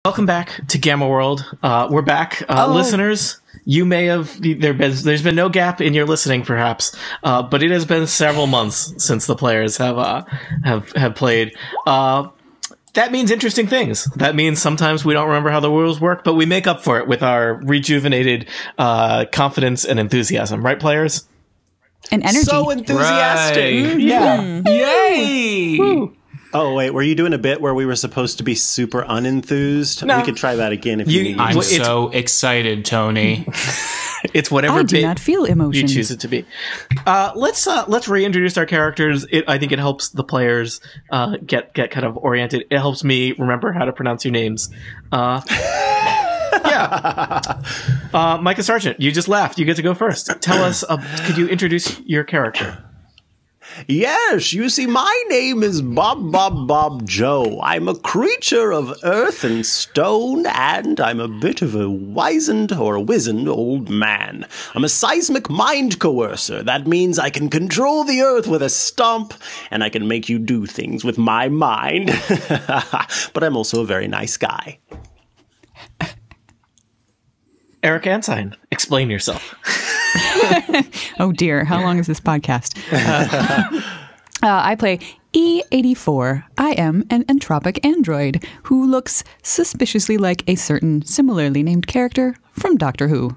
Welcome back to Gamma World. We're back, listeners. You may have there's been no gap in your listening, perhaps, but it has been several months since the players have played. That means interesting things. That means sometimes we don't remember how the rules work, but we make up for it with our rejuvenated confidence and enthusiasm, right, players? And energy. So enthusiastic. Right. Yeah. Yay! Woo. Oh, wait, were you doing a bit where we were supposed to be super unenthused? No. We could try that again if you need. I'm so excited, Tony. It's whatever I do bit not feel emotions. you choose it to be. Let's reintroduce our characters. I think it helps the players get kind of oriented. It helps me remember how to pronounce your names. Micah Sargent, you just laughed. You get to go first. Tell us, could you introduce your character? Yes, you see, my name is Bob Joe. I'm a creature of earth and stone, and I'm a bit of a wizened old man. I'm a seismic mind coercer. That means I can control the earth with a stomp, and I can make you do things with my mind. But I'm also a very nice guy. Eric Ensign, explain yourself. Oh dear, how long is this podcast? I play E84. I am an entropic android who looks suspiciously like a certain similarly named character from Doctor Who.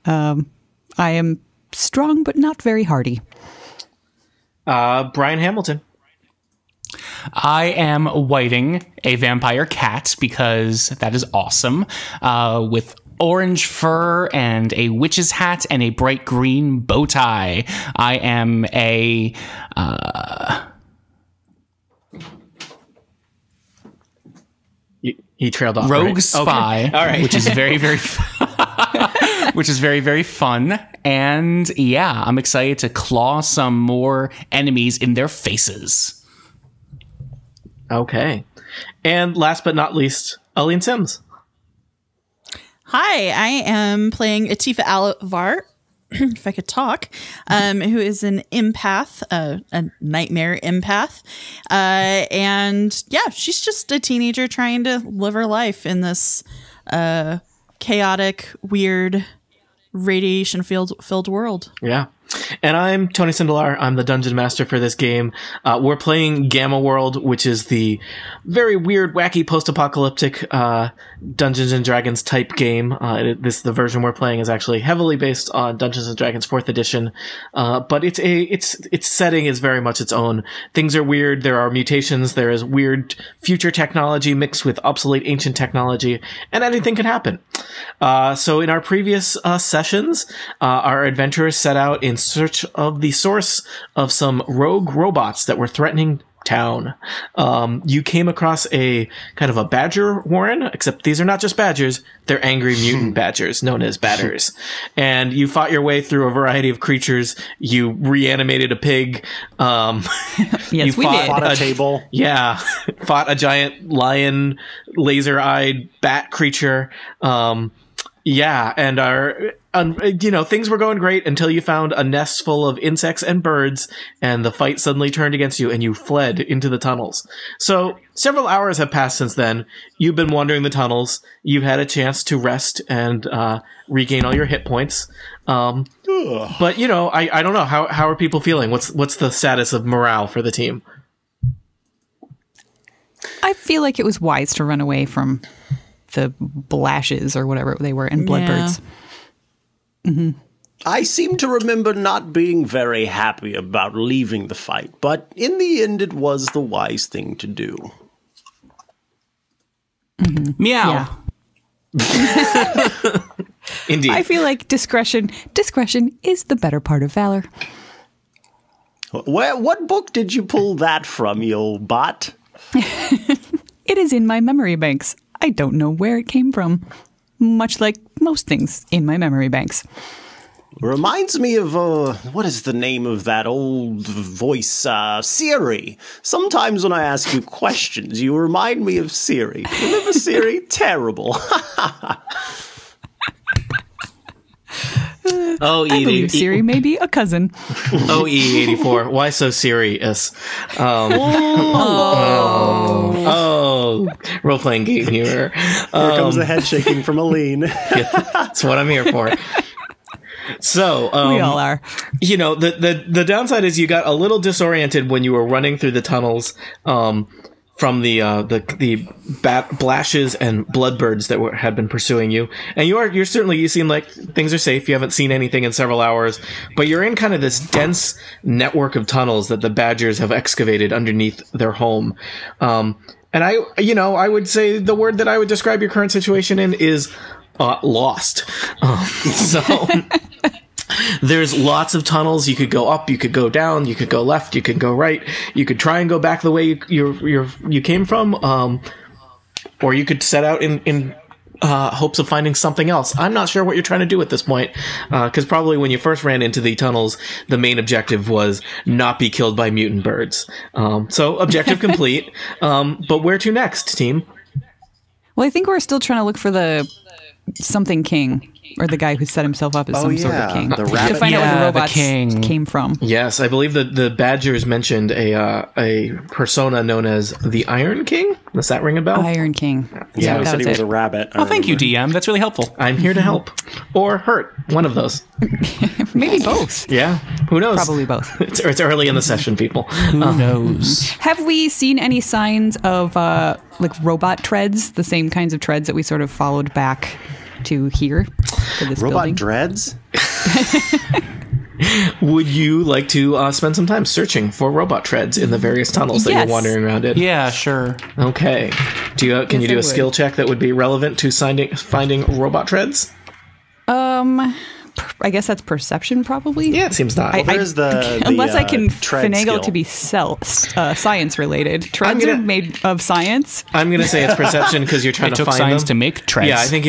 I am strong but not very hardy. Brian Hamilton. I am Whiting, a vampire cat, because that is awesome, with orange fur and a witch's hat and a bright green bow tie. I am a He trailed off. rogue right? spy, Okay. All right. which is very, very which is very, very fun. And yeah, I'm excited to claw some more enemies in their faces. Okay. And last but not least, Aline Sims. Hi, I am playing Atifa Alavar, if I could talk, who is an empath, a nightmare empath. And yeah, she's just a teenager trying to live her life in this chaotic, weird, radiation-filled world. Yeah. And I'm Tony Sindelar. I'm the Dungeon Master for this game. We're playing Gamma World, which is the very weird, wacky, post-apocalyptic Dungeons and Dragons type game. The version we're playing is actually heavily based on Dungeons and Dragons 4th edition, but its setting is very much its own. Things are weird. There are mutations. There is weird future technology mixed with obsolete ancient technology, and anything can happen. So in our previous sessions, our adventurers set out in search of the source of some rogue robots that were threatening town. You came across a kind of a badger warren, except these are not just badgers, they're angry mutant badgers known as batters. And you fought your way through a variety of creatures. You reanimated a pig. Yes, you we did. Fought a table. Yeah. Fought a giant lion, laser-eyed bat creature. Yeah, and things were going great until you found a nest full of insects and birds, and the fight suddenly turned against you, and you fled into the tunnels. So, several hours have passed since then. You've been wandering the tunnels. You've had a chance to rest and regain all your hit points. But, I don't know. How are people feeling? What's the status of morale for the team? I feel like it was wise to run away from the Blashes or whatever they were and Bloodbirds. Yeah. Mm-hmm. I seem to remember not being very happy about leaving the fight, but in the end it was the wise thing to do. Mm-hmm. Meow. Yeah. Indeed. I feel like discretion is the better part of valor. What book did you pull that from, you old bot? It is in my memory banks. I don't know where it came from, much like most things in my memory banks. Reminds me of, what is the name of that old voice? Siri. Sometimes when I ask you questions, you remind me of Siri. Remember Siri? Terrible. Oh, I believe Siri may be a cousin. E84. Why so serious? Role playing game humor. Here comes the head shaking from Aline. That's what I'm here for. So We all are. you know, the downside is you got a little disoriented when you were running through the tunnels from the blashes and bloodbirds that had been pursuing you. And you seem like things are safe. You haven't seen anything in several hours, but you're in kind of this dense network of tunnels that the badgers have excavated underneath their home. And I would say the word that I would describe your current situation in is lost. So there's lots of tunnels. You could go up, you could go down, you could go left, you could go right. You could try and go back the way you came from, or you could set out in hopes of finding something else. I'm not sure what you're trying to do at this point, because probably when you first ran into the tunnels, the main objective was not be killed by mutant birds. So objective complete. But where to next, team? Well, I think we're still trying to look for the something king, or the guy who set himself up as some sort of king. The rabbit. To find out where the robots king came from. Yes, I believe that the Badgers mentioned a persona known as the Iron King. Does that ring a bell? Iron King. Yeah, he that said he was a it. rabbit. Oh, thank you, DM. That's really helpful. I'm here to help. Or hurt. One of those. Maybe both. Yeah. Who knows? Probably both. It's early in the session, people. Who knows? Have we seen any signs of like robot treads, the same kinds of treads that we sort of followed back to here, to this Robot building? dreads? Would you like to spend some time searching for robot treads in the various tunnels that Yes. you're wandering around in? Yeah, sure. Okay. Can you Yes, do I a skill would. check that would be relevant to finding robot treads? I guess that's perception, probably. Yeah, it seems not. There's the Unless I can tread finagle skill. it to be science related. Treads gonna- are made of science. I'm gonna say it's perception because you're trying It to took find science them. to make treads. Yeah, I think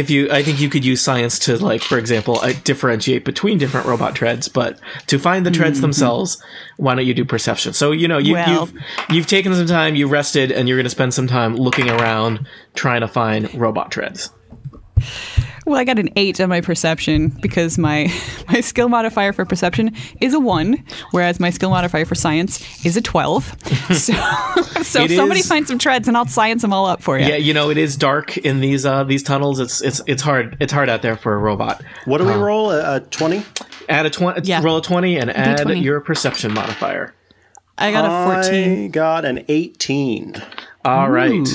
you could use science to, like, for example, differentiate between different robot treads, but to find the treads themselves, why don't you do perception? So Well- you've taken some time, you rested, and you're going to spend some time looking around trying to find robot treads. Well, I got an 8 on my perception because my skill modifier for perception is a 1, whereas my skill modifier for science is a 12. So It somebody is- find some treads and I'll science them all up for you. Yeah, it is dark in these tunnels. It's hard out there for a robot. What do we roll? A 20? Add a 20, Yeah. roll a 20, and add 20. your perception modifier. I got a 14. I got an 18. All right.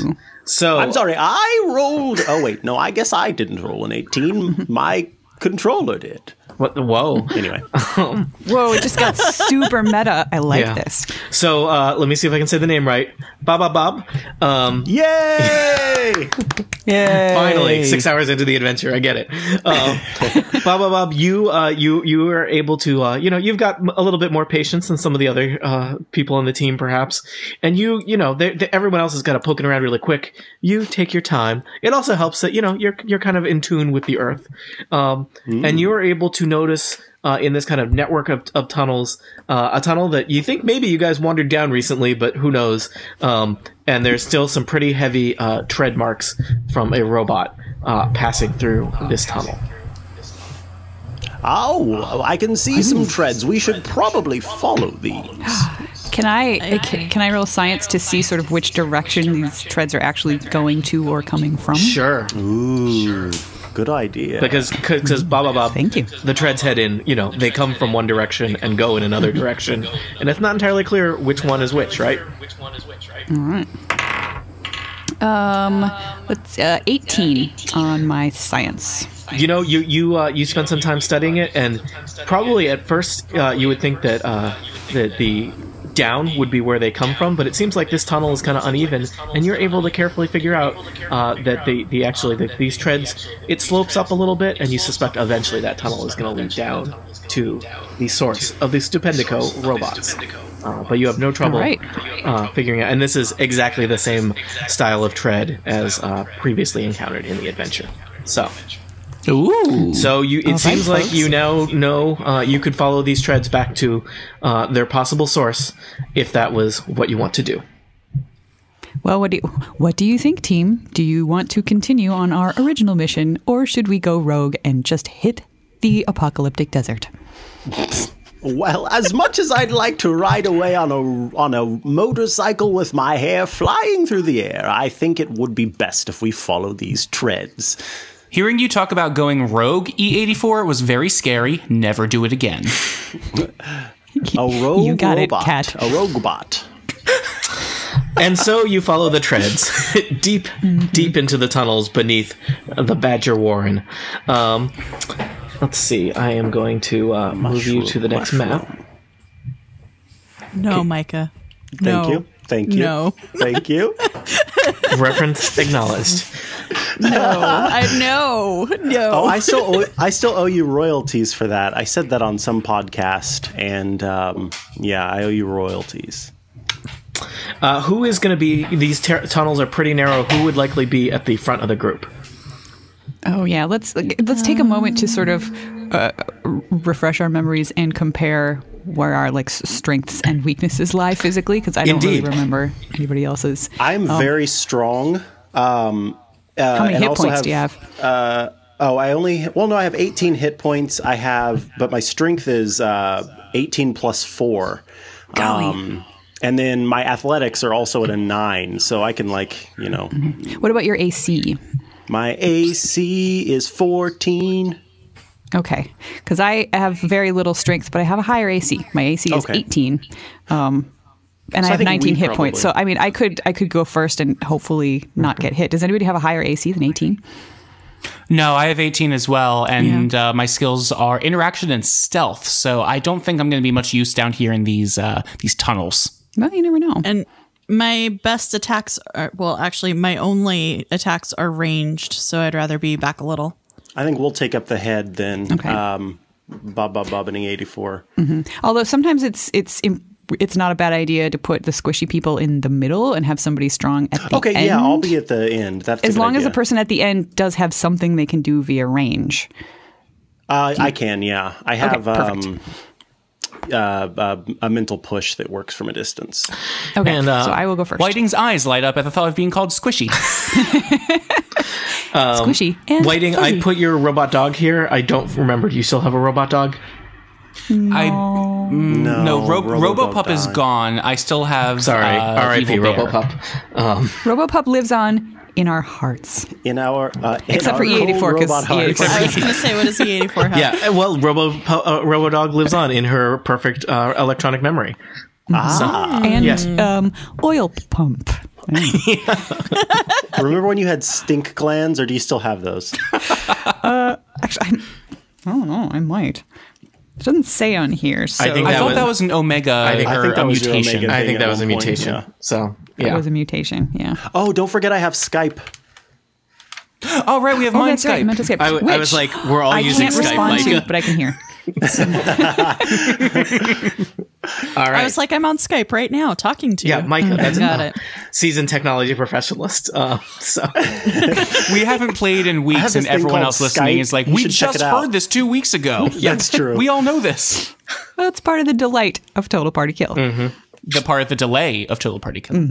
So I'm sorry, I rolled... Oh, wait, no, I guess I didn't roll an 18. My controller did. What? Whoa. Anyway. Whoa, it just got super meta. I like Yeah. this. So let me see if I can say the name right. Bob. Yay! Yay. Finally, 6 hours into the adventure, I get it. Bob, you were able to, you've got a little bit more patience than some of the other people on the team, perhaps. And everyone else is kind of poking around really quick. You take your time. It also helps that you're kind of in tune with the earth, and you are able to notice. In this kind of network of tunnels, a tunnel that you think maybe you guys wandered down recently, but who knows? And there's still some pretty heavy tread marks from a robot passing through this tunnel. Oh, I can see some treads. We should probably follow these. Can I roll science to see sort of which direction these treads are actually going to or coming from? Sure, Ooh, good idea. because Bob, Thank you. the treads head in. They come from one direction and go in another direction, and it's not entirely clear which one is which, right? Let's 18 on my science. You spent some time studying it, and probably at first you would think that the down would be where they come from, but it seems like this tunnel is kind of uneven, and you're able to carefully figure out that these treads, it slopes up a little bit, and you suspect eventually that tunnel is going to lead down to the source of the Stupendico robots. But you have no trouble All right. figuring out, and this is exactly the same style of tread as previously encountered in the adventure. Ooh. So it seems like folks. you now know you could follow these treads back to their possible source if that was what you want to do. Well, what do you think, team? Do you want to continue on our original mission, or should we go rogue and just hit the apocalyptic desert. Well, as much as I'd like to ride away on a motorcycle with my hair flying through the air, I think it would be best if we follow these treads. Hearing you talk about going rogue, E84, was very scary. Never do it again. A rogue You got it, robot. Cat. A rogue bot. And so you follow the treads deep into the tunnels beneath the Badger Warren. Let's see. I am going to move you to the next map. No, Micah. Thank you. Thank you. No. Thank you. Reference acknowledged. No. Oh, I still owe you royalties for that. I said that on some podcast, and I owe you royalties. Who is going to be? These tunnels are pretty narrow. Who would likely be at the front of the group? Oh yeah, let's take a moment to sort of refresh our memories and compare where our strengths and weaknesses lie physically, because I don't really remember anybody else's. I'm very strong. How many hit points do you have? I have 18 hit points. But my strength is 18 plus 4. Golly. And then my athletics are also at a 9, so I can What about your AC? My AC is 14. Okay, because I have very little strength, but I have a higher AC. My AC is 18, and I have 19 hit points. So I mean, I could go first and hopefully not get hit. Does anybody have a higher AC than 18? No, I have 18 as well, and my skills are interaction and stealth. So I don't think I'm going to be much use down here in these tunnels. Well, you never know. And my best attacks are, my only attacks are ranged, so I'd rather be back a little. I think we'll take up the head then. Okay. Bob and 84. Mm-hmm. Although sometimes it's not a bad idea to put the squishy people in the middle and have somebody strong at the end. Okay, yeah, I'll be at the end. That's as long as the person at the end does have something they can do via range. I can, yeah. I have a mental push that works from a distance. Okay, And, so I will go first. Whiting's eyes light up at the thought of being called Squishy. Squishy and Whiting, fuzzy. I put your robot dog here. I don't remember. Do you still have a robot dog? No, Robopup is gone. I still have. Sorry, R.I.P. Evil Bear. Robopup. Robopup lives on in our hearts. In our Except for E84, because E84. I was going to say, what does the 84 have? Yeah, well, Robodog lives on in her perfect electronic memory. And Yes. Oil pump. Remember when you had stink glands, or do you still have those? Actually, I don't know. I might. It doesn't say on here. So I think I thought that was an Omega I think or that a was your mutation. Omega. I think at that was a one point, mutation. yeah. So, it yeah. was a mutation. Yeah. Oh, don't forget I have Skype. Oh, right, we have mine that's right. I Skype. meant to Skype. I was like, we're all I using can't Skype, respond to, Micah. but I can hear. All right. I was like, I'm on Skype right now talking to you. Yeah, Micah, that's Got it. seasoned technology professionalist. So We haven't played in have weeks, this and thing everyone called else listening Skype. is like, You we should check just it out." heard this 2 weeks ago. That's true. We all know this. That's part of the delight of Total Party Kill. The part of the delay of Total Party Kill.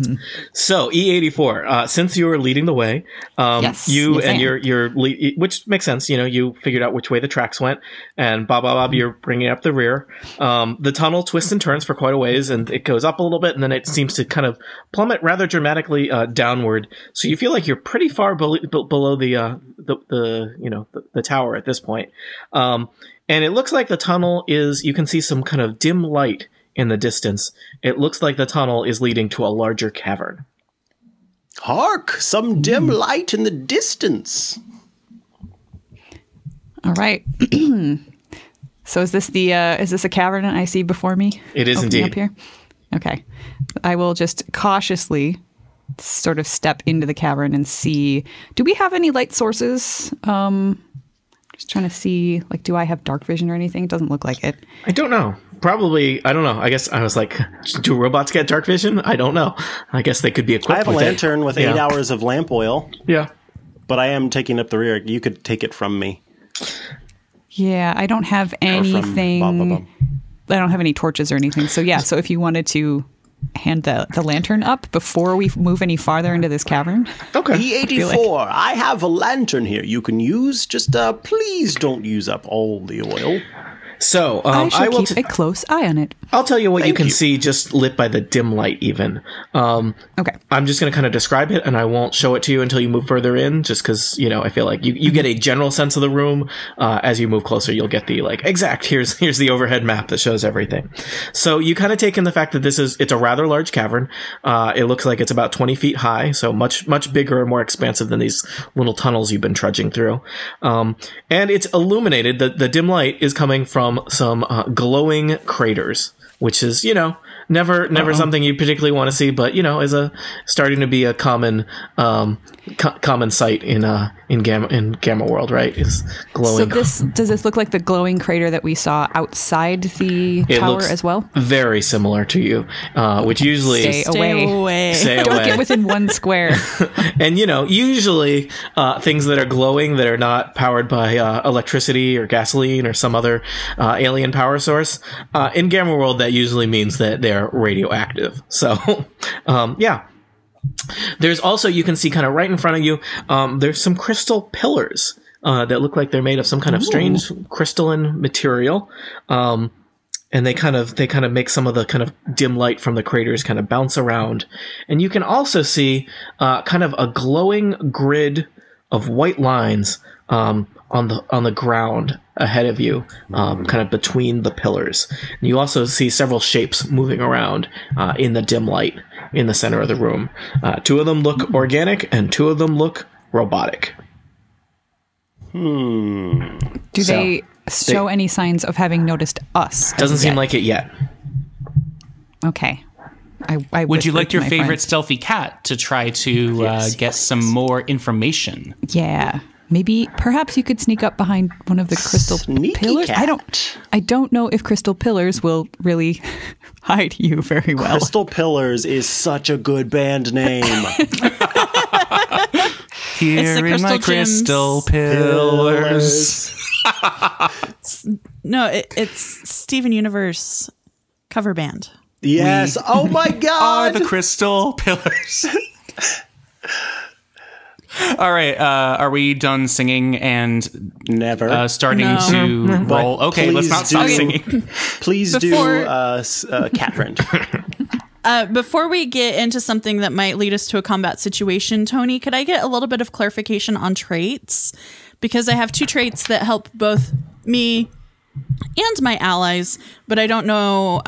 So E84, since you were leading the way, Yes, you yes, I and am. which makes sense. You figured out which way the tracks went, and Bob, you're bringing up the rear. The tunnel twists and turns for quite a ways, and it goes up a little bit, and then it seems to kind of plummet rather dramatically downward. So you feel like you're pretty far below the tower at this point, and it looks like the tunnel is. You can see some kind of dim light in the distance. It looks like the tunnel is leading to a larger cavern. Hark! Some dim light in the distance. All right. So is this a cavern I see before me? It is Opening indeed. up here? Okay. I will just cautiously sort of step into the cavern and see. Do we have any light sources? Just trying to see, do I have dark vision or anything? It doesn't look like it. I don't know. Probably, I don't know. I guess I was like, do robots get dark vision? I don't know. I guess they could be equipped I have a with lantern it. with 8 hours of lamp oil, Yeah. but I am taking up the rear. You could take it from me. Yeah, I don't have Or from anything. Bob. I don't have any torches or anything. So yeah, so if you wanted to hand the lantern up before we move any farther into this cavern. Okay. E84, I have a lantern here you can use. Just please don't use up all the oil. So I I shall will. keep a close eye on it. I'll tell you what you Thank can you. see just lit by the dim light even. Okay. I'm just going to kind of describe it, and I won't show it to you until you move further in, just because, I feel like you get a general sense of the room. As you move closer, you'll get the, exact, here's the overhead map that shows everything. So you kind of take in the fact that it's a rather large cavern. It looks like it's about 20 feet high, so much, much bigger and more expansive than these little tunnels you've been trudging through. And it's illuminated. The dim light is coming from some glowing craters, which is, never something you particularly want to see, but is starting to be a common common sight in Gamma World, right? Is glowing. So does this look like the glowing crater that we saw outside the It tower looks as well? very similar to you, which usually Stay away. Stay Don't away. get within 1 square. And usually things that are glowing that are not powered by electricity or gasoline or some other alien power source, in Gamma World that usually means that they're radioactive. So yeah. There's also, you can see kind of right in front of you, there's some crystal pillars that look like they're made of some kind of strange crystalline material. And they kind of make some of the kind of dim light from the craters kind of bounce around. And you can also see kind of a glowing grid of white lines on the ground ahead of you, kind of between the pillars. And you also see several shapes moving around in the dim light in the center of the room. 2 of them look organic, and 2 of them look robotic. Do they show any signs of having noticed us? Doesn't seem yet? like it yet. Okay. I Would you whispered like to your my favorite friend. stealthy cat to try to get some more information? Yeah. Maybe, perhaps you could sneak up behind one of the crystal Sneaky pillars. cat. I don't know if crystal pillars will really hide you very well. Crystal Pillars is such a good band name. Here the in my Crystal crystal Pillars. pillars. No, it's Steven Universe cover band. Yes. Oh my Are God. the crystal pillars. All right. Are we done singing and Never. starting No. to roll? Okay, let's please not stop do. singing. Please Before- do cat friend. Before we get into something that might lead us to a combat situation, Tony, could I get a little bit of clarification on traits? Because I have 2 traits that help both me and my allies, but I don't know,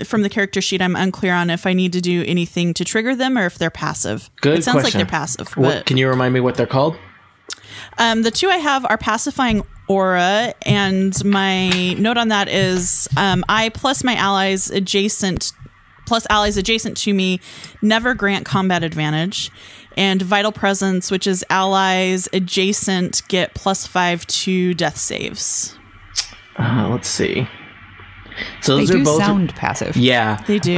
from the character sheet, I'm unclear on if I need to do anything to trigger them or if they're passive. Good It sounds like question. they're passive. What, But can you remind me what they're called? the 2 I have are pacifying aura, and my note on that is I plus my allies adjacent to me never grant combat advantage, and vital presence, which is allies adjacent get +5 to death saves. Let's see. So They those are do both. sound passive. Yeah, They do.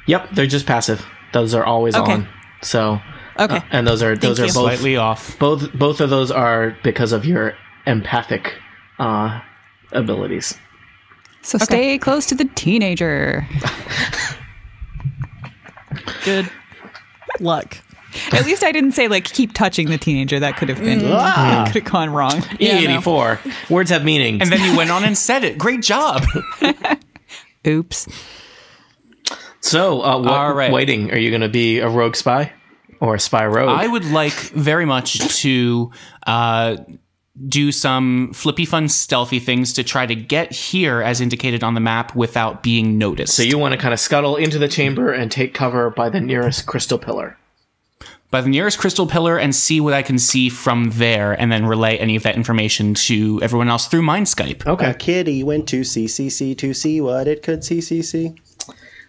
Yep, they're just passive. Those are always Okay. on. So Okay. and those are you. both Slightly off. both of those are because of your empathic abilities. So stay close to the teenager. Good luck. At least I didn't say, keep touching the teenager. That could have been, Ah. could have gone wrong. Yeah, no. E84. Words have meanings. And then you went on and said it. Great job. Oops. So, All right. Whiting, are you going to be a rogue spy or a spy rogue? I would like very much to do some flippy fun stealthy things to try to get here as indicated on the map without being noticed. So you want to kind of scuttle into the chamber and take cover by the nearest crystal pillar. By the nearest crystal pillar and see what I can see from there, and then relay any of that information to everyone else through Mind Skype. Okay. A kitty went to CCC to see what it could see.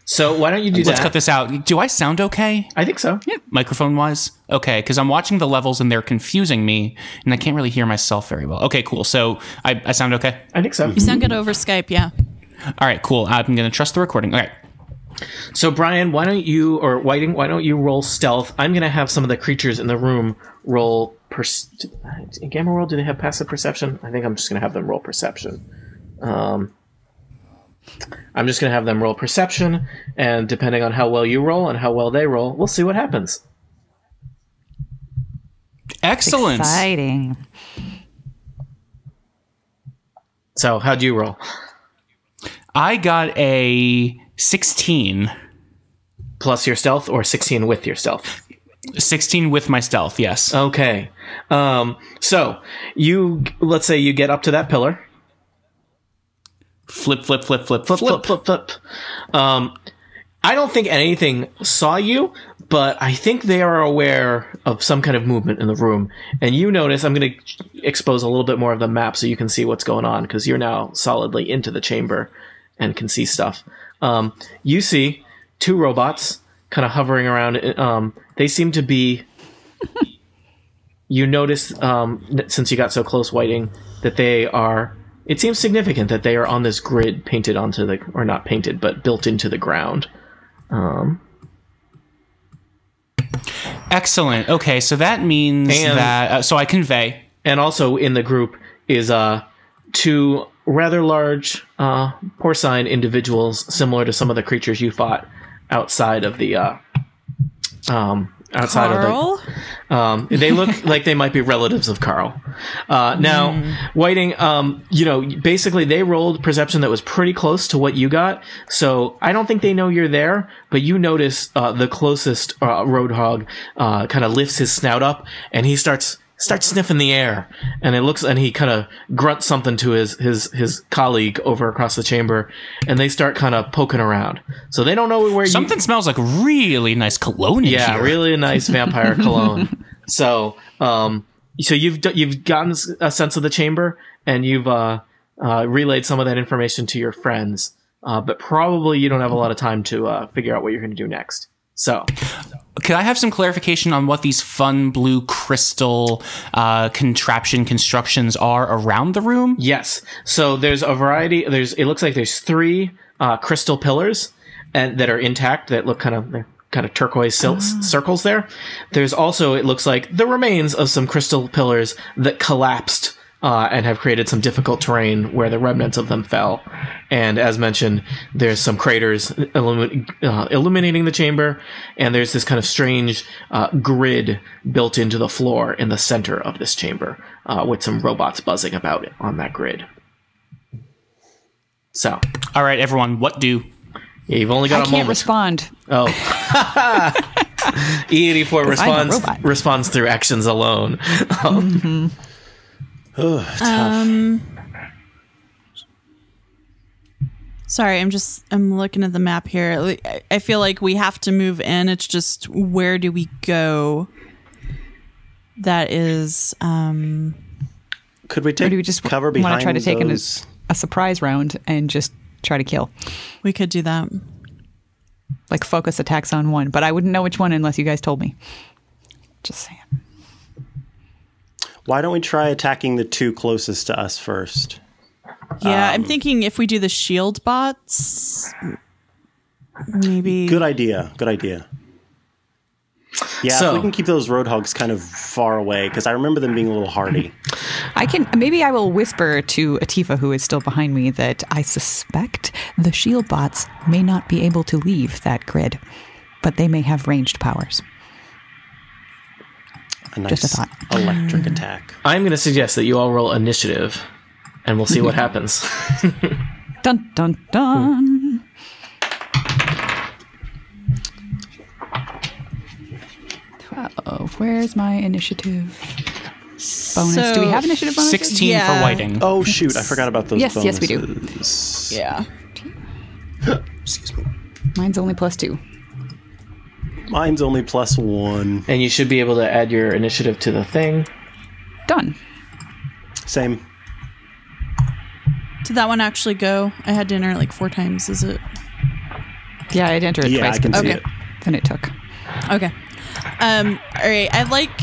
So why don't you do Let's that? cut this out. Do I sound okay? I think so. Yeah. Microphone wise? Okay, because I'm watching the levels and they're confusing me, and I can't really hear myself very well. Okay, cool. So I sound okay? I think so. You sound good over Skype, yeah. All right, cool. I'm going to trust the recording. All right. So Brian, why don't you, or Whiting, why don't you roll stealth? I'm going to have some of the creatures in the room roll. In Gamma World, do they have passive perception? I think I'm just going to have them roll perception. I'm just going to have them roll perception, and depending on how well you roll and how well they roll, we'll see what happens. Excellent. Exciting. So, how'd you roll? I got a 16. Plus your stealth, or 16 with your stealth? 16 with my stealth, yes. Okay. So, let's say you get up to that pillar. Flip, flip, flip, flip, Flip, flip, flip, flip. I don't think anything saw you, but I think they are aware of some kind of movement in the room. And you notice, I'm going to expose a little bit more of the map so you can see what's going on, because you're now solidly into the chamber and can see stuff. You see 2 robots kind of hovering around. They seem to be... You notice, since you got so close, Whiting, that they are... It seems significant that they are on this grid painted onto the... Or not painted, but built into the ground. Excellent. Okay, so that means that... so I convey. And also in the group is 2 rather large porcine individuals, similar to some of the creatures you fought outside of the... Carl? They look like they might be relatives of Carl. Now, Whiting, basically they rolled perception that was pretty close to what you got, so I don't think they know you're there, but you notice the closest Roadhog kind of lifts his snout up, and he starts sniffing the air, and he kind of grunts something to his colleague over across the chamber, and they start kind of poking around. So they don't know where something smells like really nice cologne in here. Yeah, really nice vampire cologne. So you've gotten a sense of the chamber, and you've relayed some of that information to your friends, but probably you don't have a lot of time to figure out what you're going to do next. So, could I have some clarification on what these fun blue crystal contraption constructions are around the room? Yes. So there's a variety. It looks like there's 3 crystal pillars that are intact that look kind of turquoise circles there. There's also, it looks like, the remains of some crystal pillars that collapsed and have created some difficult terrain where the remnants of them fell. And as mentioned, there's some craters illuminating the chamber, and there's this kind of strange grid built into the floor in the center of this chamber, with some robots buzzing about it on that grid. So, all right, everyone, what do? Yeah, you've only got a moment. I can't respond. Oh. E84 responds through actions alone. Tough. Sorry, I'm looking at the map here. I feel like we have to move in. It's just, where do we go? That is, Could we take do we just cover behind want to try to take those? a surprise round and just try to kill? we could do that. Like focus attacks on one, but I wouldn't know which one unless you guys told me. Just saying. Why don't we try attacking the 2 closest to us first? Yeah, I'm thinking if we do the shield bots, maybe. Good idea. Yeah, So- if we can keep those Roadhogs kind of far away, because I remember them being a little hardy. Maybe I will whisper to Atifa, who is still behind me, that I suspect the shield bots may not be able to leave that grid, but they may have ranged powers. A nice Just a thought. electric attack. I'm going to suggest that you all roll initiative, and we'll see what happens. Dun, dun, dun. Where's my initiative bonus? Do we have initiative bonuses? 16 Yeah. for Whiting. Oh, shoot. I forgot about those Yes, bonuses. yes, we do. Yeah. Excuse me. Mine's only +2. Mine's only +1. And you should be able to add your initiative to the thing. Done. Same. Did that one actually go? I had to enter like 4 times. Is it? Yeah, I'd enter it Yeah, twice. I can but see Okay. it. Then it took. Okay. All right. I like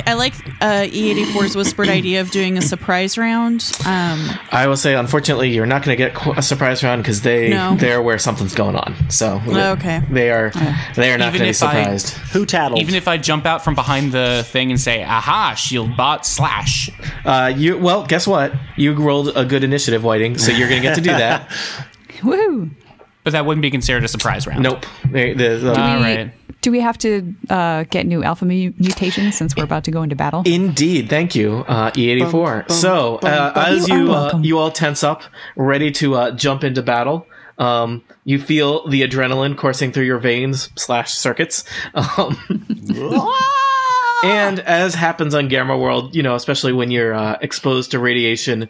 E84's whispered idea of doing a surprise round. I will say, unfortunately, you're not going to get a surprise round because No. they're aware something's going on. So Okay. they are not Even going to be if I- surprised. Who tattled? Even if I jump out from behind the thing and say, aha, shield bot slash. Well, guess what? You rolled a good initiative, Whiting, so you're going to get to do that. Woohoo! But that wouldn't be considered a surprise round. Nope. All right. Do we have to get new alpha mutations since we're about to go into battle? Indeed, thank you, E84. So, as you all tense up, ready to jump into battle, you feel the adrenaline coursing through your veins / circuits. And as happens on Gamma World, especially when you're exposed to radiation,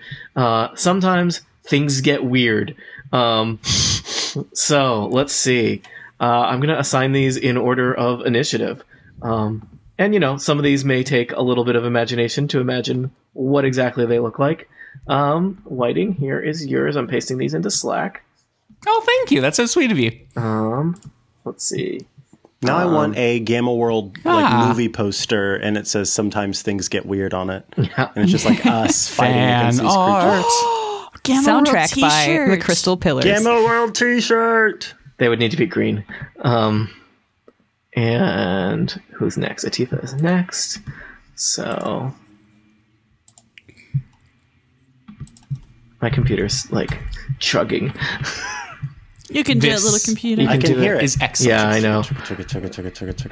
sometimes things get weird. So let's see. I'm going to assign these in order of initiative. And, some of these may take a little bit of imagination to imagine what exactly they look like. Whiting, here is yours. I'm pasting these into Slack. Oh, thank you. That's so sweet of you. Let's see. Now I want a Gamma World movie poster, and it says "Sometimes things get weird" on it, and it's just like us fighting against these creatures. Gamma Soundtrack World by t-shirt. the Crystal Pillars. Gamma World T-shirt. They would need to be green. And who's next? Atifa is next. So my computer's chugging. You can do it, little computer. I can hear it. Is excellent. Yeah, I know. I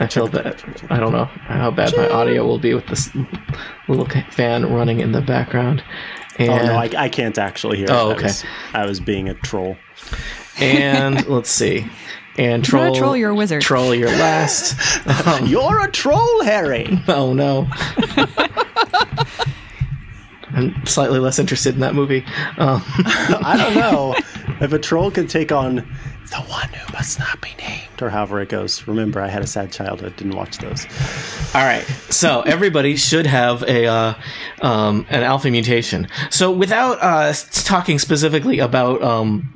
feel that. I don't know how bad my audio will be with this little fan running in the background. And, Oh no, I can't actually hear it. Oh, okay. I was being a troll. And let's see. And You're not a troll, you're a wizard. Troll, you're last. You're a troll, Harry. Oh no. I'm slightly less interested in that movie. I don't know if a troll could take on the one who must not be named, or however it goes. Remember, I had a sad childhood. Didn't watch those. All right, so everybody should have an alpha mutation. So without talking specifically about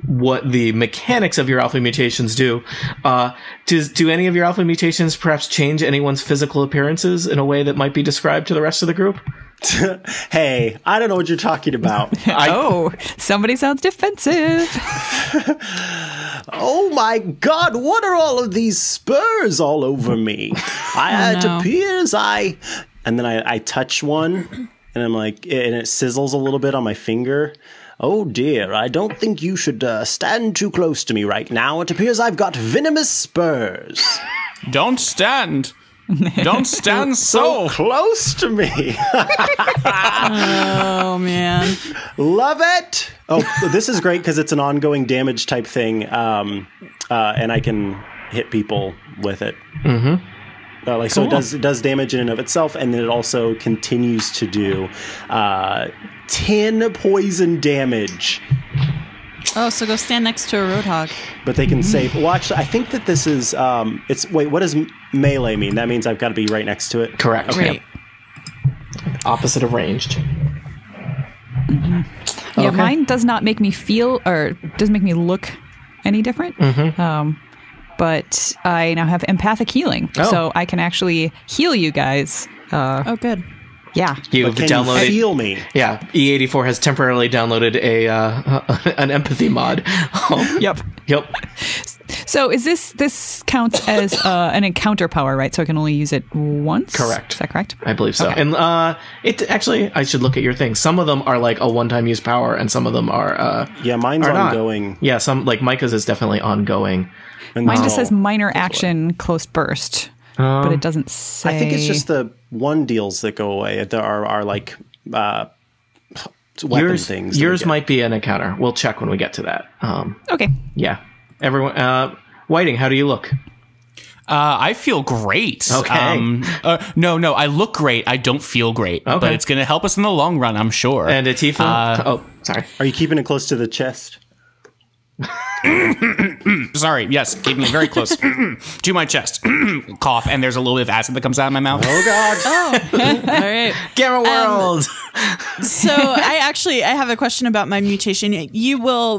what the mechanics of your alpha mutations do any of your alpha mutations perhaps change anyone's physical appearances in a way that might be described to the rest of the group? Hey, I don't know what you're talking about. Somebody sounds defensive. Oh my God, what are all of these spurs all over me? It appears and then I touch one, and I'm like, and it sizzles a little bit on my finger. Oh dear, I don't think you should stand too close to me right now. It appears I've got venomous spurs. Don't stand. Don't stand so close to me. Oh man, love it. Oh, this is great because it's an ongoing damage type thing, and I can hit people with it. Cool. So it does damage in and of itself, and then it also continues to do 10 poison damage. Oh, so go stand next to a roadhog. But they can save. Well, actually, I think that this is. Wait, what does melee mean? That means I've got to be right next to it. Correct. Okay. Right. Opposite of ranged. Yeah, mine does not make me feel or doesn't make me look any different. But I now have empathic healing, so I can actually heal you guys. Oh, good. Yeah. You've Can downloaded. you feel me? Yeah, E84 has temporarily downloaded an empathy mod. Yep. Yep. So is this counts as an encounter power, right? So I can only use it once? Correct. Is that correct? I believe so. Okay. And it actually, I should look at your thing. Some of them are like a one-time use power, and some of them are Yeah, mine's are not. ongoing. Yeah, some like Micah's is definitely ongoing. And Mine just says minor action, close burst, but it doesn't say. I think it's just the one deals that go away. There are like weapon things. Yours might be an encounter. We'll check when we get to that. Okay. Yeah. Everyone, Whiting, how do you look? I feel great. Okay. No, I look great. I don't feel great. Okay. But it's going to help us in the long run, I'm sure. And Atifa? Sorry. Are you keeping it close to the chest? Sorry, yes, keeping it very close to my chest. Cough, and there's a little bit of acid that comes out of my mouth. Oh God! All right. Gamma World! So I have a question about my mutation.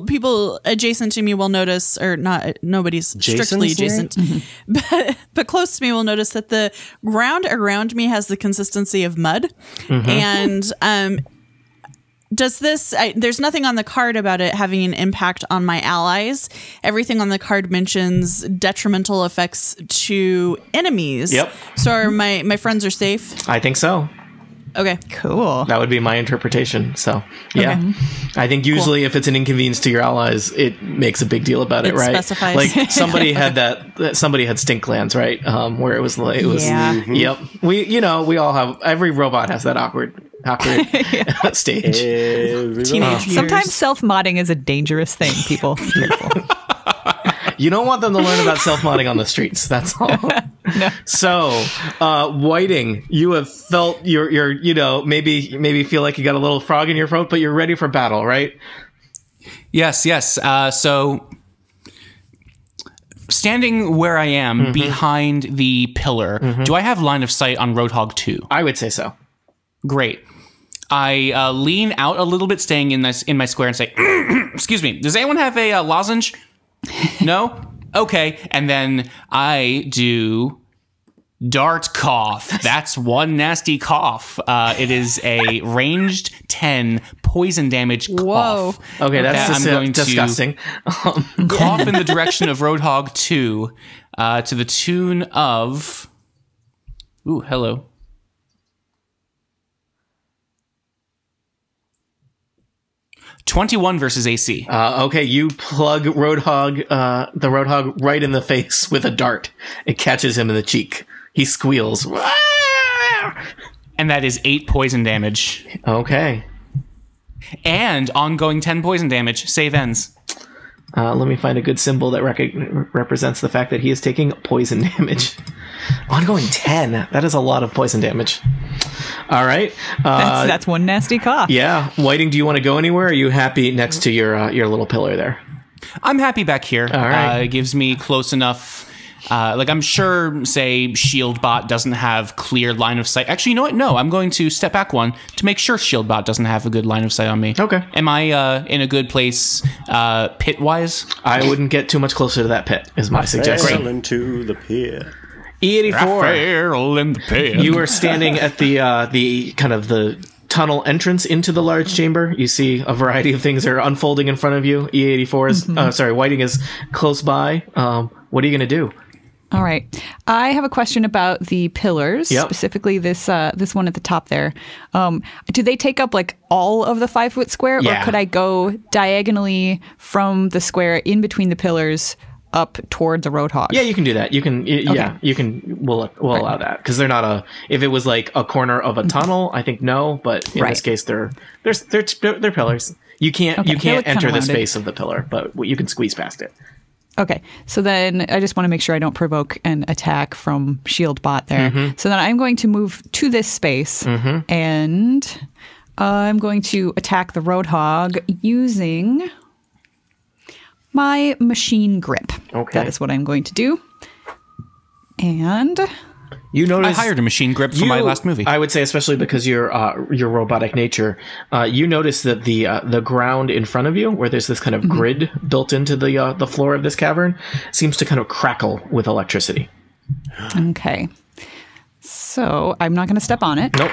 People adjacent to me will notice, or not, nobody's strictly adjacent, but close to me will notice that the ground around me has the consistency of mud. And does this, there's nothing on the card about it having an impact on my allies. Everything on the card mentions detrimental effects to enemies. Yep. So are my friends are safe? I think so. Okay. Cool. That would be my interpretation. So, yeah. I think usually if it's an inconvenience to your allies, it makes a big deal about it, It right? specifies. Like somebody had somebody had stink glands, right? Where it was like, Yeah. Yep. We all have, every robot has that awkward stage. Teenage years. Sometimes self-modding is a dangerous thing, people. Careful. You don't want them to learn about self-modding on the streets. That's all. So, Whiting, you have felt your maybe feel like you got a little frog in your throat, but you're ready for battle, right? Yes. So standing where I am behind the pillar, do I have line of sight on Roadhog 2? I would say so. Great. I lean out a little bit, staying in my square, and say, "Excuse me. Does anyone have a lozenge? No? Okay." And then I do Dart Cough. That's one nasty cough. It is a ranged 10 poison damage cough. Whoa. Okay, that's I'm going disgusting. to cough in the direction of Roadhog 2 to the tune of... Ooh, hello. (21 versus AC. Okay, you plug the Roadhog right in the face with a dart. It catches him in the cheek. He squeals. And that is 8 poison damage. Okay. And ongoing 10 poison damage. Save ends. Let me find a good symbol that represents the fact that he is taking poison damage. Ongoing 10. That is a lot of poison damage. All right. That's one nasty cough. Yeah. Whiting, do you want to go anywhere? Or are you happy next to your little pillar there? I'm happy back here. All right. It gives me close enough. I'm sure, say, ShieldBot doesn't have clear line of sight. Actually, you know what? No, I'm going to step back one to make sure ShieldBot doesn't have a good line of sight on me. Okay. Am I in a good place pit-wise? I wouldn't get too much closer to that pit, is my suggestion. Fell into the pier. E84. Raphael in the pit. You are standing at the kind of the tunnel entrance into the large chamber. You see a variety of things are unfolding in front of you. E84 is, Whiting is close by. What are you going to do? All right. I have a question about the pillars, Yep. specifically this one at the top there. Do they take up like all of the 5-foot square, Yeah. or could I go diagonally from the square in between the pillars up toward the Roadhog? Yeah, you can do that. You can, yeah, you can. We'll allow that because they're not if it was like a corner of a tunnel, I think no, but in this case, they're pillars. You can't Okay, you they can't look kinda enter the rounded. space of the pillar, but you can squeeze past it. Okay, so then I just want to make sure I don't provoke an attack from ShieldBot there. So then I'm going to move to this space, and I'm going to attack the Roadhog using my machine grip. Okay. That is what I'm going to do. And You I notice hired a machine grip for my last movie. I would say, especially because your robotic nature, you notice that the ground in front of you, where there's this kind of grid built into the floor of this cavern, seems to kind of crackle with electricity. okay. So I'm not going to step on it. Nope.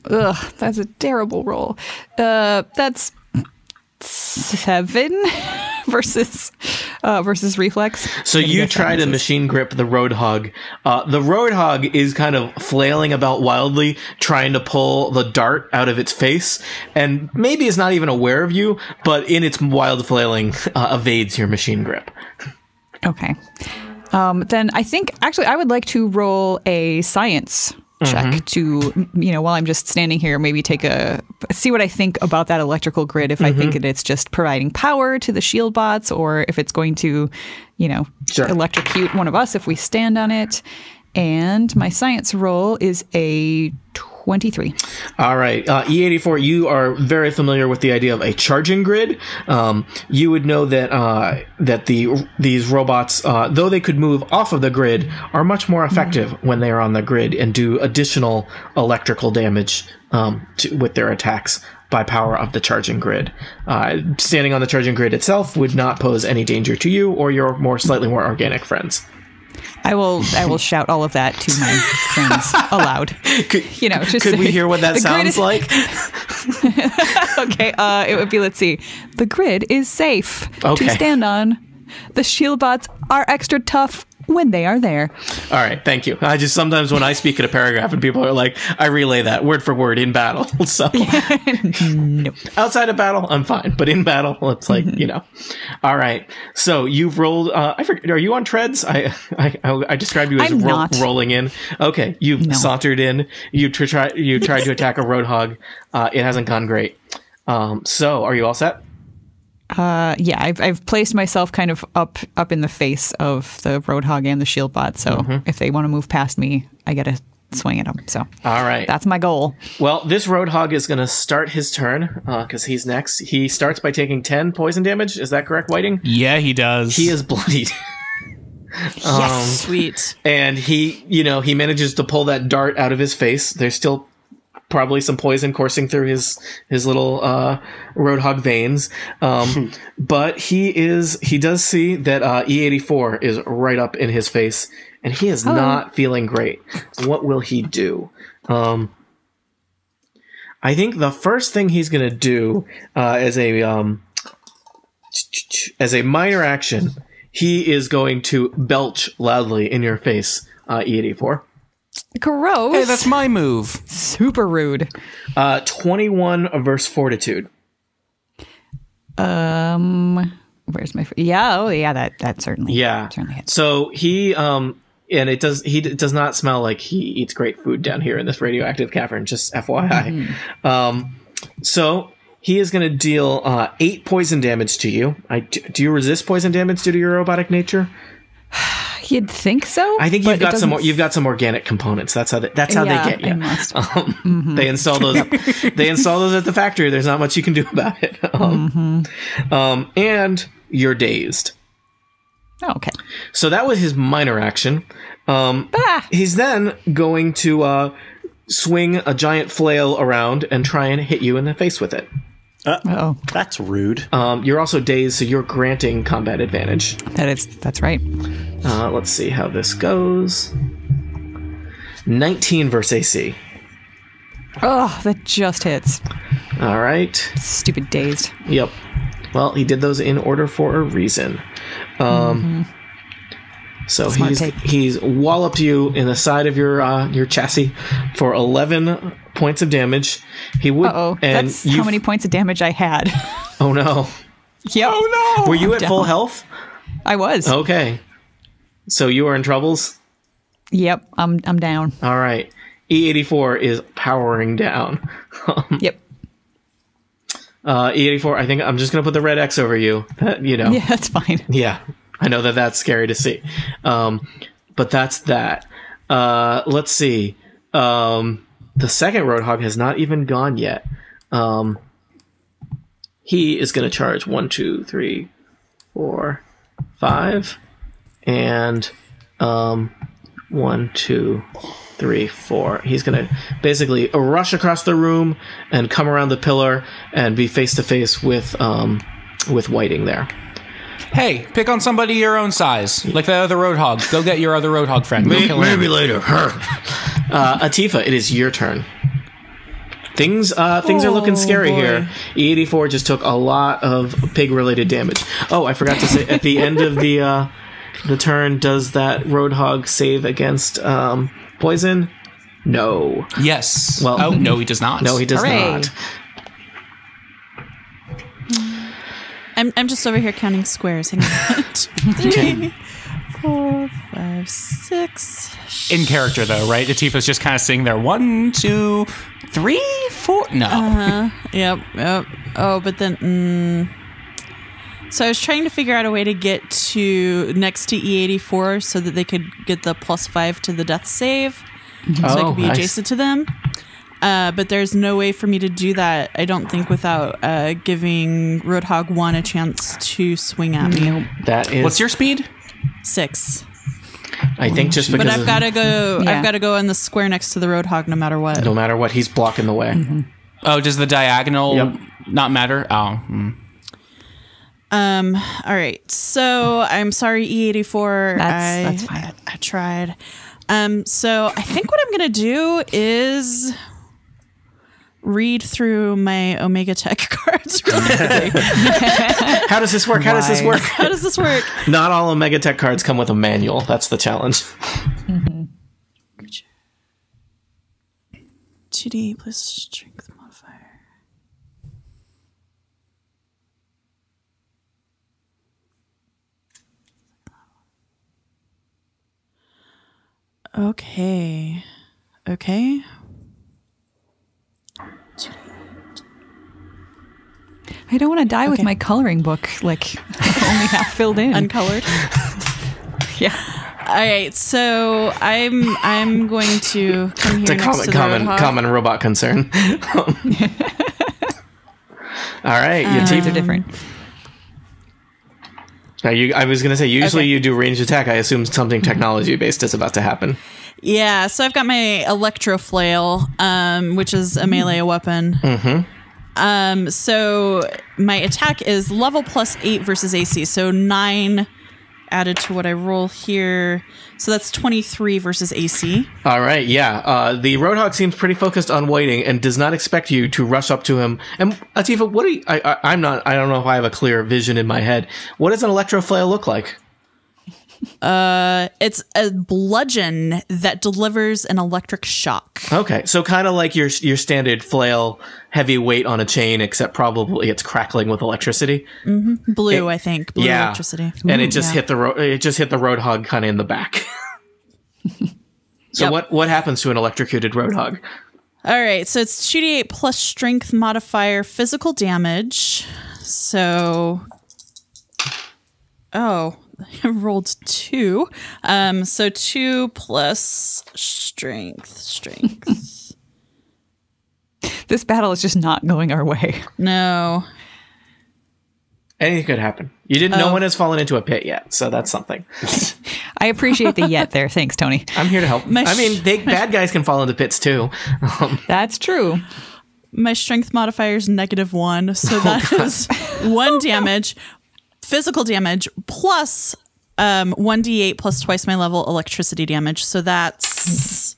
Ugh, that's a terrible roll. That's 7 versus reflex. So I you guess that try to misses. machine grip the Roadhog. The Roadhog is kind of flailing about wildly, trying to pull the dart out of its face, and maybe is not even aware of you, but in its wild flailing, evades your machine grip. Okay. Then I think actually I would like to roll a science check to, while I'm just standing here, maybe see what I think about that electrical grid. If I think that it's just providing power to the shield bots, or if it's going to, Sure. electrocute one of us if we stand on it. And my science roll is a 23. All right. E84, you are very familiar with the idea of a charging grid. You would know that these robots, though they could move off of the grid, are much more effective when they are on the grid and do additional electrical damage with their attacks by power of the charging grid. Standing on the charging grid itself would not pose any danger to you or your slightly more organic friends. I will shout all of that to my friends aloud. Could we hear what that sounds like? Okay, it would be, let's see. The grid is safe Okay. to stand on. The shield bots are extra tough when they are there. All right, thank you. I just sometimes when I speak in a paragraph and people are like, I relay that word for word in battle. So Nope. outside of battle, I'm fine, but in battle, it's like All right, so you've rolled. I forget. Are you on treads? I described you as I'm not. rolling in. Okay, you've sauntered in. You tried to attack a roadhog. It hasn't gone great. So are you all set? Yeah, I've placed myself kind of up in the face of the Roadhog and the shield bot. So if they want to move past me, I get to swing at them. So All right. that's my goal. Well, this Roadhog is going to start his turn because he's next. He starts by taking 10 poison damage. Is that correct, Whiting? Yeah, he does. He is bloodied. Sweet. And he manages to pull that dart out of his face. There's still probably some poison coursing through his little roadhog veins. But he does see that E84 is right up in his face, and he is not feeling great. So what will he do? I think the first thing he's going to do as a minor action, he is going to belch loudly in your face, E84. Gross. Hey, that's my move. Super rude. 21 versus fortitude. Where's my? That certainly. Yeah. certainly hits. So he and it does not smell like he eats great food down here in this radioactive cavern. Just FYI. So he is going to deal 8 poison damage to you. Do you resist poison damage due to your robotic nature? You'd think so. I think you've got some. You've got some organic components. That's how they get you. I must. They install those. They install those at the factory. There's not much you can do about it. And you're dazed. Oh, okay. So that was his minor action. He's then going to swing a giant flail around and try and hit you in the face with it. Oh, That's rude. You're also dazed, so you're granting combat advantage. that's right. Let's see how this goes. 19 versus AC. Oh, that just hits. All right. Stupid dazed. Yep. Well, he did those in order for a reason. So Smart take. he's walloped you in the side of your chassis for 11 points of damage. He would. And that's how many points of damage I had. Oh no! Yep. Oh no! Were you I'm at full down. health? I was. Okay. So you are in troubles. Yep. I'm down. All right. E84 is powering down. Yep. E84. I think I'm just gonna put the red X over you. Yeah, that's fine. Yeah, I know that's scary to see. But that's that. Let's see. The second Roadhog has not even gone yet. He is going to charge 1, 2, 3, 4, 5. And 1, 2, 3, 4. He's going to basically rush across the room and come around the pillar and be face to face with Whiting there. Hey, pick on somebody your own size, like the other Roadhog. Go get your other Roadhog friend. Go kill him. Later. Atifa, it is your turn. Things are looking scary here. E84 just took a lot of pig-related damage. Oh, I forgot to say, at the end of the turn, does that Roadhog save against poison? No. Yes. Well, no, he does not. No, he does Hooray. not. I'm just over here counting squares. Hang on. 2, 3, 4, 5, 6. In character, though, right? Atifa's just kind of sitting there. 1, 2, 3, 4. No. Yep. Oh, but then. So I was trying to figure out a way to get to next to E84 so that they could get the +5 to the death save, so I could be nice. adjacent to them. But there's no way for me to do that, I don't think, without giving Roadhog 1 a chance to swing at me. That is. What's your speed? 6. I think just But because I've got to go. Yeah. I've got to go in the square next to the Roadhog, no matter what. no matter what, he's blocking the way. Oh, does the diagonal Yep. not matter? Oh. All right. So I'm sorry, E84. That's fine. I tried. So I think what I'm gonna do is read through my Omega Tech cards really quickly. How does this work? How does this Why? work? How does this work? Not all Omega Tech cards come with a manual. That's the challenge. 2d8 plus strength modifier. Okay. I don't want to die with Okay. my coloring book, like only half filled in. Uncolored. Yeah. All right, so I'm going to come here It's a next to the Roadhog. common robot concern. All right, your teeth They're different. I was going to say, usually Okay. you do ranged attack. I assume something technology based is about to happen. Yeah, so I've got my Electro Flail, which is a melee weapon. So my attack is level +8 versus AC, so 9 added to what I roll here. So that's 23 versus AC. All right, yeah. The Roadhog seems pretty focused on waiting and does not expect you to rush up to him. And Atifa, what do you, I don't know if I have a clear vision in my head. What does an Electro Flail look like? It's a bludgeon that delivers an electric shock. Okay, so kind of like your standard flail, heavy weight on a chain, except probably it's crackling with electricity. Blue, I think. Blue Yeah, electricity. and it just Yeah. hit the Roadhog kind of in the back. So Yep. what happens to an electrocuted Roadhog? All right, so it's 2d8 plus strength modifier physical damage. So, I rolled 2. So 2 plus strength. This battle is just not going our way. No. Anything could happen. You didn't. No one has fallen into a pit yet, so that's something. I appreciate the yet there. Thanks, Tony. I'm here to help. I mean, bad guys can fall into pits too. That's true. My strength modifier is -1, so that is 1 damage, physical damage, plus 1d8 plus twice my level electricity damage. So that's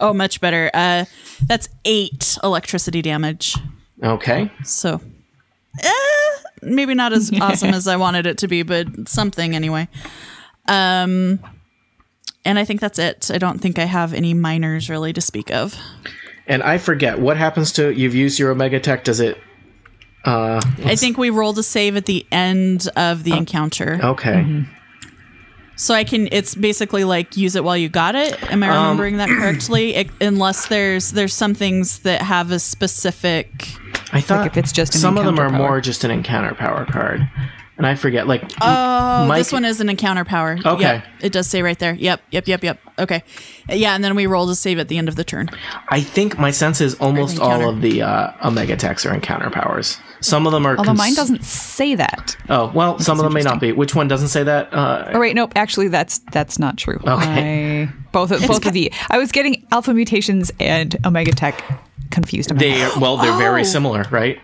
much better. That's 8 electricity damage. Okay. So maybe not as awesome as I wanted it to be, but something anyway. And I think that's it. I don't think I have any minors really to speak of. And I forget what happens to you've used your Omega Tech. Does it? I think we rolled a save at the end of the encounter. Okay. So it's basically like use it while you got it. Am I remembering that correctly? Unless there's some things that have a specific. I thought if it's just an some of them are encounter power. more just an encounter power card, and I forget. Like This one is an encounter power. Okay. Yep, it does say right there. Yep. Okay. Yeah, and then we rolled a save at the end of the turn. I think my sense is almost all encounter. of the Omega Techs are encounter powers. Some of them are. Although mine doesn't say that. Oh well, some of them may not be. Which one doesn't say that? Oh wait, nope. Actually, that's not true. Okay. Both of the. I was getting Alpha Mutations and Omega Tech confused. They're very similar, right?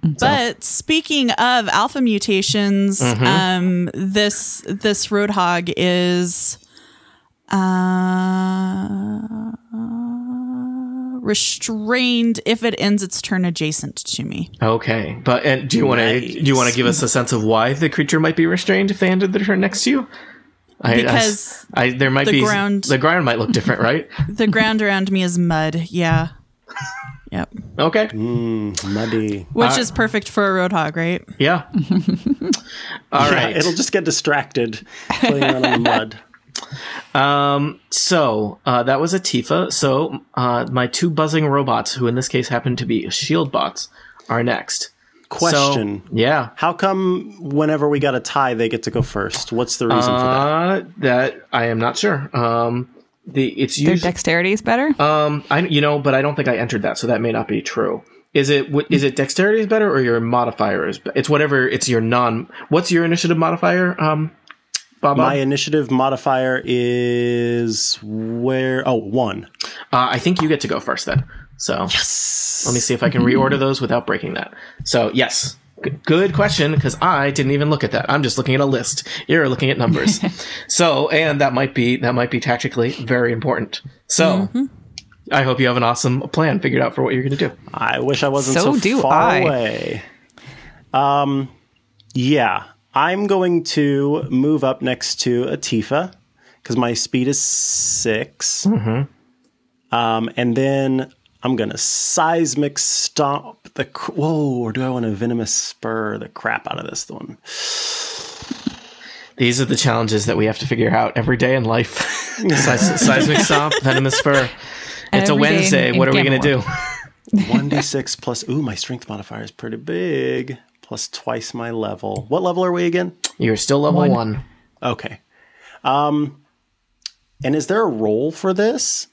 But speaking of alpha mutations, this Roadhog is restrained if it ends its turn adjacent to me. Okay, but and do you want to give us a sense of why the creature might be restrained if they ended their turn next to you? Because there might be the ground might look different, right? The ground around me is mud. Yeah. Yep. Okay. Muddy. Which is perfect for a Roadhog, right? Yeah. All right. It'll just get distracted playing around in the mud. So that was Atifa. So my 2 buzzing robots, who in this case happen to be shield bots, are next. Question. So, yeah. How come whenever we got a tie, they get to go first? What's the reason for that? That I am not sure. It's Their usually dexterity is better. but I don't think I entered that, so that may not be true. Is it dexterity is better or your modifier is? It's whatever. It's your What's your initiative modifier? Bob? My initiative modifier is 1. I think you get to go first then. So yes. Let me see if I can reorder those without breaking that. So yes. Good question, because I didn't even look at that. I'm just looking at a list. You're looking at numbers. So, and that might be tactically very important. So, I hope you have an awesome plan figured out for what you're going to do. I wish I wasn't So so, do far I. away. Yeah, I'm going to move up next to Atifa because my speed is 6. And then I'm going to seismic stomp the... Whoa, or do I want to venomous spur the crap out of this one? These are the challenges that we have to figure out every day in life. Seismic stomp, venomous spur. It's a Every day Wednesday. in What are we Gamma going to do? 1d6 plus... Ooh, my strength modifier is pretty big. Plus twice my level. What level are we again? You're still level 1. Okay. And is there a roll for this?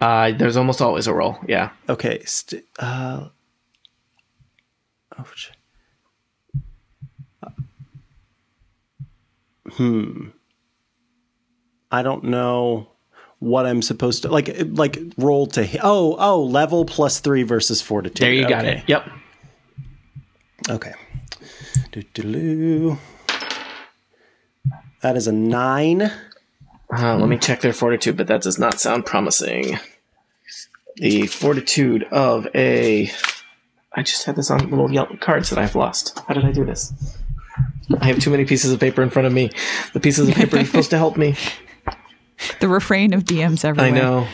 There's almost always a roll. Yeah. Okay. I don't know what I'm supposed to like roll to hit. Oh, level plus 3 versus fortitude. There you got it. Yep. Okay. That is a 9. Let me check their fortitude, but that does not sound promising. The fortitude of a... I just had this on little yellow cards that I've lost. How did I do this? I have too many pieces of paper in front of me. The pieces of paper are supposed to help me. The refrain of DMs everywhere. I know.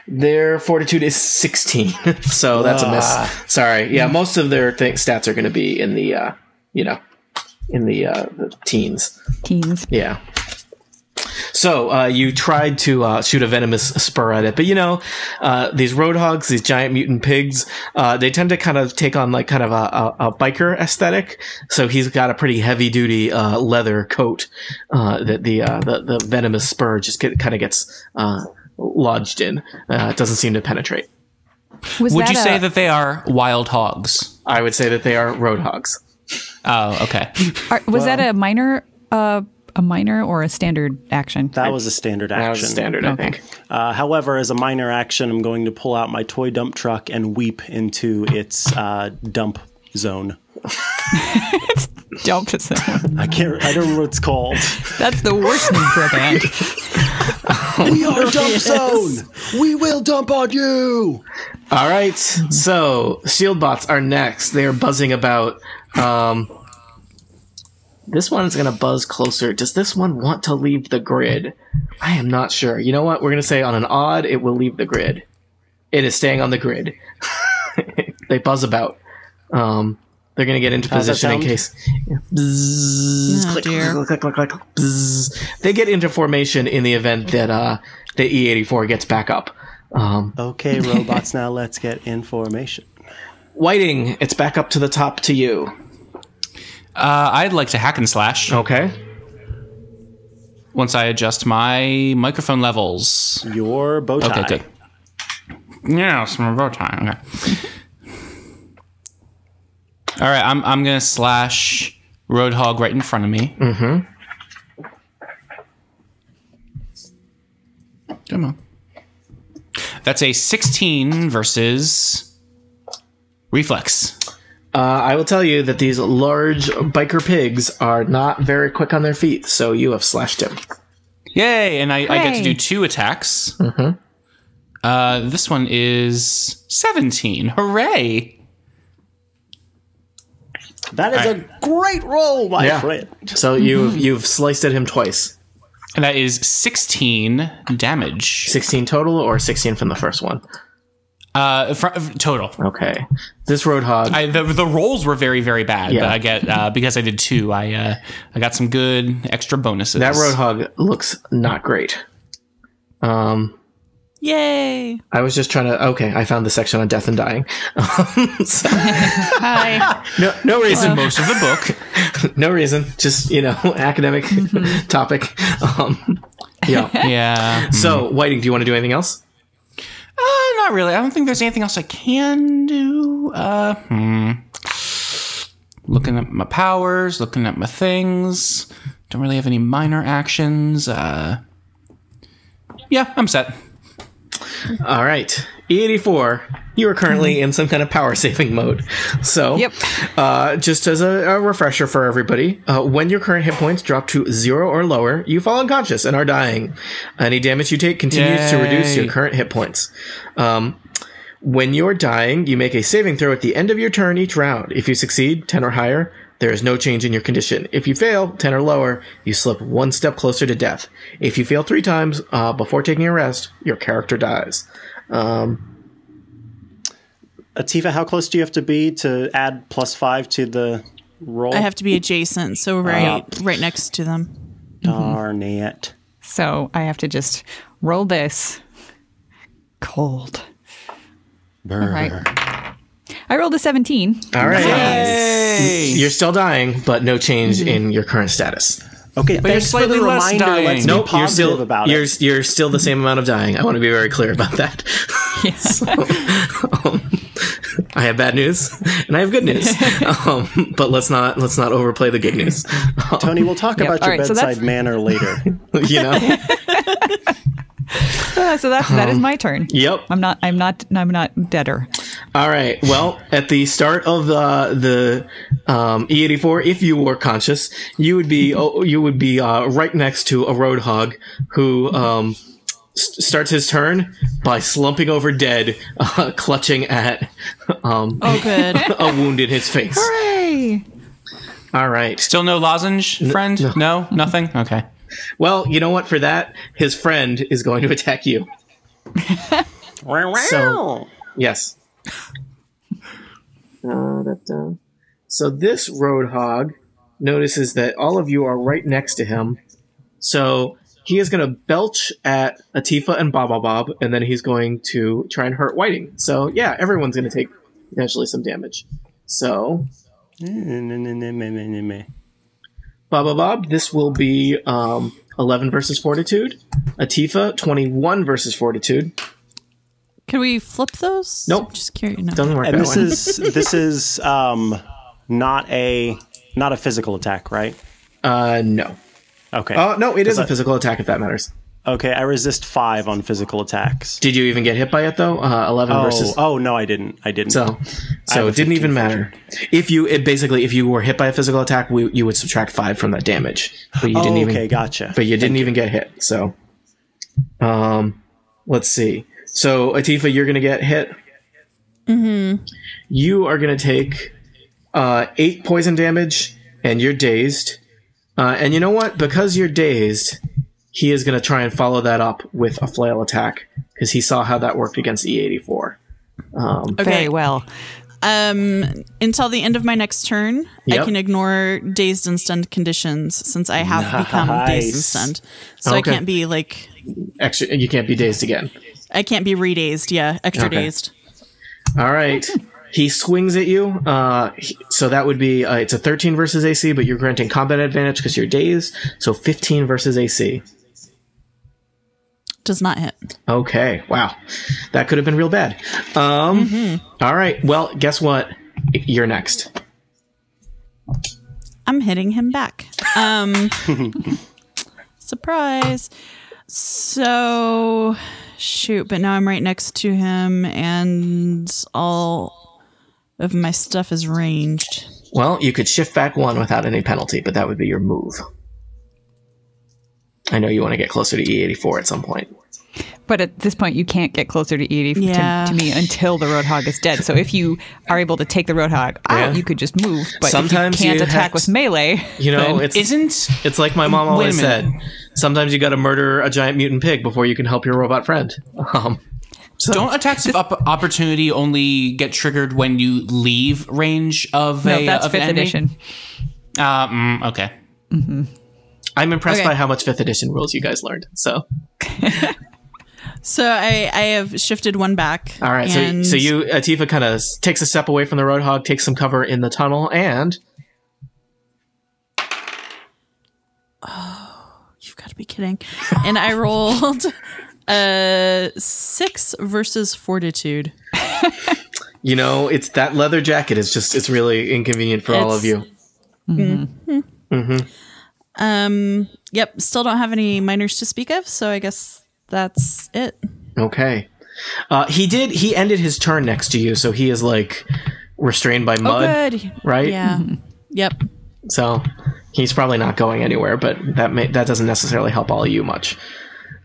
Their fortitude is 16, so that's a miss. Sorry. Yeah, most of their stats are going to be in the, the teens. Teens. Yeah. So you tried to shoot a venomous spur at it, but these roadhogs, these giant mutant pigs, they tend to kind of take on like kind of a biker aesthetic. So he's got a pretty heavy duty leather coat that the venomous spur just kind of gets lodged in. It doesn't seem to penetrate. Would you say that they are wild hogs? I would say that they are roadhogs. Oh, okay. Was that a minor or a standard action? That was a standard action. That was standard, I think. However, as a minor action, I'm going to pull out my toy dump truck and weep into its dump zone. Dump zone. I don't remember what it's called. That's the worst name for a band. We are dump zone. We will dump on you. All right. So shield bots are next. They are buzzing about. This one's going to buzz closer. Does this one want to leave the grid? I am not sure. You know what? We're going to say on an odd, it will leave the grid. It is staying on the grid. They buzz about. They're going to get into position in case. Bzzz, click, dear. click, click, click, click, bzzz. They get into formation in the event that the E-84 gets back up. Okay, robots, now let's get in formation. Whiting, it's back up to the top to you. I'd like to hack and slash. Okay. Once I adjust my microphone levels. Your bow tie. Okay, good. Yeah, it's my bow tie. Okay. All right, I'm gonna slash Roadhog right in front of me. Mm-hmm. Come on. That's a 16 versus reflex. I will tell you that these large biker pigs are not very quick on their feet, so you have slashed him. Yay! And I get to do 2 attacks. Mm-hmm. This one is 17. Hooray! That is a great roll, my friend. So you've sliced at him twice. And that is 16 damage. 16 total or 16 from the first one? Total. Okay. This Roadhog... The rolls were very, very bad, Yeah. but I get because I did 2, I got some good extra bonuses. That Roadhog looks not great. Yay! I was just trying to... Okay, I found the section on death and dying. Hi. No reason. most of the book. No reason. Just, academic topic. Yeah. Yeah. So, Whiting, do you want to do anything else? Not really. I don't think there's anything else I can do. Looking at my powers, looking at my things. Don't really have any minor actions. Yeah, I'm set. All right. E84, You are currently in some kind of power saving mode. So, Yep. Just as a refresher for everybody, when your current hit points drop to 0 or lower, you fall unconscious and are dying. Any damage you take continues to reduce your current hit points. When you're dying, you make a saving throw at the end of your turn each round. If you succeed, 10 or higher, there is no change in your condition. If you fail, 10 or lower, you slip one step closer to death. If you fail 3 times before taking a rest, your character dies. Atifa, how close do you have to be to add +5 to the roll? I have to be adjacent, so right next to them. Darn it. So I have to just roll this. Cold. All right. I rolled a 17. All right. Yay! You're still dying, but no change in your current status. Okay, But you're thanks for the slightly less reminder. dying. Let's be Nope, you're positive still about it. you're still the same amount of dying. I want to be very clear about that. I have bad news and I have good news, but let's not overplay the good news. Tony, we'll talk about all your right, so bedside that's- manner later. You know. So that is my turn. Yep. I'm not deader. All right. Well, at the start of the E84, if you were conscious, you would be right next to a roadhog who starts his turn by slumping over dead, clutching at Oh, good. a wound in his face. Hooray! All right. Still no lozenge, friend? No? Nothing? Okay. Well, you know what? For that, his friend is going to attack you. So, yes. So this roadhog notices that all of you are right next to him. So he is going to belch at Atifa and Bob, and then he's going to try and hurt Whiting. So yeah, everyone's going to take potentially some damage. So Bob, this will be 11 versus Fortitude. Atifa, 21 versus Fortitude. Can we flip those? Nope. Just curious. No. Doesn't work And that this way. is not a physical attack, right? No. Okay. Oh, no, it is a physical attack if that matters. Okay, I resist 5 on physical attacks. Did you even get hit by it though? 11 versus. Oh no, I didn't. So have a it didn't 15 even matter. If you were hit by a physical attack, you would subtract 5 from that damage. But you didn't even. Okay, gotcha. But you didn't even get hit. So, let's see. So Atifa, you're gonna get hit. Mm-hmm. You are gonna take 8 poison damage, and you're dazed. And you know what? Because you're dazed, he is going to try and follow that up with a flail attack because he saw how that worked against E84. Very well. Until the end of my next turn, Yep. I can ignore dazed and stunned conditions since I have become dazed and Nice. stunned. So Okay. I can't be like, Extra, you can't be dazed again. I can't be redazed. Yeah, extra Okay. dazed. All right. He swings at you. So that would be it's a 13 versus AC, but you're granting combat advantage because you're dazed. So 15 versus AC. Does not hit. Okay. Wow. That could have been real bad. All right. Well, guess what? You're next. I'm hitting him back. Surprise. So, shoot, but now I'm right next to him and all of my stuff is ranged. Well, you could shift back 1 without any penalty, but that would be your move. I know you want to get closer to E84 at some point. But at this point, you can't get closer to Edie Yeah. to me until the Roadhog is dead. So if you are able to take the Roadhog out, Yeah. you could just move. But Sometimes if you can't you attack have with to- melee, You know, then- it's like my mom Wait a always said. minute. Sometimes you got to murder a giant mutant pig before you can help your robot friend. Don't attacks of opportunity only get triggered when you leave range of no, a that's of 5th enemy? edition. Okay. I'm impressed Okay. by how much 5th edition rules you guys learned. So, So I have shifted 1 back. all right. and So you Atifa kind of takes a step away from the Roadhog, takes some cover in the tunnel, and You've got to be kidding. And I rolled 6 versus Fortitude. you know, it's that leather jacket is just it's really inconvenient for all of It's- you. Yep, still don't have any minors to speak of, so I guess that's it. Okay. He ended his turn next to you, so he is like restrained by mud. Oh, good. Right? Yeah. Yep. So he's probably not going anywhere, but that doesn't necessarily help all of you much.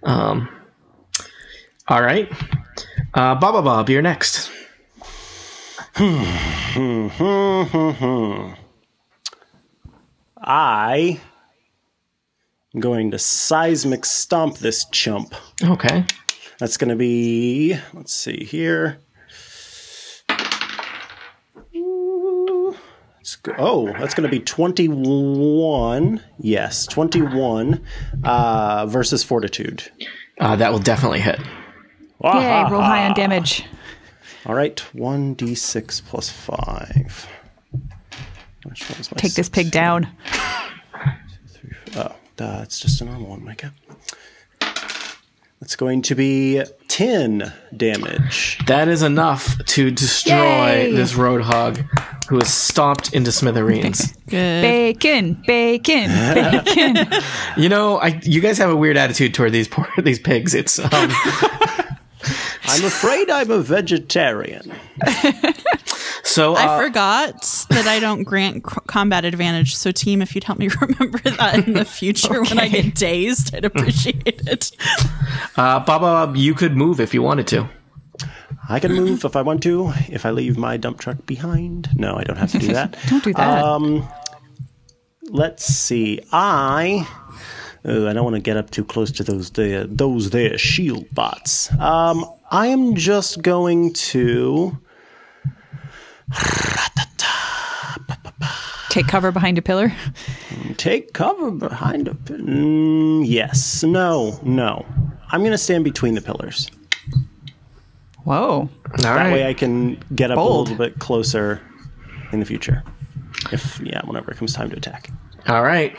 All right. Baba Bob, you're next. I am going to seismic stomp this chump. Okay. That's going to be, let's see here. That's going to be 21. Yes, 21 versus fortitude. That will definitely hit. Yay, roll high on damage. All right, 1d6 plus 5. Which one's my Take this 6? pig down. Oh, it's just a normal one, Micah. It's going to be 10 damage. That is enough to destroy Yay! this roadhog who is stomped into smithereens. Good. Bacon, bacon, bacon. You know, you guys have a weird attitude toward these pigs. It's I'm afraid I'm a vegetarian. so I forgot that I don't grant combat advantage. So, team, if you'd help me remember that in the future when I get dazed, I'd appreciate it. Baba, you could move if you wanted to. I can move if I want to, if I leave my dump truck behind. No, I don't have to do that. Don't do that. Let's see. I don't want to get up too close to those there shield bots. I am just going to Take cover behind a pillar. take cover behind a yes. No. I'm going to stand between the pillars. Whoa. All That right. way I can get up Bold. a little bit closer in the future. Whenever it comes time to attack. All right.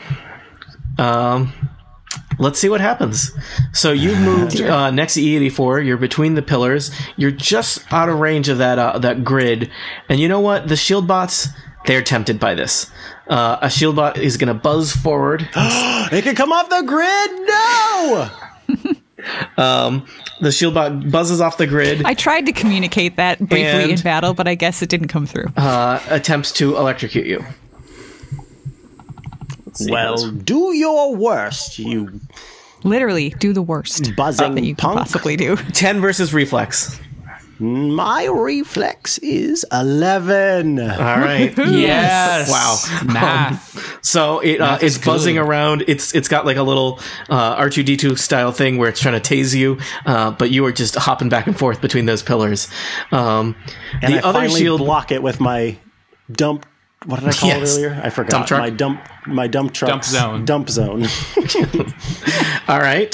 Let's see what happens. So you've moved next to E84. You're between the pillars. You're just out of range of that grid. And you know what? The shield bots, they're tempted by this. A shield bot is going to buzz forward. It can come off the grid. No. The shield bot buzzes off the grid. I tried to communicate that briefly And- in battle, but I guess it didn't come through. Attempts to electrocute you. Well, do your worst, you Literally, do the worst buzzing that you can punk. possibly do. 10 versus reflex. My reflex is 11. All right. Yes. Wow. Math. So Math it's is buzzing good. around. It's got like a little R2D2 style thing where it's trying to tase you, but you are just hopping back and forth between those pillars. And The I other finally shield. block it with my dump. What did I call Yes. it earlier? I forgot. Dump truck? My dump truck. Dump zone. All right.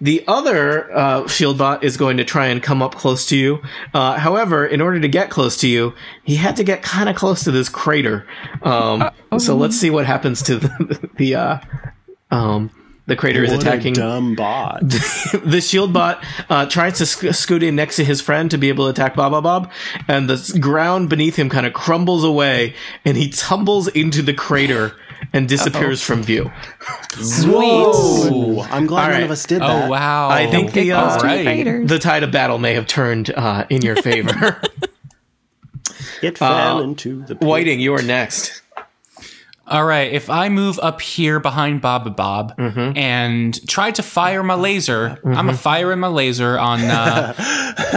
The other shield bot is going to try and come up close to you. However, in order to get close to you, he had to get kind of close to this crater. So let's see what happens to the crater is What attacking. a dumb bot. The shield bot tries to scoot in next to his friend to be able to attack Baba Bob, and the ground beneath him kind of crumbles away, and he tumbles into the crater and disappears from view. Whoa. I'm glad All none right. of us did that. Oh, wow. I think Get close to right. the crater. the tide of battle may have turned in your favor. It fell into the pit. Whiting, you are next. All right, if I move up here behind Baba Bob and try to fire my laser, I'm a firing my laser on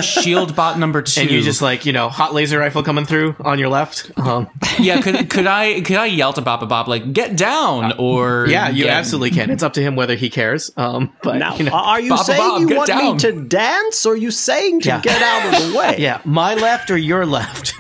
shield bot number 2. And you just hot laser rifle coming through on your left. yeah, could I yell to Baba Bob like get down or Yeah, you get- absolutely can. It's up to him whether he cares. But Now, you know, are you Baba saying Bob, you get want down. me to dance, or are you saying to Yeah. get out of the way? yeah, my left or your left.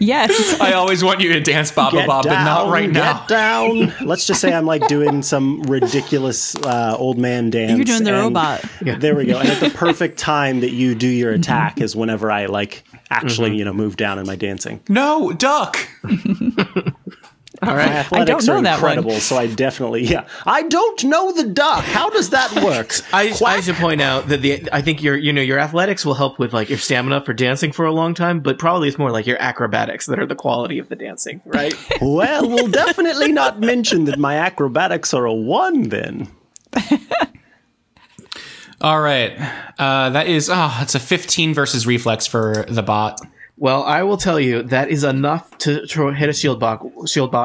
Yes. I always want you to dance Baba Get Bob, down, but not right now. Get down. Let's just say I'm like doing some ridiculous old man dance. You're doing the and robot. There we go. And at the perfect time that you do your attack is whenever I actually move down in my dancing. No, duck. All My right. athletics know are that one. incredible, so I definitely I don't know the duck. How does that work? I should point out that I think your athletics will help with like your stamina for dancing for a long time, but probably it's more like your acrobatics that are the quality of the dancing, right? Well, we'll definitely not mention that my acrobatics are a 1 then. All right. That is, it's a 15 versus reflex for the bot. Well, I will tell you, that is enough to hit a shield bot.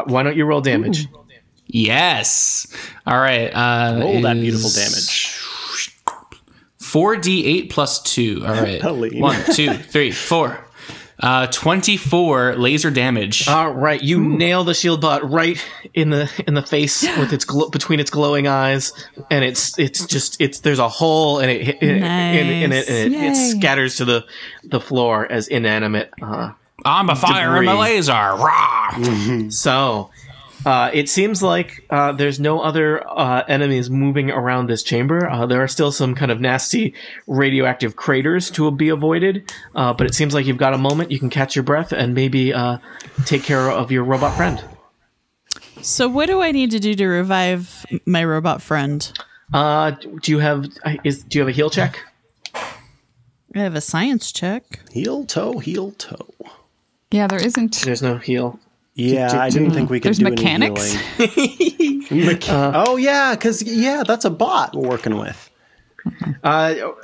Why don't you roll damage? Ooh. Yes. All right. Roll that beautiful damage. 4d8 plus 2. All right. Helene. 1, 2, 3, 4. 24 laser damage. All right, you nail the shield bot right in the face with its between its glowing eyes, and it's there's a hole, and it Nice. scatters to the floor as inanimate. I'm a fire and a debris. laser. Rah! So, it seems like there's no other enemies moving around this chamber. There are still some kind of nasty radioactive craters to be avoided, but it seems like you've got a moment. You can catch your breath and maybe take care of your robot friend. So what do I need to do to revive my robot friend? Do you have a heal check? I have a science check. Heel toe, heel toe. Yeah, there isn't. There's no heal. Yeah, I didn't think we could There's do mechanics? any healing. Oh, yeah, because, that's a bot we're working with. Or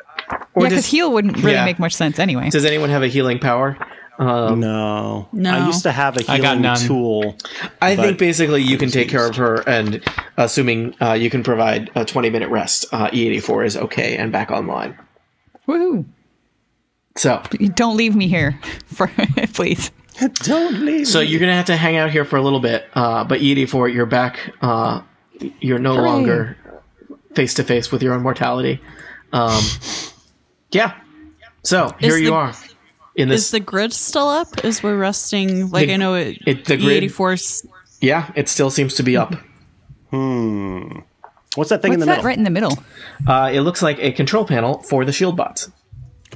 Because heal wouldn't really yeah. make much sense anyway. does anyone have a healing power? No. No. I used to have a I got healing none. tool. I But- think basically you can take care of her, and assuming you can provide a 20-minute rest, E84 is okay and back online. Woohoo! So Don't leave me here, please. Don't leave. So you're gonna have to hang out here for a little bit, but E84, you're back. You're no Hooray. longer face to face with your own mortality. Yeah. So here Is you the- are in this. Is the grid still up? Is we're resting? Like The- I know the grid- E84's yeah, it still seems to be up. What's that thing What's in the that middle? right in the middle? It looks like a control panel for the shield bots.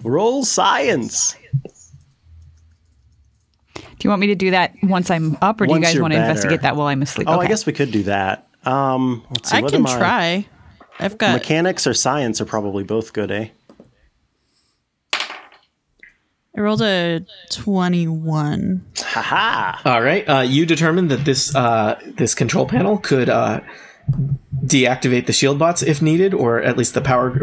Roll science. Do you want me to do that once I'm up, or do you Once guys you're want to better. investigate that while I'm asleep? Oh, Okay. I guess we could do that. Let's see. I what can am I? try. I've got Mechanics or science are probably both good, eh? I rolled a 21. Haha. All right. You determined that this control panel could deactivate the shield bots if needed, or at least the power,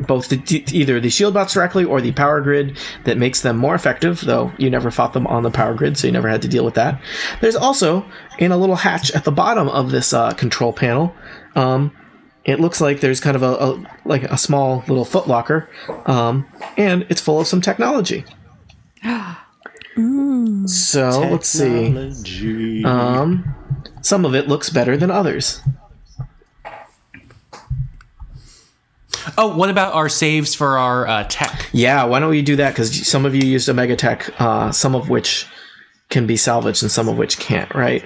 either the shield bots directly or the power grid that makes them more effective, though you never fought them on the power grid, so you never had to deal with that. There's also, in a little hatch at the bottom of this control panel, it looks like there's kind of a small little footlocker, and it's full of some technology. So let's see. Technology. Some of it looks better than others. Oh, what about our saves for our tech? Yeah, why don't we do that? Because some of you used Omega Tech, some of which can be salvaged and some of which can't, right?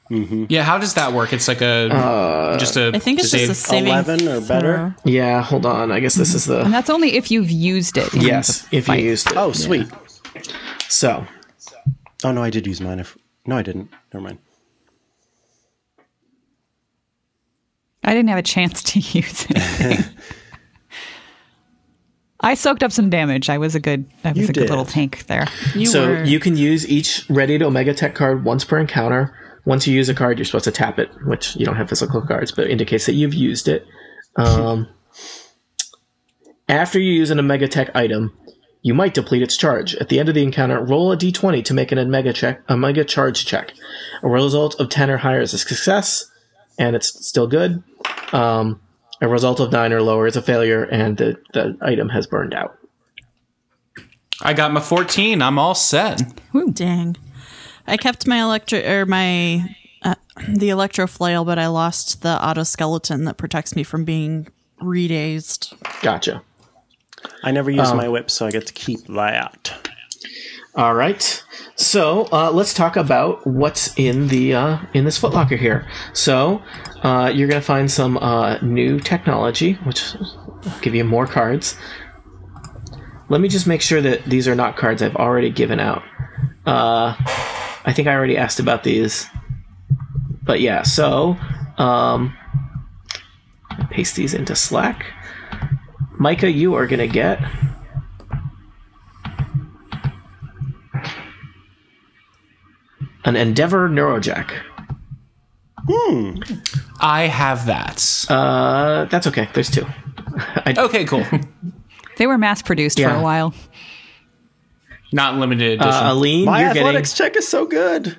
Yeah, how does that work? It's like a just a I think it's save. just a saving 11 or better? throw. Yeah, hold on. I guess this is And the... that's only if you've used it. in Yes, the if you fight. used it. Oh, sweet. So, Oh, no, I did use mine. No, I didn't. Never mind. I didn't have a chance to use it. I soaked up some damage. I was a good did. little tank there. you can use each ready to Omega Tech card once per encounter. Once you use a card, you're supposed to tap it, which you don't have physical cards, but it indicates that you've used it. After you use an Omega Tech item, you might deplete its charge. At the end of the encounter, roll a d20 to make an Omega charge check. A result of 10 or higher is a success, and it's still good. A result of 9 or lower is a failure, and the item has burned out. I got my 14. I'm all set. Dang. I kept my the electro flail, but I lost the autoskeleton that protects me from being redazed. Gotcha. I never used my whip, so I get to keep that. All right. So let's talk about what's in the in this footlocker here. So you're going to find some new technology, which will give you more cards. Let me just make sure that these are not cards I've already given out. I think I already asked about these. But yeah, so paste these into Slack. Micah, you are going to get an Endeavor Neurojack. I have that. That's okay. There's 2. Okay, cool. They were mass produced for Yeah. a while. Not limited edition. Aline, My you're athletics check is so good.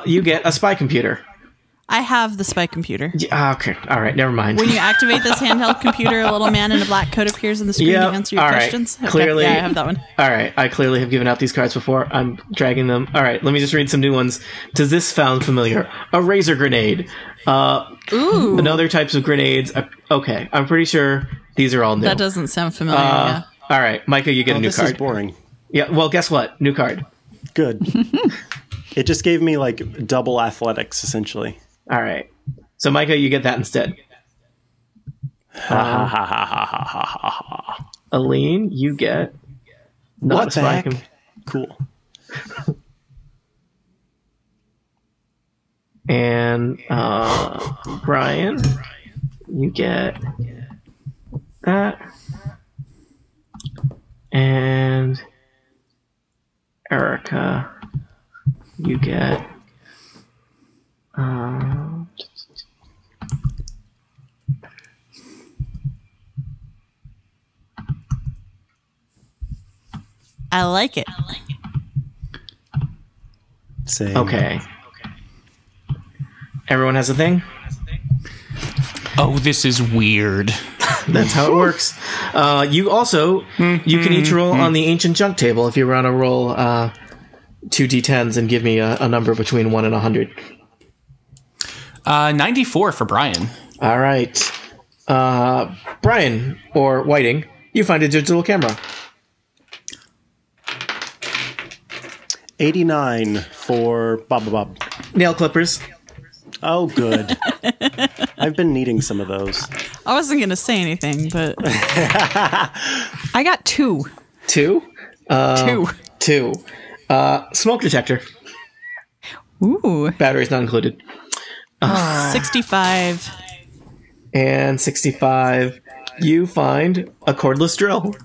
you get a spy computer. I have the spy computer. Okay, all right, never mind. When you activate this handheld computer, a little man in a black coat appears on the screen Yep. to answer your All right. questions. Okay. Clearly- Yeah, I have that one. All right, I clearly have given out these cards before. I'm dragging them. All right, let me just read some new ones. Does this sound familiar? A razor grenade. Ooh. Another types of grenades. Okay, I'm pretty sure these are all new. That doesn't sound familiar. Yeah. All right, Micah, you get a new This is card. boring. Yeah, well, guess what? New card. Good. It just gave me like double athletics, essentially. All right. So, Micah, you get that instead. Aline, you get not What a the spy heck? Cool. And Brian, you get that. And Erica, you get I like it. Same. okay. Everyone has a thing? Oh, this is weird. That's how it works. You also, you can each roll on the ancient junk table if you want to roll 2 d10s and give me a number between 1 and 100. 94 for Brian. All right. Brian, or Whiting, you find a digital camera. 89 for Bob. Nail clippers. Oh, good. I've been needing some of those. I wasn't going to say anything, but I got 2. 2. 2. 2. Smoke detector. Ooh. Batteries not included. 65. And 65. You find a cordless drill.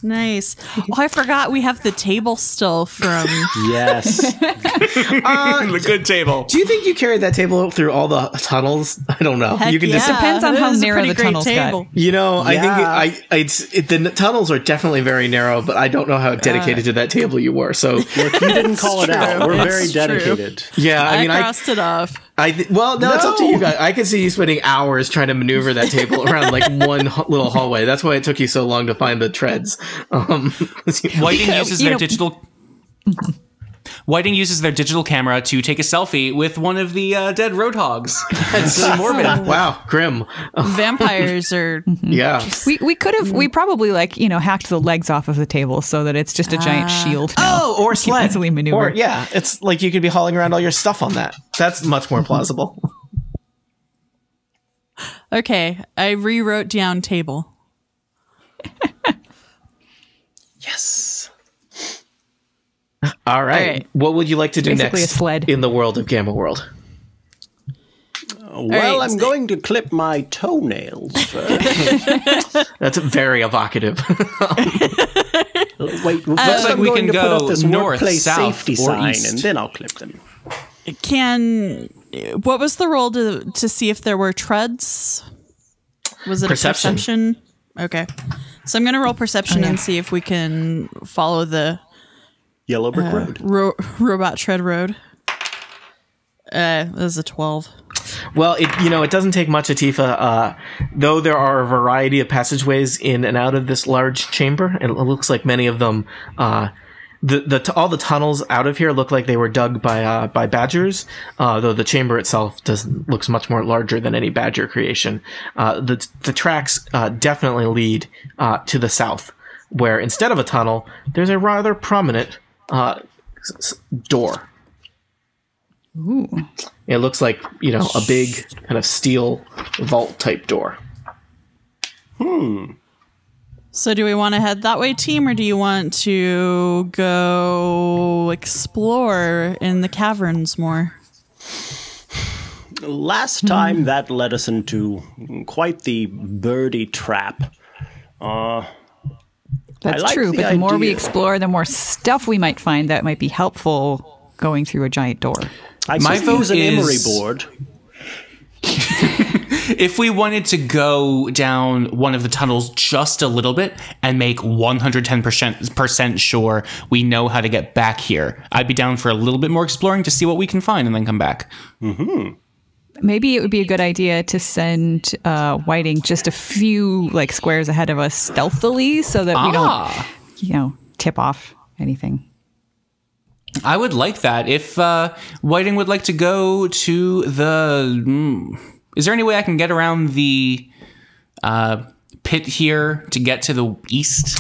Nice. Oh, I forgot we have the table still from. Yes. The good table. Do you think you carried that table through all the tunnels? I don't know. Heck You can yeah. just, Depends on That how is a narrow pretty the great tunnels got. table. you know, I Yeah. think the tunnels are definitely very narrow, but I don't know how dedicated to that table you were. So Look, you didn't call it out. We're very It's true. dedicated. yeah, I mean, crossed it off. well, no, it's up to you guys. I could see you spending hours trying to maneuver that table around like one little hallway. That's why it took you so long to find the treads. Whiting uses you their know- digital. Whiting uses their digital camera to take a selfie with one of the dead roadhogs. It's really morbid. Wow, grim. Vampires are. Yeah. We could have, we probably hacked the legs off of the table so that it's just a giant shield now. Oh, or sled. easily maneuver. Or yeah, it's like you could be hauling around all your stuff on that. That's much more plausible. Okay, I rewrote down table. Yes. All right. right. What would you like to do Basically next a sled. in the world of Gamma World? Well, right. I'm going to clip my toenails first. That's very evocative. Wait, first like I'm we going can to put go up this north, workplace south, safety or sign, east. and then I'll clip them. What was the roll to see if there were treads? Was it Perception. a perception? Okay. So I'm going to roll perception and see if we can follow the Yellow brick road. robot tread road. That was a 12. Well, it doesn't take much, Atifa. Though there are a variety of passageways in and out of this large chamber, and it looks like many of them, all the tunnels out of here look like they were dug by badgers. Though the chamber itself looks much more larger than any badger creation. The tracks definitely lead to the south, where instead of a tunnel, there's a rather prominent door. Ooh. It looks like, a big kind of steel vault type door. So do we want to head that way, team, or do you want to go explore in the caverns more? Last time that led us into quite the birdie trap. That's like true, the but the more we idea. explore, the more stuff we might find that might be helpful going through a giant door. I My could vote use an emery is- board. If we wanted to go down one of the tunnels just a little bit and make 110% sure we know how to get back here, I'd be down for a little bit more exploring to see what we can find and then come back. Maybe it would be a good idea to send Whiting just a few like squares ahead of us stealthily so that we don't, tip off anything. I would like that. If Whiting would like to go to the... is there any way I can get around the pit here to get to the east?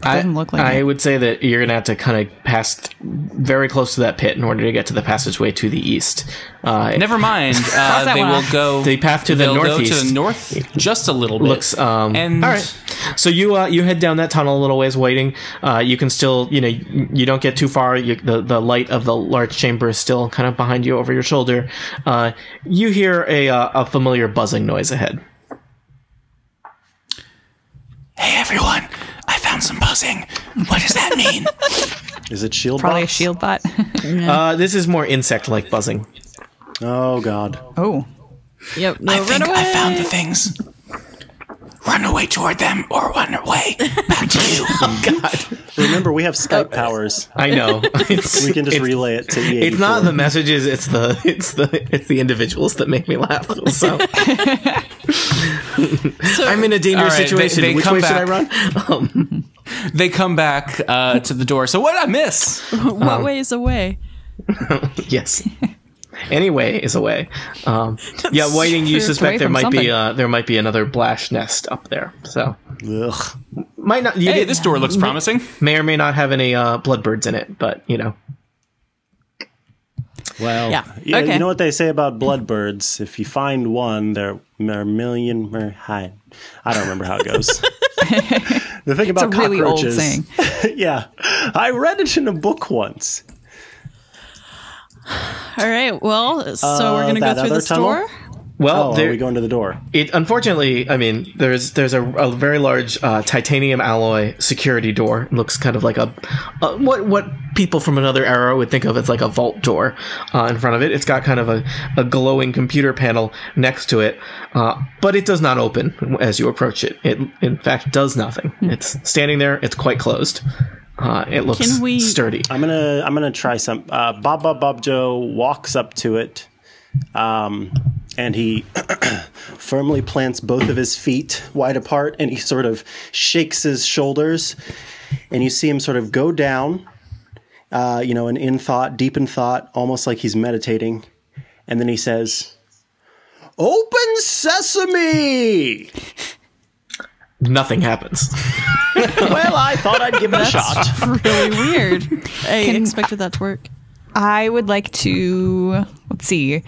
Doesn't look like I it. would say that you're going to have to kind of pass very close to that pit in order to get to the passageway to the east. Never mind. that They one will off. go... The path to the they'll northeast. go to the north just a little bit. Looks and all right. So you head down that tunnel a little ways, waiting. You can still, you don't get too far. The light of the large chamber is still kind of behind you over your shoulder. You hear a familiar buzzing noise ahead. Hey, everyone. I found some buzzing. What does that mean? Is it shield Probably box? a shield bot. This is more insect-like buzzing. Oh, God. Oh. Yep. No, I run think away. I found the things. Run away toward them or run away back to you. Remember, we have Skype powers. I know. We can just relay it to E84. It's not the messages. It's the individuals that make me laugh. So I'm in a dangerous All right, situation. they Which come way should I back. run? They come back to the door. So what did I miss? What way is away? Yes. Anyway is away. Yeah, Whiting. You true. suspect Away there from might be another Blash nest up there. So Ugh. might not. Hey, this door looks promising. may or may not have any bloodbirds in it, but Well, Yeah. yeah, Okay. you know what they say about bloodbirds? If you find one, there are a million more hide. I don't remember how it goes. The thing about a really old cockroaches. saying. Yeah. I read it in a book once. All right. Well, so we're gonna go that through other this tunnel? door. Well, Oh, are we going to the door? It unfortunately, I mean, there's a very large titanium alloy security door. It looks kind of like a what people from another era would think of as like a vault door in front of it. It's got kind of a glowing computer panel next to it, but it does not open as you approach it. It in fact does nothing. It's standing there. It's quite closed. It looks Can we- sturdy. I'm gonna try some. Bob Joe walks up to it, and he firmly plants both of his feet wide apart, and he sort of shakes his shoulders, and you see him sort of go down, and in thought, deep in thought, almost like he's meditating, and then he says, "Open sesame!" Nothing happens. Well, I thought I'd give it a shot. Really weird. I expected that to work. I would like to, let's see.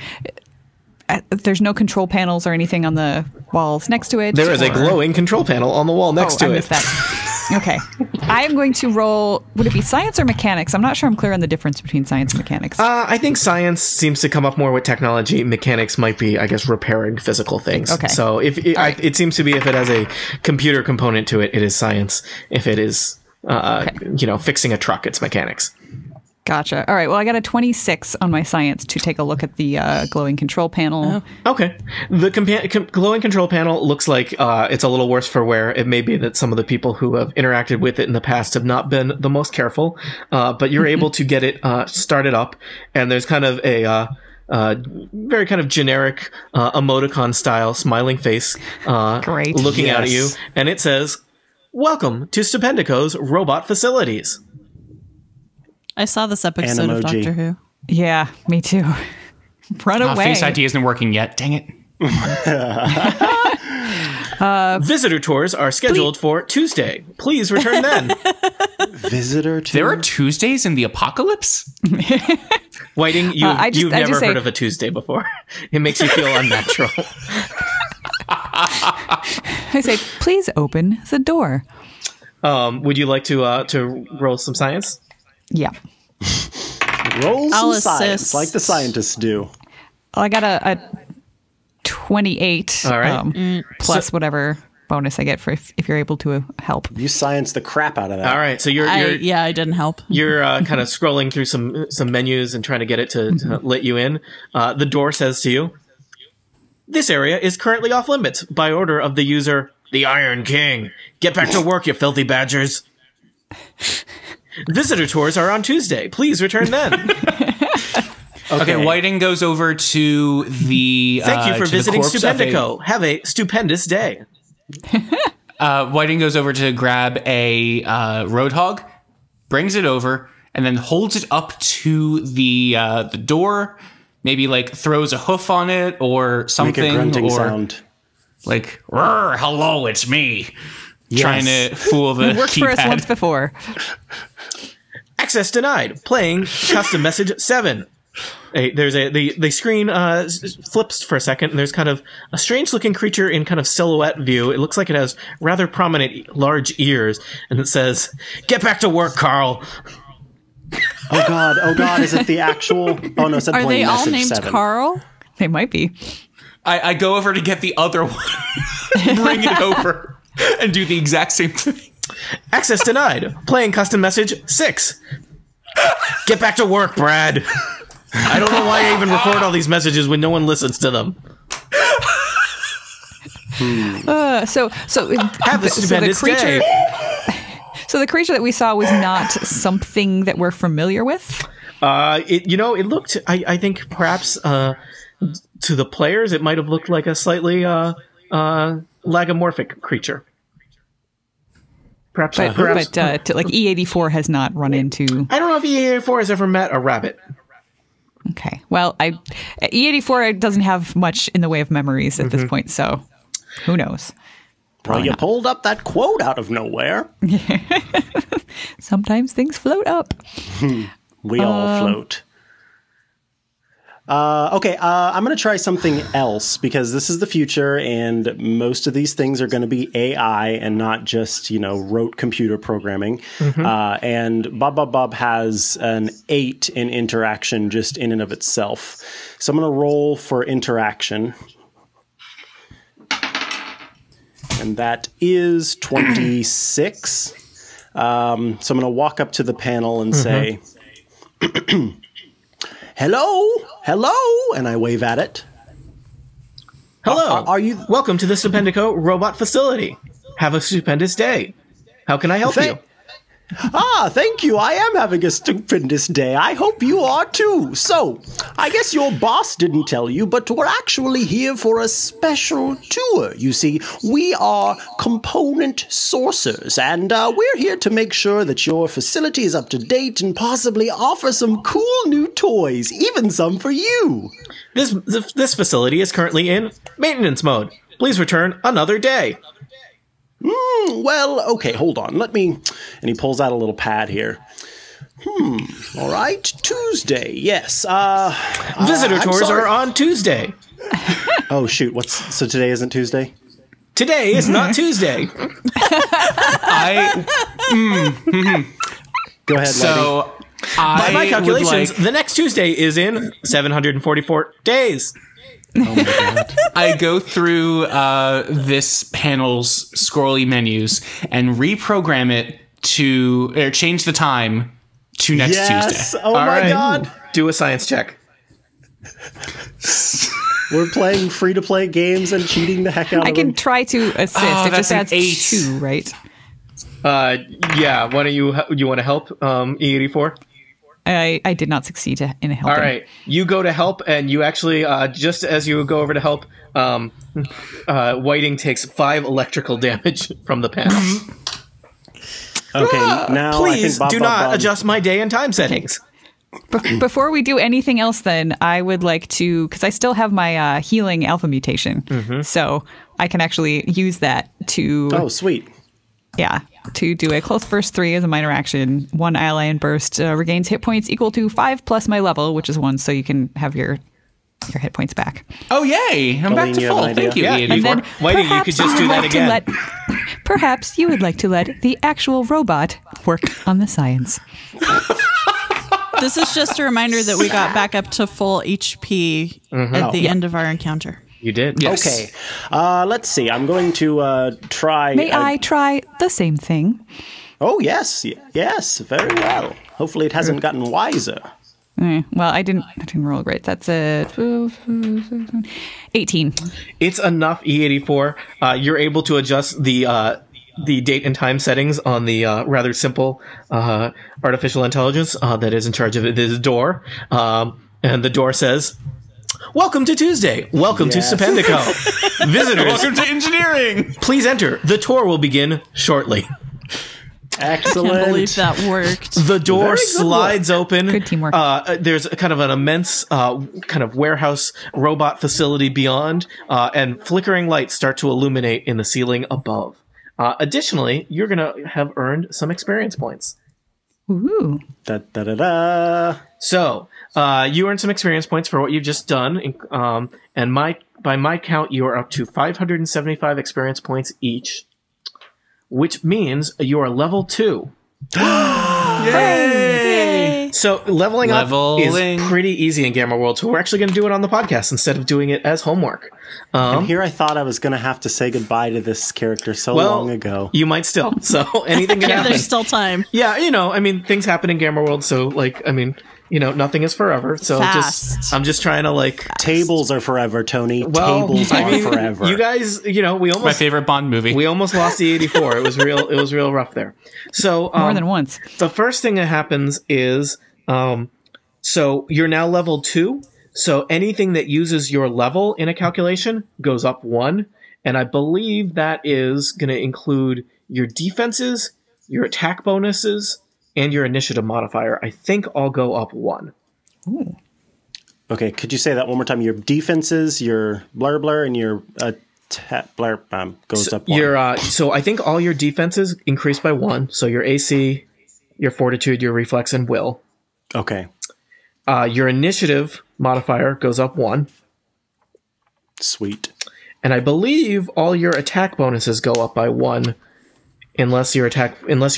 There's no control panels or anything on the walls next to it. There is a or- glowing control panel on the wall next I to it. missed that. Okay. I'm going to roll, would it be science or mechanics? I'm not sure I'm clear on the difference between science and mechanics. I think science seems to come up more with technology. Mechanics might be, I guess, repairing physical things. Okay. So if it, right. it seems to be if it has a computer component to it, it is science. If it is, fixing a truck, it's mechanics. Gotcha. All right. Well, I got a 26 on my science to take a look at the glowing control panel. Okay. The glowing control panel looks like it's a little worse for wear. It may be that some of the people who have interacted with it in the past have not been the most careful, but you're able to get it started up, and there's kind of a very kind of generic emoticon style smiling face Great. looking out at you, Yes. and it says, "Welcome to Stupendico's robot facilities." I saw this episode of Animoji. Doctor Who. Yeah, me too. Run away. Face ID isn't working yet. Dang it. Visitor tours are scheduled for Tuesday. Please return then. Visitor to There are Tuesdays in the apocalypse? Whiting, I you've just never say- heard of a Tuesday before. It makes you feel unnatural. I say, please open the door. Would you like to roll some science? Yeah. roll some I'll science assist. like the scientists do. Well, I got a 28. All right. Plus whatever bonus I get for if you're able to help. You science the crap out of that. All right, so you're I didn't help. you're kind of scrolling through some menus and trying to get it to let you in. The door says to you, This area is currently off limits by order of the user, the Iron King. Get back to work, you filthy badgers. Visitor tours are on Tuesday. Please return then. Okay, Whiting goes over to the. Thank you for to the visiting corpse of Stupendico. Have a stupendous day. Whiting goes over to grab a roadhog, brings it over, and then holds it up to the door. Maybe like throws a hoof on it or something. Make a grunting or sound. like, hello, it's me. Yes. Trying to fool the Worked for us keypad. once before. Access denied. Playing custom message 7. The screen flips for a second, and there's kind of a strange-looking creature in kind of silhouette view. It looks like it has rather prominent, large ears, and it says, "Get back to work, Carl." Oh God! Is it the actual? Oh no, it said Are plain they all message named 7. Carl? They might be. I go over to get the other one, bring it over, and do the exact same thing. Access denied. Playing custom message 6. Get back to work, Brad. I don't know why I even record all these messages when no one listens to them. So Have a stupendous day. So the creature that we saw was not something that we're familiar with. It looked. I think perhaps to the players, it might have looked like a slightly lagomorphic creature. Perhaps, But like E84 has not run into. I don't know if E84 has ever met a rabbit. Okay, well, E84 doesn't have much in the way of memories at this point, so who knows? Well, you pulled up that quote out of nowhere. Sometimes things float up. We all float. Okay, I'm going to try something else because this is the future and most of these things are going to be AI and not just, rote computer programming. And Bob has an 8 in interaction just in and of itself. So I'm going to roll for interaction. And that is 26. So I'm going to walk up to the panel and say... Hello, and I wave at it. Hello. Are you? Welcome to the Stupendico robot facility. Have a stupendous day. How can I help you? Thank you. I am having a stupendous day. I hope you are too. So, I guess your boss didn't tell you, but we're actually here for a special tour. You see, we are component sourcers, and we're here to make sure that your facility is up to date and possibly offer some cool new toys, even some for you. This facility is currently in maintenance mode. Please return another day. Well, okay, hold on. Let me... And he pulls out a little pad here. All right. Tuesday, yes. Visitor tours are on Tuesday. Oh, shoot. So today isn't Tuesday? Today is not Tuesday. Go ahead, So, By my calculations, like, the next Tuesday is in 744 days. Oh my God. I go through this panel's scrolly menus and reprogram it or change the time to next Tuesday. Oh my God. Do a science check. We're playing free-to-play games and cheating the heck out of I can them. try to assist. It that's just an adds 8. 2, right? Yeah. Why don't you want to help E84? I did not succeed in helping. All right, you go to help, and you actually, just as you go over to help, Whiting takes 5 electrical damage from the panel. Okay, now Please I think do not adjust my day and time settings. Before we do anything else, then, I would like to, because I still have my healing alpha mutation, so I can actually use that to... Oh, sweet. Yeah, to do a close burst 3 as a minor action. 1 alien burst regains hit points equal to 5 plus my level, which is 1, so you can have your hit points back. Oh, yay. I'm back Colleen, to you have full. an Thank you, idea? Yeah, E84. and then Whiting, you could just do that again. Perhaps you would like to let the actual robot work on the science. This is just a reminder that we got back up to full HP at the end of our encounter. You did. Yes. Okay, let's see. I'm going to try... May I try the same thing? Oh, yes. Yes, very well. Hopefully it hasn't gotten wiser. Well, I didn't roll great. That's a 18. It's enough, E84. You're able to adjust the date and time settings on the rather simple artificial intelligence that is in charge of this door. And the door says, "Welcome to Tuesday. Welcome to Stupendico. Visitors, Welcome to engineering. please enter. The tour will begin shortly." Excellent. Can't believe that worked. The door Very good slides open. Good teamwork. There's a kind of an immense kind of warehouse robot facility beyond, and flickering lights start to illuminate in the ceiling above. Additionally, you're going to have earned some experience points. Ooh. Da, da, da, da. So, you earned some experience points for what you've just done, and by my count, you are up to 575 experience points each, which means you are level 2. Yay! So leveling up Leveling. is pretty easy in Gamma World, so we're actually going to do it on the podcast instead of doing it as homework. And here I thought I was going to have to say goodbye to this character so long ago. You might still. So anything can Yeah, happen. there's still time. Yeah, I mean, things happen in Gamma World, so nothing is forever. So Fast. I'm just trying to Tables are forever, Tony. well, Tables I are mean, forever. You guys, we My almost favorite Bond movie. we almost lost the 84. It was real rough there. So More than once. the first thing that happens is, so you're now level 2. So anything that uses your level in a calculation goes up 1. And I believe that is going to include your defenses, your attack bonuses, and your initiative modifier. I think all go up 1. Ooh. Okay, could you say that one more time? Your defenses, your blur, and your blur goes up one. So I think all your defenses increase by 1. So your AC, your fortitude, your reflex, and will. Okay, Your initiative modifier goes up 1. sweet. And I believe all your attack bonuses go up by 1, unless you're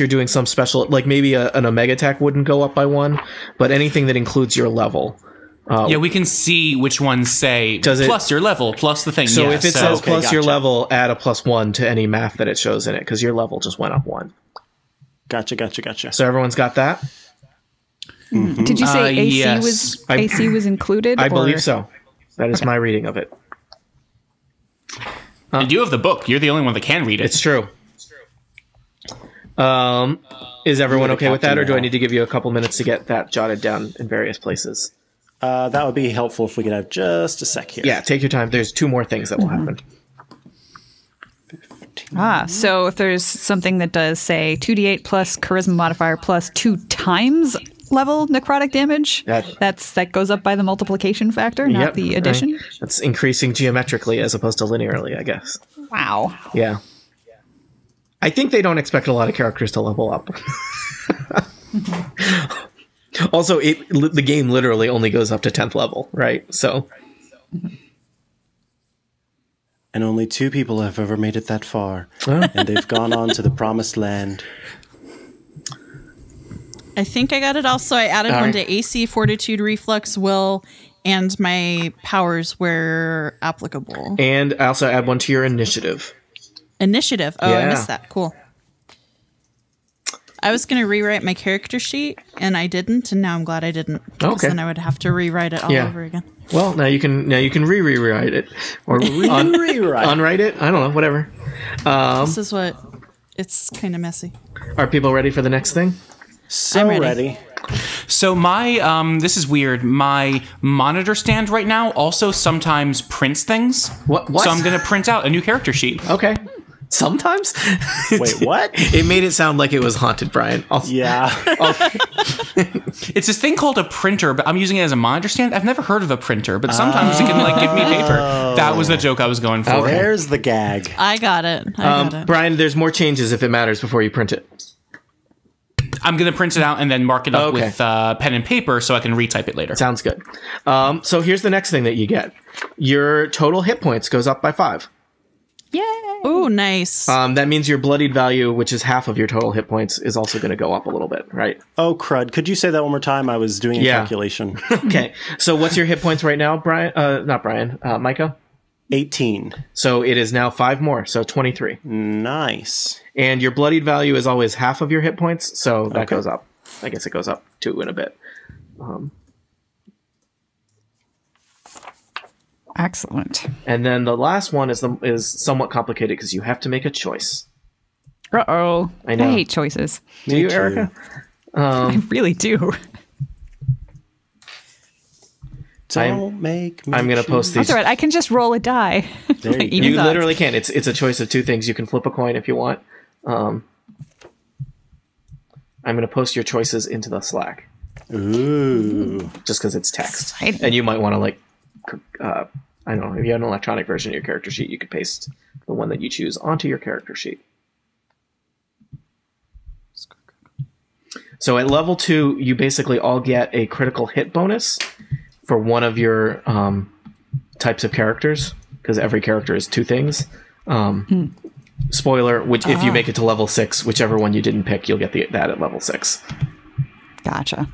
doing some special, like maybe an omega attack wouldn't go up by 1, but anything that includes your level. Yeah, we can see which ones say Does it- plus your level, plus the thing. So yeah, if it says Okay, plus your gotcha. level, add a +1 to any math that it shows in it, because your level just went up 1. Gotcha. So everyone's got that? Did you say AC yes. AC was included? I or- believe so. That is my reading of it. And you have the book. You're the only one that can read it. It's true. Is everyone okay with that, or do I need to give you a couple minutes to get that jotted down in various places? That would be helpful if we could have just a sec here. Yeah, take your time. There's 2 more things that will happen. So if there's something that does say 2d8 plus charisma modifier plus 2 times level necrotic damage, that goes up by the multiplication factor, not Yep, the addition. right. That's increasing geometrically as opposed to linearly, I guess. Wow. Yeah. I think they don't expect a lot of characters to level up. Also, the game literally only goes up to 10th level, right? So, And only 2 people have ever made it that far, and they've gone on to the promised land. I think I got it all. So I added All one right. to AC, fortitude, reflex, will, and my powers where applicable. and I also add 1 to your initiative. Initiative. Oh, I Yeah. missed that. Cool. I was going to rewrite my character sheet, and I didn't, and now I'm glad I didn't. 'Cause Okay. then I would have to rewrite it all Yeah. over again. Well, now you can rewrite it or Rewrite. unwrite it. I don't know, whatever. This is what... It's kind of messy. Are people ready for the next thing? So I'm ready. ready. So my this is weird. My monitor stand right now also sometimes prints things. What? So I'm going to print out a new character sheet. Okay. Sometimes. Wait, what? It made it sound like it was haunted, Brian. Yeah. It's this thing called a printer, but I'm using it as a monitor stand. I've never heard of a printer, but sometimes it can like give me paper. That was the joke I was going for. Okay. There's the gag. I got it. I got it. Brian, there's more changes if it matters before you print it. I'm going to print it out and then mark it up Okay. with pen and paper so I can retype it later. Sounds good. So here's the next thing that you get. Your total hit points goes up by 5. Yay. Oh, nice. That means your bloodied value, which is half of your total hit points, is also going to go up a little bit, right? Oh, crud. Could you say that one more time? I was doing a Yeah. calculation. Okay. So what's your hit points right now, Brian? Not Brian. Micah? 18. So it is now 5 more, so 23. Nice. And your bloodied value is always half of your hit points, so that Okay. goes up. I guess it goes up 2 in a bit. Excellent. And then the last one is somewhat complicated because you have to make a choice. Uh-oh. I know. I hate choices. Do you, Erica? I really do. Don't make me I'm going to post these. That's all right. I can just roll a die. There you You literally can. It's a choice of two things. You can flip a coin if you want. I'm going to post your choices into the Slack. Ooh. Just because it's text. Exciting. And you might want to, like, I don't know, if you have an electronic version of your character sheet, you could paste the one that you choose onto your character sheet. So at level 2, you basically all get a critical hit bonus for one of your types of characters, because every character is 2 things. Spoiler, if you make it to level 6, whichever one you didn't pick, you'll get that at level 6. Gotcha.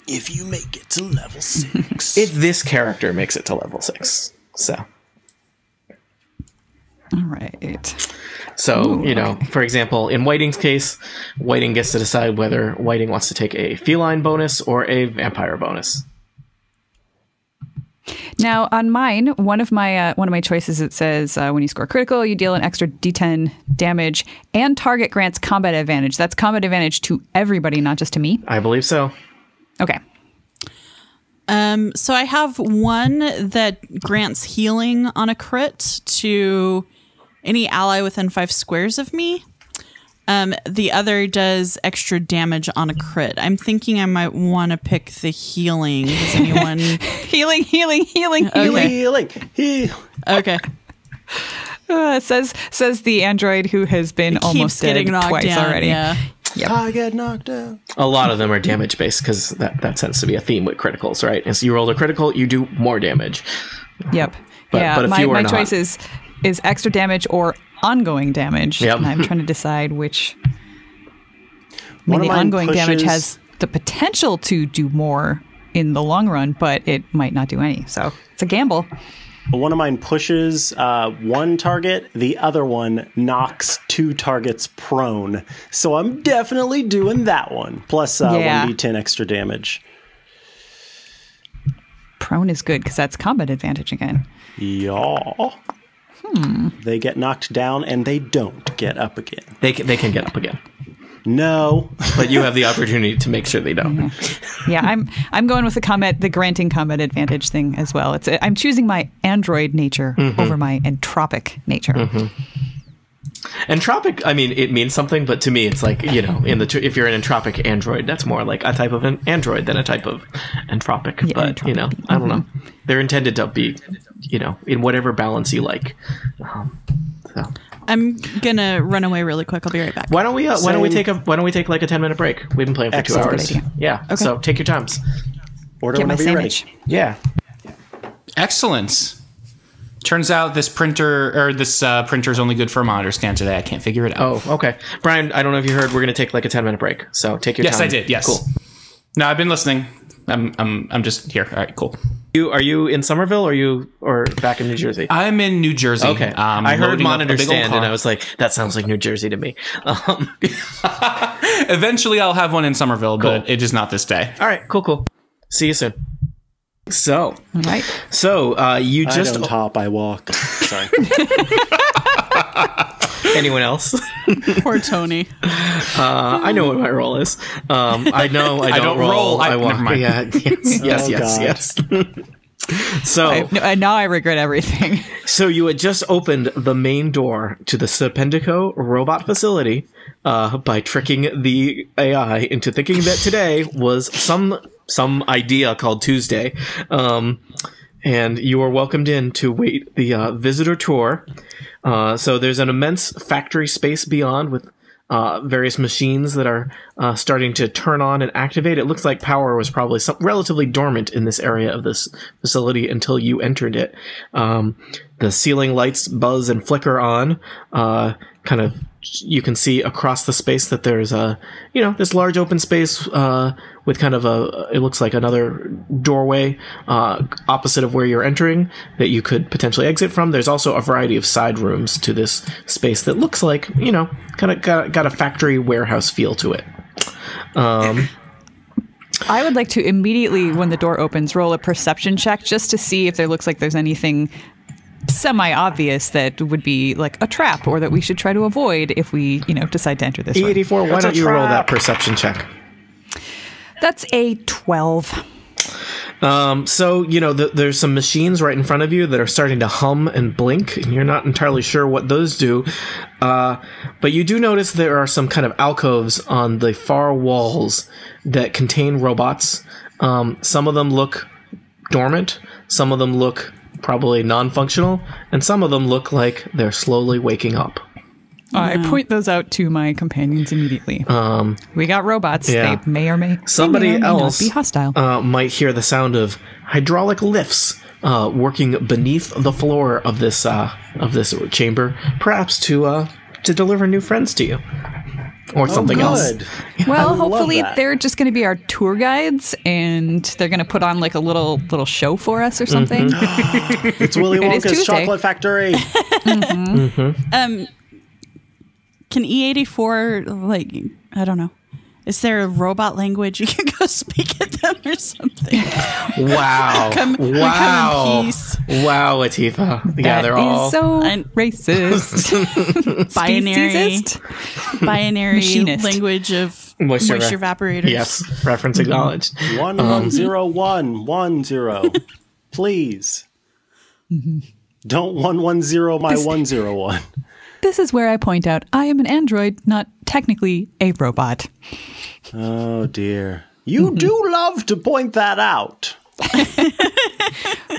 If you make it to level 6. If this character makes it to level 6. So, All right. For example, in Whiting's case, Whiting gets to decide whether Whiting wants to take a feline bonus or a vampire bonus. Now, on mine, one of my choices, it says when you score critical, you deal an extra D10 damage, and target grants combat advantage. That's combat advantage to everybody, not just to me. I believe so. Okay. So I have one that grants healing on a crit to any ally within 5 squares of me. The other does extra damage on a crit. I'm thinking I might want to pick the healing. Does anyone... Healing. Okay. Says the android who has been almost dead getting knocked twice down, already. Yeah. Yep. I get knocked out. A lot of them are damage based because that tends to be a theme with criticals, right? And so you roll a critical, you do more damage. Yep. But a my few are my not. choice is extra damage or ongoing damage. Yep. And I'm trying to decide which. One of The mine ongoing damage pushes- has the potential to do more in the long run, but it might not do any. So it's a gamble. One of mine pushes one target, the other one knocks 2 targets prone. So I'm definitely doing that one. Plus 1d10 extra damage. Prone is good because that's combat advantage again. Yeah. They get knocked down and they don't get up again. They can get up again, No. but you have the opportunity to make sure they don't. Yeah, I'm going with the granting combat advantage thing as well. I'm choosing my android nature over my entropic nature. Entropic, I mean, it means something, but to me, it's like, if you're an entropic android, that's more like a type of an android than a type of entropic. Yeah, but, entropic. I don't know. They're intended to be, in whatever balance you like. So. I'm gonna run away really quick. I'll be right back. Why don't we take like a 10-minute break? We've been playing for Excellent. 2 hours. Good idea. Yeah. Okay. So take your times. Order Get my whenever you're ready. sandwich. Yeah. Excellent. Turns out this printer is only good for a monitor scan today. I can't figure it out. Oh, okay. Brian, I don't know if you heard, we're going to take like a 10-minute break. So take your time. Yes, I did. Yes. Cool. No, I've been listening. I'm just here. All right, cool. Are you in Somerville or back in New Jersey? I'm in New Jersey. Okay. I heard loading up a monitor big old stand car. and I was like, that sounds like New Jersey to me. Eventually, I'll have one in Somerville, but it is not this day. All right, cool. See you soon. So, All right. you I just don't hop, I walk. Sorry. anyone else? Poor Tony. I know what my role is. I know I don't roll. I walk. never mind. Yeah. Yes. Oh, God. Yes. So And now I regret everything. So you had just opened the main door to the Serpendico robot facility by tricking the AI into thinking that today was some idea called Tuesday, and you are welcomed in to wait the visitor tour. So there's an immense factory space beyond with various machines that are starting to turn on and activate. It looks like power was probably relatively dormant in this area of this facility until you entered it. The ceiling lights buzz and flicker on. Kind of, you can see across the space that there's this large open space with kind of it looks like another doorway opposite of where you're entering that you could potentially exit from. There's also a variety of side rooms to this space that looks like, kind of got a factory warehouse feel to it. I would like to immediately, when the door opens, roll a perception check just to see if there looks like there's anything semi-obvious that would be like a trap or that we should try to avoid if we, decide to enter this room. E84, why don't you roll that perception check? That's a 12. So, there's some machines right in front of you that are starting to hum and blink, and you're not entirely sure what those do. But you do notice there are some kind of alcoves on the far walls that contain robots. Some of them look dormant, some of them look probably non-functional, and some of them look like they're slowly waking up. I point those out to my companions immediately. We got robots. Yeah. They may or may Somebody else not be hostile. Might hear the sound of hydraulic lifts working beneath the floor of this chamber, perhaps to deliver new friends to you, or something else. Well, hopefully they're just going to be our tour guides, and they're going to put on like a little show for us or something. It's Willy Wonka's Chocolate Factory. Can E84, I don't know. Is there a robot language you can go speak at them or something? Wow. Come in peace. Wow, Atifa. Yeah, they're all so racist. binary Machinist. language of Moisture moisture evaporators. Yes, reference acknowledged. 110110. Please. Don't 110 my 101. This is where I point out I am an android, not technically a robot. Oh, dear. You do love to point that out.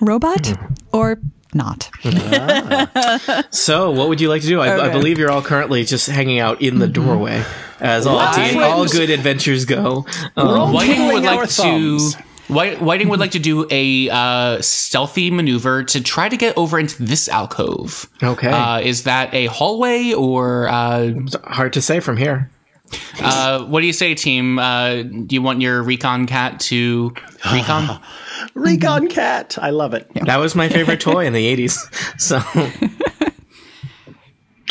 Robot or not? So, what would you like to do? I believe you're all currently just hanging out in the doorway, as all good adventures go. Whiting would like to do a stealthy maneuver to try to get over into this alcove. Okay. Is that a hallway or... hard to say from here. What do you say, team? Do you want your recon cat to recon? Recon cat. I love it. That was my favorite toy in the 80s. So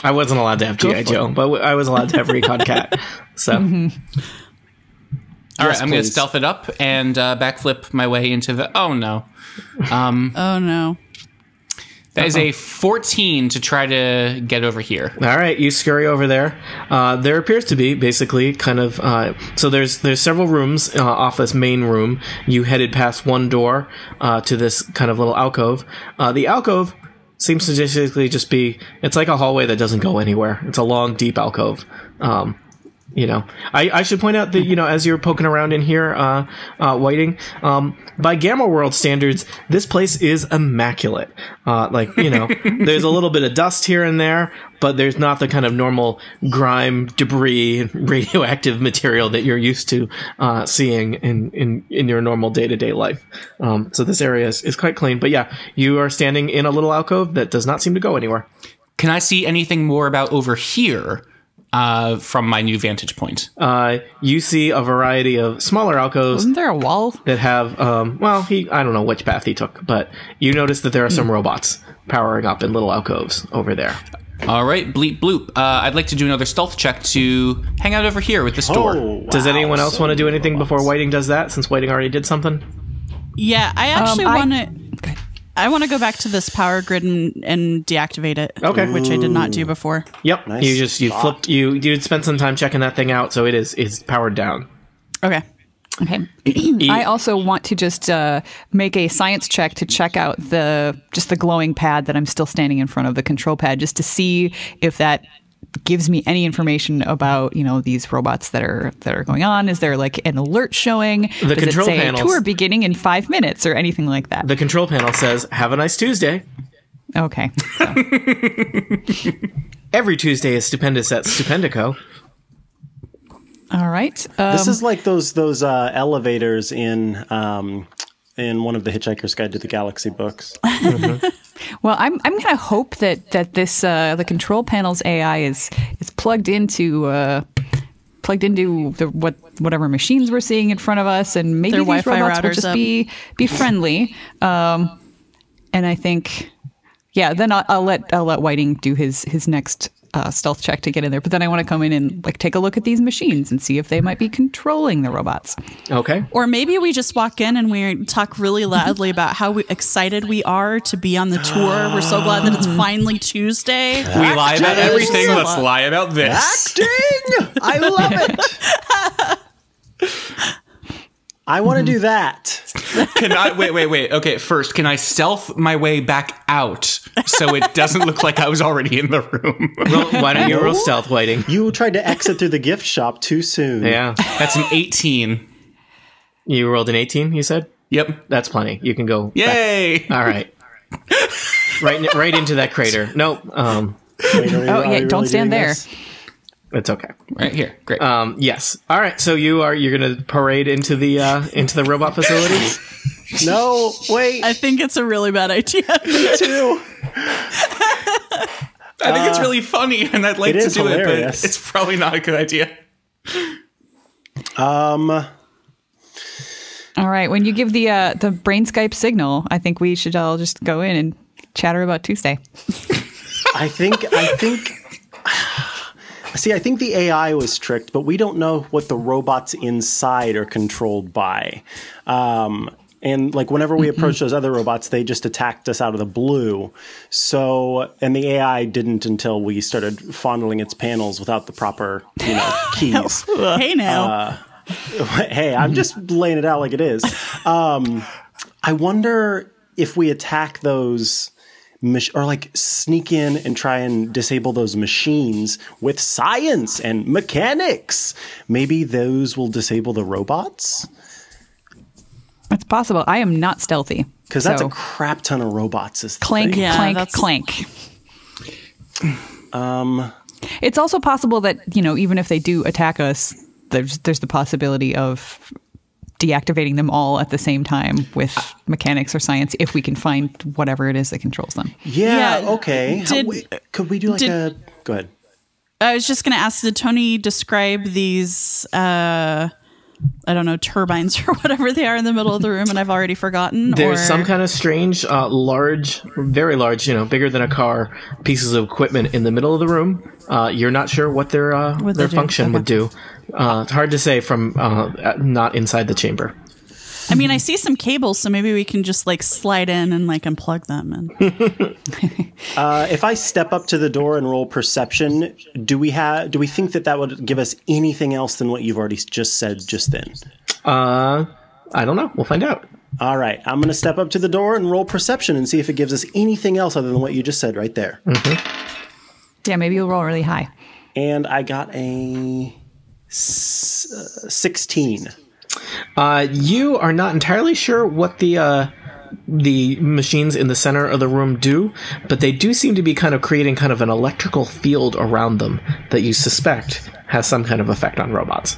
I wasn't allowed to have G.I. Joe, but I was allowed to have Recon Cat. So... All right, I'm going to stealth it up and backflip my way into the... Oh, no. Oh, no. That is a 14 to try to get over here. All right, you scurry over there. There appears to be basically kind of... so there's several rooms off this main room. You headed past one door to this kind of little alcove. The alcove seems to basically just be... It's like a hallway that doesn't go anywhere. It's a long, deep alcove. I should point out that, as you're poking around in here, Whiting, by Gamma World standards, this place is immaculate. There's a little bit of dust here and there, but there's not the kind of normal grime, debris, and radioactive material that you're used to seeing in your normal day-to-day life. So this area is quite clean. But yeah, you are standing in a little alcove that does not seem to go anywhere. Can I see anything more about over here? From my new vantage point. You see a variety of smaller alcoves. Wasn't there a wall? That have, I don't know which path he took, but you notice that there are some robots powering up in little alcoves over there. All right, bleep bloop. I'd like to do another stealth check to hang out over here with this door. Wow, does anyone else want to do anything before Whiting does that, since Whiting already did something? Yeah, I actually want to... I want to go back to this power grid and deactivate it. Okay. Which I did not do before. Yep. Nice. You spent some time checking that thing out, so it is powered down. Okay. I also want to just make a science check to check out the glowing pad that I'm still standing in front of, the control pad, just to see if that gives me any information about these robots that are going on. Is there like an alert showing? The Does control it say panels, tour beginning in 5 minutes or anything like that? The control panel says, "Have a nice Tuesday." Okay. So. Every Tuesday is stupendous at Stupendico. All right. This is like those elevators in one of the Hitchhiker's Guide to the Galaxy books. Well, I'm going to hope that this the control panel's AI is plugged into whatever machines we're seeing in front of us, and maybe their these Wi-Fi robots will routers just up. be friendly. And I think, then I'll let Whiting do his next stealth check to get in there. But then I want to come in and like take a look at these machines and see if they might be controlling the robots. Okay. Or maybe we just walk in and we talk really loudly about how excited we are to be on the tour. We're so glad that it's finally Tuesday. We lie about everything. Let's lie about this. Acting! I love it. I want to do that. Can I wait? Okay, first, can I stealth my way back out so it doesn't look like I was already in the room? Why don't you roll stealth, Whiting? You tried to exit through the gift shop too soon. Yeah. That's an 18. You rolled an 18, you said? Yep. That's plenty. You can go. Yay! All right. right into that crater. Nope. Wait, Oh, yeah, don't stand there. It's okay. Right here. Great. Yes. All right. So you're going to parade into the robot facilities? No, wait. I think it's a really bad idea. Me too. I think it's really funny, and I'd like it to is do hilarious. it, but it's probably not a good idea. All right. When you give the brain Skype signal, I think we should all just go in and chatter about Tuesday. I think. See, I think the AI was tricked, but we don't know what the robots inside are controlled by. And like whenever we approached those other robots, they just attacked us out of the blue. So, and the AI didn't until we started fondling its panels without the proper, keys. Hey now. Hey, I'm just laying it out like it is. I wonder if we attack those or like sneak in and try and disable those machines with science and mechanics. Maybe those will disable the robots? It's possible. I am not stealthy. Because that's a crap ton of robots. Is the clank, thing. Yeah, clank, that's- clank. It's also possible that, even if they do attack us, there's the possibility of deactivating them all at the same time with mechanics or science if we can find whatever it is that controls them. Yeah, Yeah, okay. Could we do like a... Go ahead. I was just going to ask, did Tony describe these, I don't know, turbines or whatever they are in the middle of the room and I've already forgotten? There's some kind of strange, large, very large, bigger than a car, pieces of equipment in the middle of the room. You're not sure what their they do. function would do. It's hard to say from not inside the chamber. I mean, I see some cables, so maybe we can just like slide in and like unplug them. And If I step up to the door and roll perception, do we think that would give us anything else than what you've already just said just then? I don't know. We'll find out. All right, I'm going to step up to the door and roll perception and see if it gives us anything else other than what you just said right there. Yeah, maybe you'll roll really high. And I got a 16. You are not entirely sure what the machines in the center of the room do, but they do seem to be kind of creating kind of an electrical field around them that you suspect has some kind of effect on robots.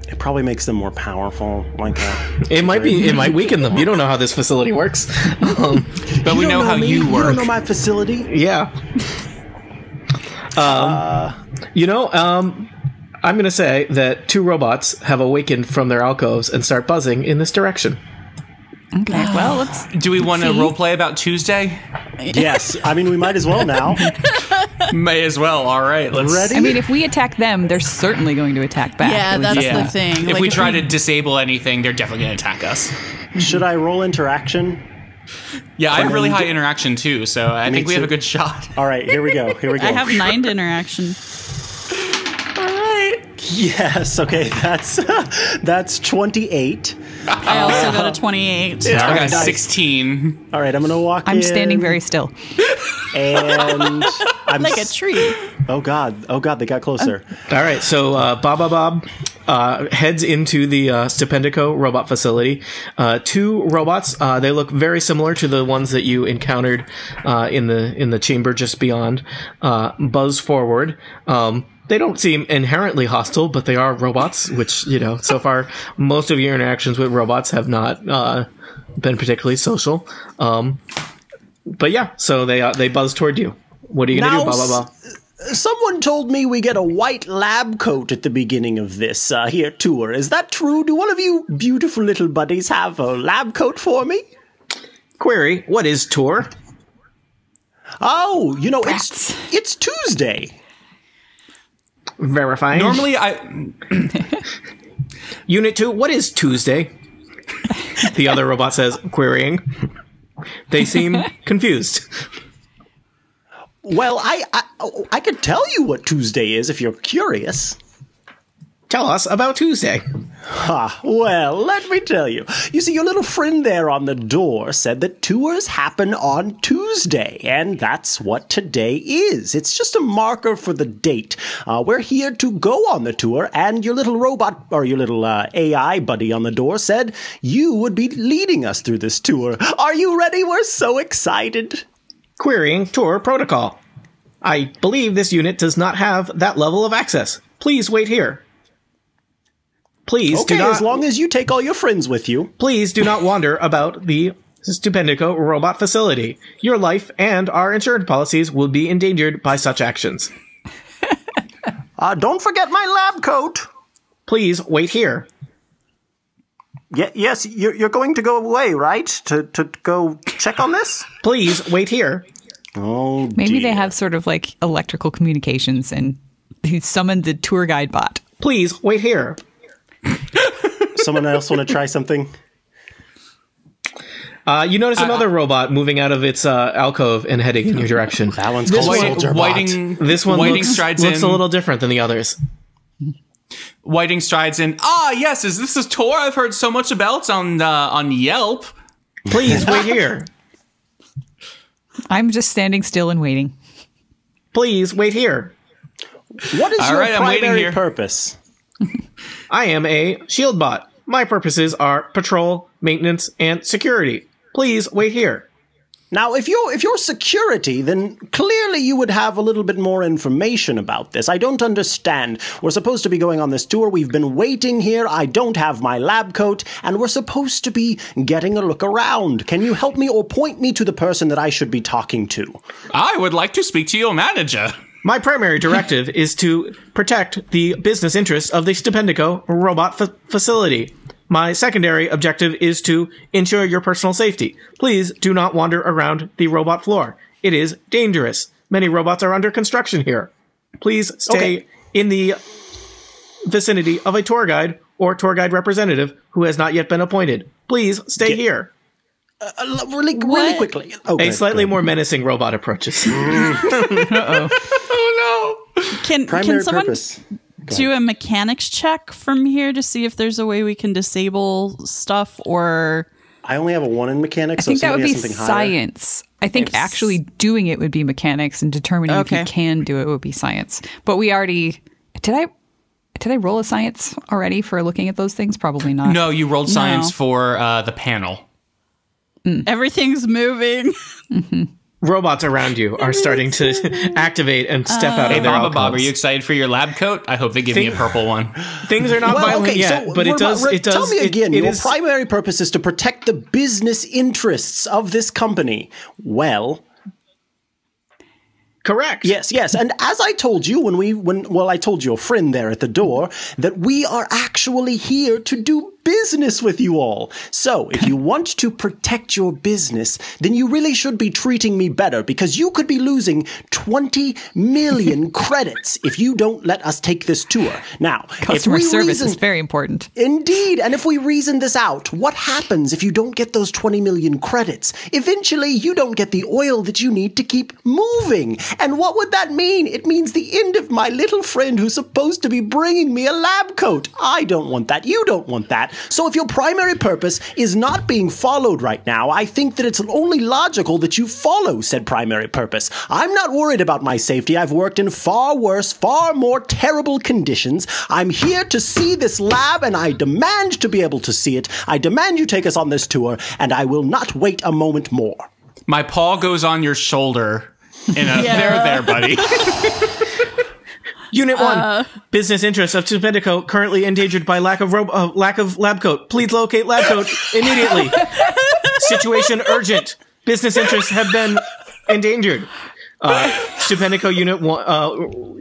It probably makes them more powerful like that. It might weaken them. You don't know how this facility works. But we know how me. you You work. don't know my facility? Yeah. I'm going to say that 2 robots have awakened from their alcoves and start buzzing in this direction. Okay, well, let's... Do we want to roleplay about Tuesday? Yes. I mean, we might as well now. May as well. All right. Let's. Ready? I mean, if we attack them, they're certainly going to attack back. yeah, that's the thing. If Like, we try to disable anything, they're definitely going to attack us. Should I roll interaction? Yeah, I have really high interaction too, so I think we have a good shot. All right, here we go. I have 9 to interaction. Yes, okay, that's 28. I also got a 28. I got a Nice. 16. All right, I'm going to walk in. I'm standing very still. And I'm Like a tree. Oh god, they got closer. All right, so Bob heads into the Stupendico robot facility. 2 robots. They look very similar to the ones that you encountered in the chamber just beyond. Buzz forward. They don't seem inherently hostile, but they are robots, which, so far, most of your interactions with robots have not been particularly social. But yeah, so they buzz toward you. What are you going to do, Now, someone told me we get a white lab coat at the beginning of this here tour. Is that true? Do one of you beautiful little buddies have a lab coat for me? Query, what is tour? Oh, it's Tuesday. Verifying. Normally, I Unit 2, what is Tuesday? The other robot says, querying. They seem confused. Well, I could tell you what Tuesday is if you're curious. Tell us about Tuesday. Well, let me tell you. You see, your little friend there on the door said that tours happen on Tuesday, and that's what today is. It's just a marker for the date. We're here to go on the tour, and your little robot, or your little AI buddy on the door said you would be leading us through this tour. Are you ready? We're so excited. Querying tour protocol. I believe this unit does not have that level of access. Please wait here. Please Okay, do not. as long as you take all your friends with you. Please do not wander about the Stupendico robot facility. Your life and our insurance policies will be endangered by such actions. Don't forget my lab coat. Please wait here. Yes, you're going to go away, right? To go check on this? Please wait here. Oh, Maybe they dear. have sort of like electrical communications and he summoned the tour guide bot. Please wait here. Someone else want to try something? You notice another robot moving out of its alcove and heading in your direction. That one's This called one- Soldier Bot. Whiting. This one Whiting looks strides a in. little different than the others. Whiting strides in. Ah, yes. Is this a tour I've heard so much about on Yelp? Please wait here. I'm just standing still and waiting. Please wait here. What is All your right, I'm waiting primary here. purpose? I am a shield bot. My purposes are patrol, maintenance, and security. Please wait here. Now, if you're security, then clearly you would have a little bit more information about this. I don't understand. We're supposed to be going on this tour. We've been waiting here. I don't have my lab coat, and we're supposed to be getting a look around. Can you help me or point me to the person that I should be talking to? I would like to speak to your manager. My primary directive is to protect the business interests of the Stupendico robot facility. My secondary objective is to ensure your personal safety. Please do not wander around the robot floor. It is dangerous. Many robots are under construction here. Please stay Okay. in the vicinity of a tour guide or tour guide representative who has not yet been appointed. Please stay here. Really What? quickly. A Okay, slightly good. more menacing robot approaches. Oh no. Can Primary someone purpose. do a mechanics check from here to see if there's a way we can disable stuff or I only have a 1 in mechanics, I think so that would somebody be has something higher. science. I think actually doing it would be mechanics and determining if Okay. you can do it would be science. But we already did I roll a science already for looking at those things? Probably not. No, you rolled science No. for the panel. everything's moving? Robots around you are starting to activate and step out Hey, of their Bob, are alcoves. you excited for your lab coat? I hope they give me a purple one. Things are not Well, violent okay, yet, so but it does. It does. Tell me again. It Your is- primary purpose is to protect the business interests of this company. Well, correct. yes. And as I told you I told your friend there at the door that we are actually here to do business with you all. So, if you want to protect your business, then you really should be treating me better because you could be losing 20 million credits if you don't let us take this tour. Now, Customer if we service reason- is very important. Indeed, and if we reason this out, what happens if you don't get those 20 million credits? Eventually, you don't get the oil that you need to keep moving. And what would that mean? It means the end of my little friend who's supposed to be bringing me a lab coat. I don't want that. You don't want that. So if your primary purpose is not being followed right now, I think that it's only logical that you follow said primary purpose. I'm not worried about my safety. I've worked in far worse, far more terrible conditions. I'm here to see this lab, and I demand to be able to see it. I demand you take us on this tour, and I will not wait a moment more. My paw goes on your shoulder. There, buddy. Unit 1, business interests of Stupendico currently endangered by lack of lab coat. Please locate lab coat immediately. Situation urgent. Business interests have been endangered. Stupendico Unit 1,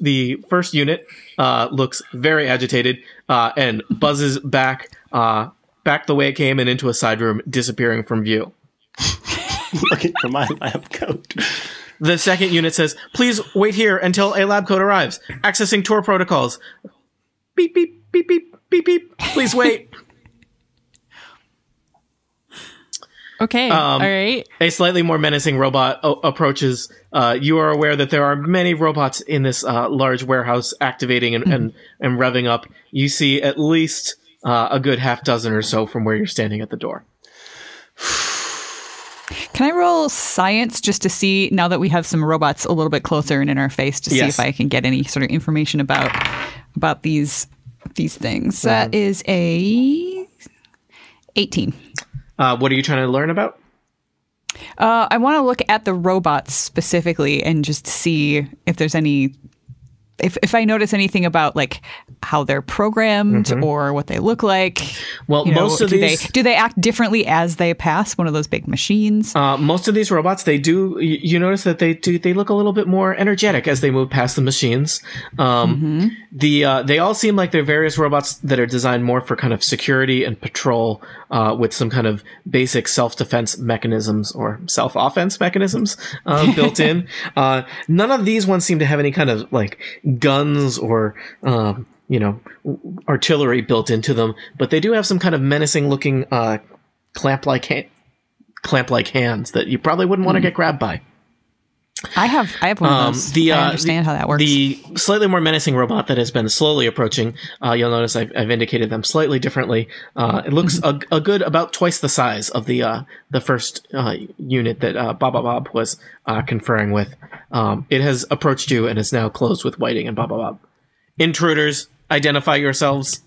the first unit looks very agitated and buzzes back the way it came and into a side room, disappearing from view. Looking for my lab coat. The second unit says, please wait here until a lab coat arrives. Accessing tour protocols. Beep, beep, beep, beep, beep, beep. Please wait. Okay. All right. A slightly more menacing robot approaches. You are aware that there are many robots in this large warehouse activating and revving up. You see at least a good half dozen or so from where you're standing at the door. Can I roll science just to see, now that we have some robots a little bit closer and in our face, to see if I can get any sort of information about these things? That is a 18. What are you trying to learn about? I want to look at the robots specifically and just see if there's any, if I notice anything about like how they're programmed or what they look like. Well, most of these do they act differently as they pass one of those big machines? Most of these robots, they do. You notice that they look a little bit more energetic as they move past the machines. They all seem like they're various robots that are designed more for kind of security and patrol, with some kind of basic self-defense mechanisms or self-offense mechanisms built in. None of these ones seem to have any kind of like guns or artillery built into them, but they do have some kind of menacing looking clamp-like hands that you probably wouldn't want to get grabbed by. I have one of those. I understand how that works. The slightly more menacing robot that has been slowly approaching, you'll notice I've indicated them slightly differently. It looks a good about twice the size of the first unit that Bob was conferring with. It has approached you and is now closed with Whiting and Bob. Intruders, identify yourselves.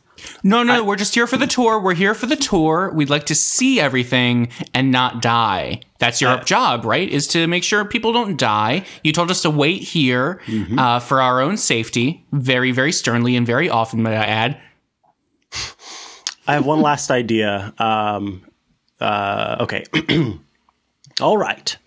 No, we're just here for the tour. We're here for the tour. We'd like to see everything and not die. That's your job, right? Is to make sure people don't die. You told us to wait here for our own safety, very, very sternly and very often, may I add. I have one last idea. Okay. All right.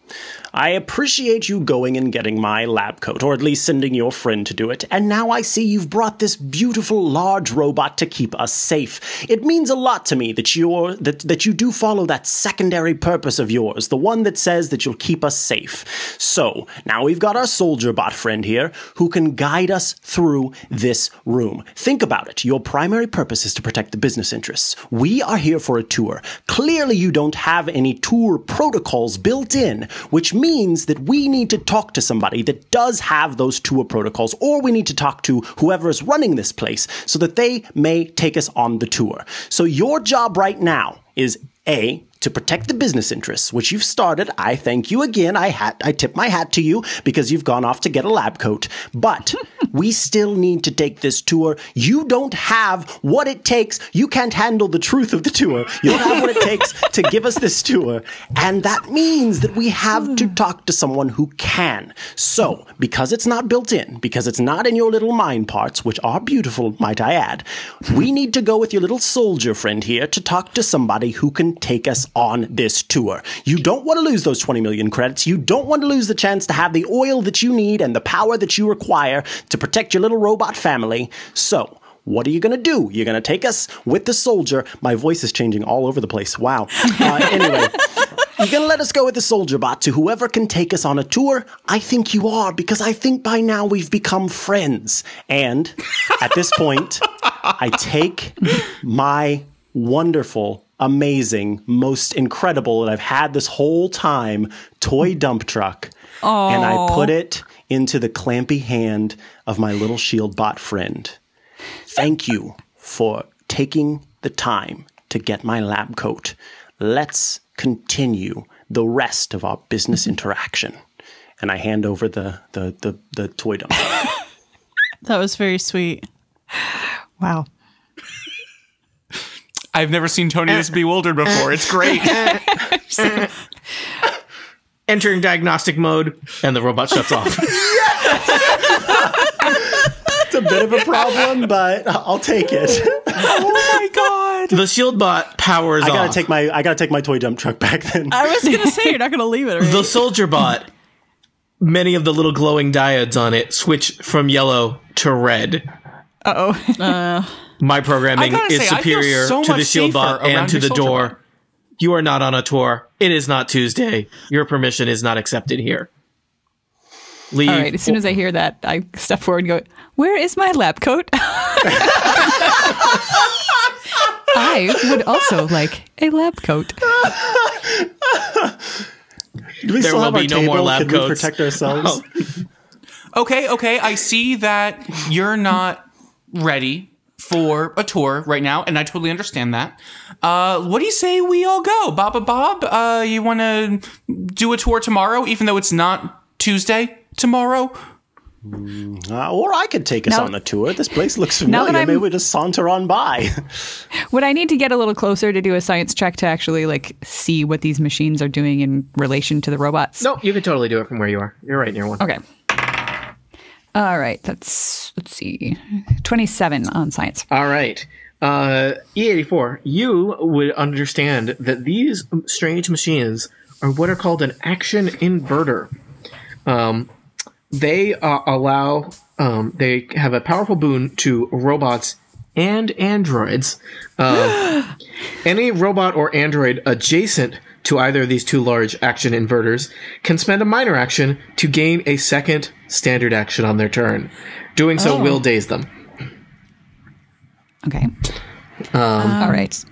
I appreciate you going and getting my lab coat, or at least sending your friend to do it, and now I see you've brought this beautiful large robot to keep us safe. It means a lot to me that you do follow that secondary purpose of yours, the one that says that you'll keep us safe. So, now we've got our soldier bot friend here, who can guide us through this room. Think about it. Your primary purpose is to protect the business interests. We are here for a tour. Clearly you don't have any tour protocols built in, which means that we need to talk to somebody that does have those tour protocols, or we need to talk to whoever is running this place so that they may take us on the tour. So your job right now is A, to protect the business interests, which you've started. I thank you again. I tip my hat to you because you've gone off to get a lab coat. But we still need to take this tour. You don't have what it takes. You can't handle the truth of the tour. You don't have what it takes to give us this tour. And that means that we have to talk to someone who can. So, because it's not built in, because it's not in your little mind parts, which are beautiful, might I add, we need to go with your little soldier friend here to talk to somebody who can take us on this tour. You don't want to lose those 20 million credits. You don't want to lose the chance to have the oil that you need and the power that you require to protect your little robot family. So, what are you going to do? You're going to take us with the soldier. My voice is changing all over the place. Wow. Anyway, you're going to let us go with the soldier bot to whoever can take us on a tour? I think you are, because I think by now we've become friends. And at this point, I take my wonderful, amazing, most incredible that I've had this whole time toy dump truck, and I put it into the clampy hand of my little shield bot friend. Thank you for taking the time to get my lab coat. Let's continue the rest of our business interaction. And I hand over the toy dump. That was very sweet. Wow. I've never seen Tony this bewildered before. It's great. Entering diagnostic mode, and the robot shuts off. It's a bit of a problem, but I'll take it. Oh my god! The shield bot powers off. I gotta take my toy dump truck back then. I was going to say, you're not going to leave it, right? The soldier bot, many of the little glowing diodes on it switch from yellow to red. My programming is superior to the shield bot and to the door. You are not on a tour. It is not Tuesday. Your permission is not accepted here. leave. All right. As soon as I hear that, I step forward and go, "Where is my lab coat?" I would also like a lab coat. Do we There still will have be our no table? more lab Can we coats. protect ourselves? Okay. I see that you're not ready for a tour right now, and I totally understand that. What do you say we all go? Bob, you want to do a tour tomorrow, even though it's not Tuesday tomorrow? Or I could take us Now- on the tour. This place looks Now that familiar. I'm- Maybe we just saunter on by. Would I need to get a little closer to do a science check to actually like see what these machines are doing in relation to the robots? Nope, you can totally do it from where you are. You're right near one. Okay. All right. Let's see. 27 on science. All right. E84, you would understand that these strange machines are what are called an action inverter. They allow, they have a powerful boon to robots and androids. Any robot or android adjacent to either of these two large action inverters can spend a minor action to gain a second standard action on their turn. Doing so will daze them. Okay. All right.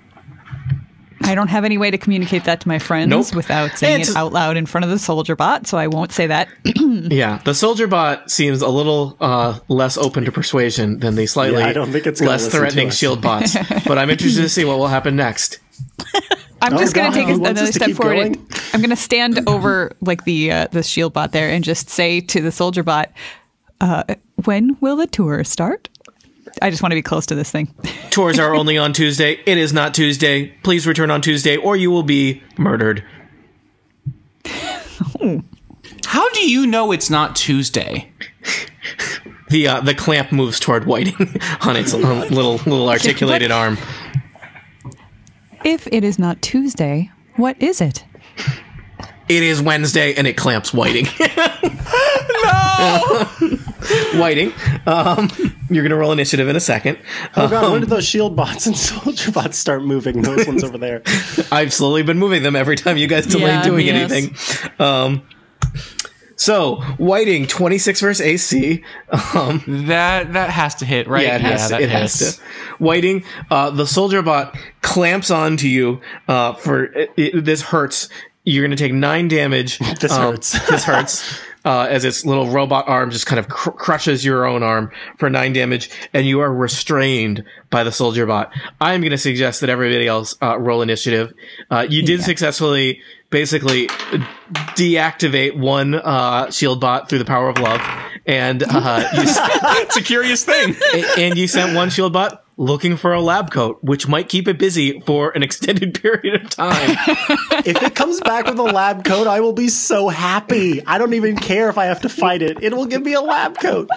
I don't have any way to communicate that to my friends Nope. without saying It's- it out loud in front of the soldier bot, so I won't say that. Yeah, the soldier bot seems a little less open to persuasion than the slightly Yeah, I don't think it's gonna less listen to threatening us. shield bots. But I'm interested to see what will happen next. I'm just going God, to take he wants another us to step keep forward. going? And I'm going to stand over like the shield bot there and just say to the soldier bot, "When will the tour start?" I just want to be close to this thing. Tours are only on Tuesday. It is not Tuesday. Please return on Tuesday or you will be murdered. How do you know it's not Tuesday? The clamp moves toward Whiting on its little articulated arm. If it is not Tuesday, what is it? It is Wednesday, and it clamps Whiting. No! Whiting, you're going to roll initiative in a second. Oh god, when did those shield bots and soldier bots start moving? Those ones over there. I've slowly been moving them every time you guys delay Yeah, doing yes. anything. So, Whiting, 26 versus AC. That has to hit, right? Yeah, it has to. that It has hits. to. Whiting, the soldier bot clamps onto you this hurts. You're going to take 9 damage. This hurts. This hurts. As its little robot arm just kind of crushes your own arm for 9 damage, and you are restrained by the soldier bot. I'm going to suggest that everybody else roll initiative. You did successfully, basically, deactivate one shield bot through the power of love, and It's a curious thing. and you sent one shield bot looking for a lab coat, which might keep it busy for an extended period of time. If it comes back with a lab coat, I will be so happy. I don't even care if I have to fight it. It will give me a lab coat.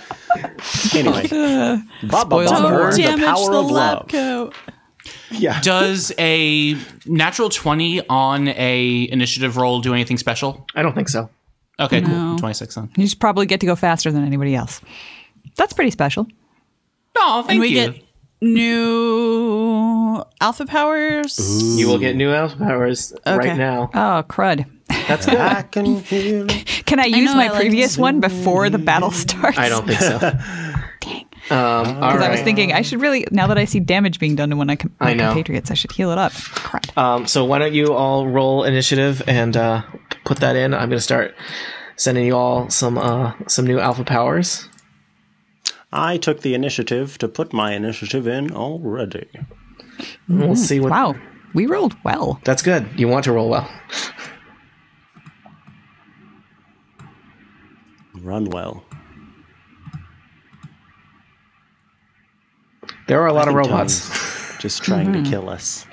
Anyway. Bob, Spoiled Don't Or the damage power the of lab love. coat. Yeah. Does a natural 20 on a initiative roll do anything special? I don't think so. Okay, No. cool. 26 then. You just probably get to go faster than anybody else. That's pretty special. Oh, thank And we you. get new alpha powers. You will get new alpha powers Okay. right now. Oh, crud. That's good. I can feel it. Can I use know, my I like previous to- one before the battle starts? I don't think so. Dang. All Because I was right. thinking I should really, now that I see damage being done to one of my I know. compatriots, I should heal it up. Crud. So why don't you all roll initiative and put that in? I'm going to start sending you all some new alpha powers. I took the initiative to put my initiative in already. We'll see what. Wow. We rolled well. That's good. You want to roll well. Run well. There are a lot of I think robots. Tony's just trying to kill us.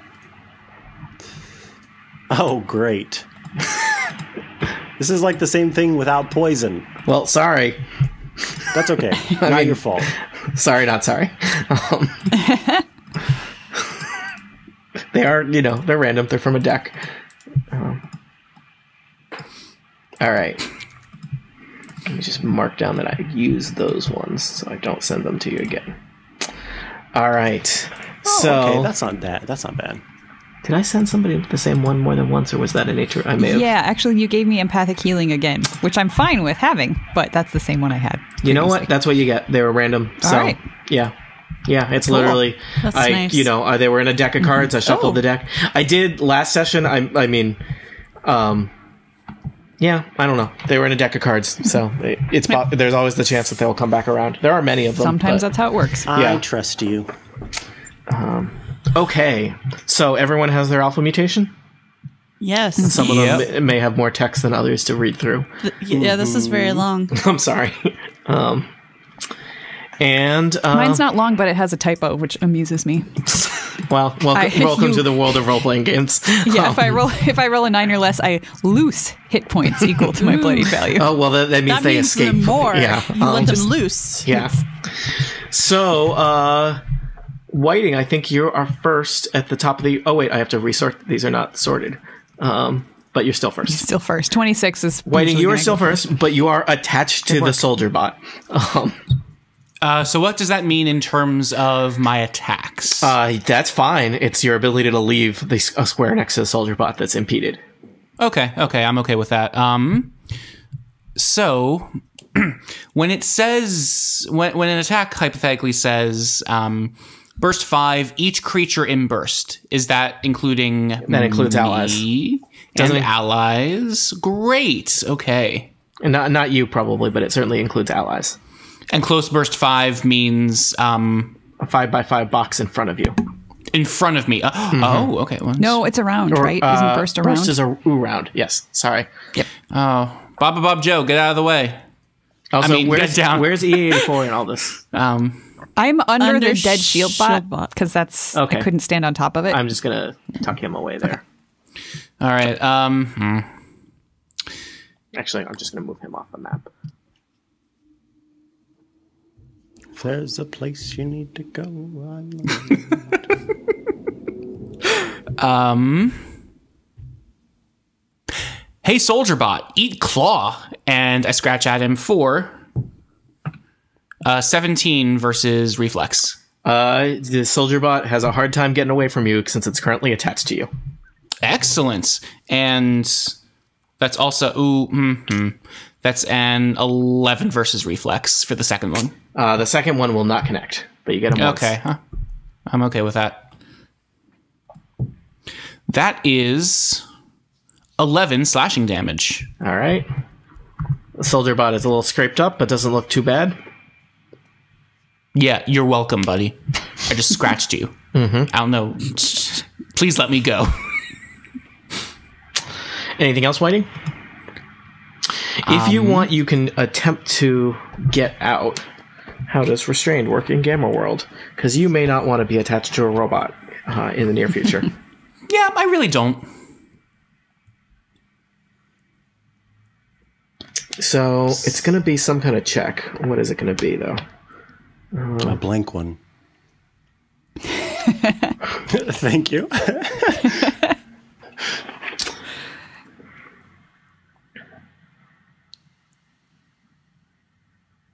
Oh, great. This is like the same thing without poison. Well, sorry. That's okay. Not your fault. Sorry, not sorry. They are, they're random. They're from a deck. All right. Let me just mark down that I use those ones so I don't send them to you again. All right. So Okay, that's not bad. That's not bad. Did I send somebody the same one more than once, or was that a nature? I may have. Yeah, actually, you gave me empathic healing again, which I'm fine with having, but that's the same one I had. You know what? previously. That's what you get. They were random. So, right. yeah. Yeah, it's literally, That's nice. they were in a deck of cards. I shuffled the deck. I did last session. I mean, yeah, I don't know. They were in a deck of cards, so there's always the chance that they'll come back around. There are many of them. Sometimes but- that's how it works. I trust you. Okay, so everyone has their alpha mutation? Yes. Some of them may have more text than others to read through. Yeah, this is very long. I'm sorry. Mine's not long, but it has a typo, which amuses me. Well, welcome to the world of role-playing games. Yeah, if I roll a 9 or less, I lose hit points equal to my bloody value. Oh, well, that means That they means escape. them more. Yeah. You let them loose. Yeah. So, Whiting, I think you are first at the top of the... Oh, wait, I have to resort. These are not sorted. But you're still first. Still first. 26 is... Whiting, usually you are gonna still go first, but you are attached to the soldier bot. So what does that mean in terms of my attacks? That's fine. It's your ability to leave a square next to the soldier bot that's impeded. Okay, I'm okay with that. So when it says when an attack hypothetically says burst 5, each creature in burst, is that including That includes allies. And allies? Great. Okay. And not you probably, but it certainly includes allies. And close burst 5 means A 5x5 box in front of you. in front of me. Oh, okay. No, it's around, right? Isn't burst around? Burst is a round. Yes. Sorry. Yep. Oh, Bob Joe, get out of the way. Also, get down. where's E84 in all this? I'm under the dead shield shield bot because that's Okay. I couldn't stand on top of it. I'm just gonna tuck him away there. All right. Actually, I'm just gonna move him off the map. If there's a place you need to go, I'm Hey, soldier bot, eat claw. And I scratch at him for 17 versus reflex. The soldier bot has a hard time getting away from you since it's currently attached to you. Excellent. And that's also that's an 11 versus reflex for the second one. The second one will not connect, but you get him once. Okay, huh? I'm okay with that. That is 11 slashing damage. All right. The soldier bot is a little scraped up, but doesn't look too bad. Yeah, you're welcome, buddy. I just scratched you. I don't know. Please let me go. Anything else, Whiting? If you want, you can attempt to get out. How does restrained work in Gamma World? Because you may not want to be attached to a robot in the near future. Yeah, I really don't. So it's going to be some kind of check. What is it going to be, though? a blank one. Thank you.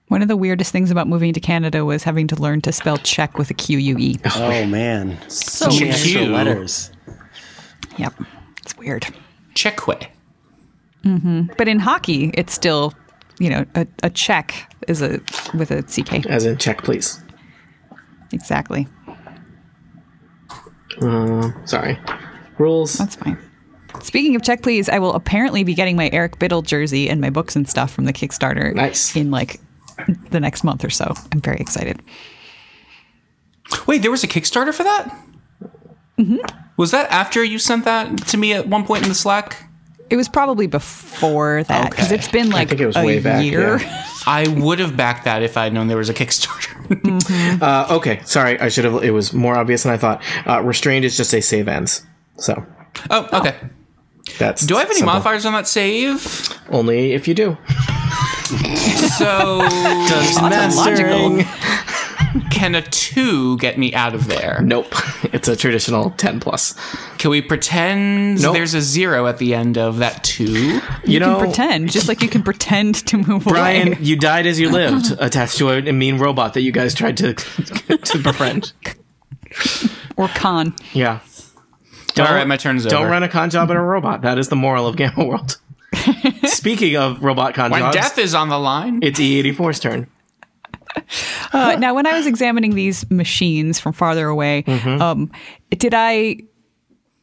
One of the weirdest things about moving to Canada was having to learn to spell check with a Q-U-E. Oh man, So many weird. extra Q. letters. Yep. It's weird. Checkwe. But in hockey, it's still, a check is with a CK. As in, check, please. Exactly. Sorry. Rules. That's fine. Speaking of check, please, I will apparently be getting my Eric Biddle jersey and my books and stuff from the Kickstarter Nice. in the next month or so. I'm very excited. Wait, there was a Kickstarter for that? Was that after you sent that to me at one point in the Slack? It was probably before that because Okay. it's been like think it was a way back, year. yeah. I would have backed that if I had known there was a Kickstarter. Okay, sorry. I should have. It was more obvious than I thought. Restrained is just a save ends. So Oh, okay. that's. Do I have any simple. modifiers on that save? Only if you do. So Logical. can a 2 get me out of there? Nope. It's a traditional 10 plus. Can we pretend Nope. there's a 0 at the end of that 2? You You know, can pretend, just like you can pretend to move Brian, away. you died as you lived, attached to a mean robot that you guys tried to befriend. Or con. Yeah. Don't, All right, my turn's over. Don't run a con job at a robot. That is the moral of Gamma World. Speaking of robot con When jobs, death is on the line. it's E84's turn. Now, when I was examining these machines from farther away, did I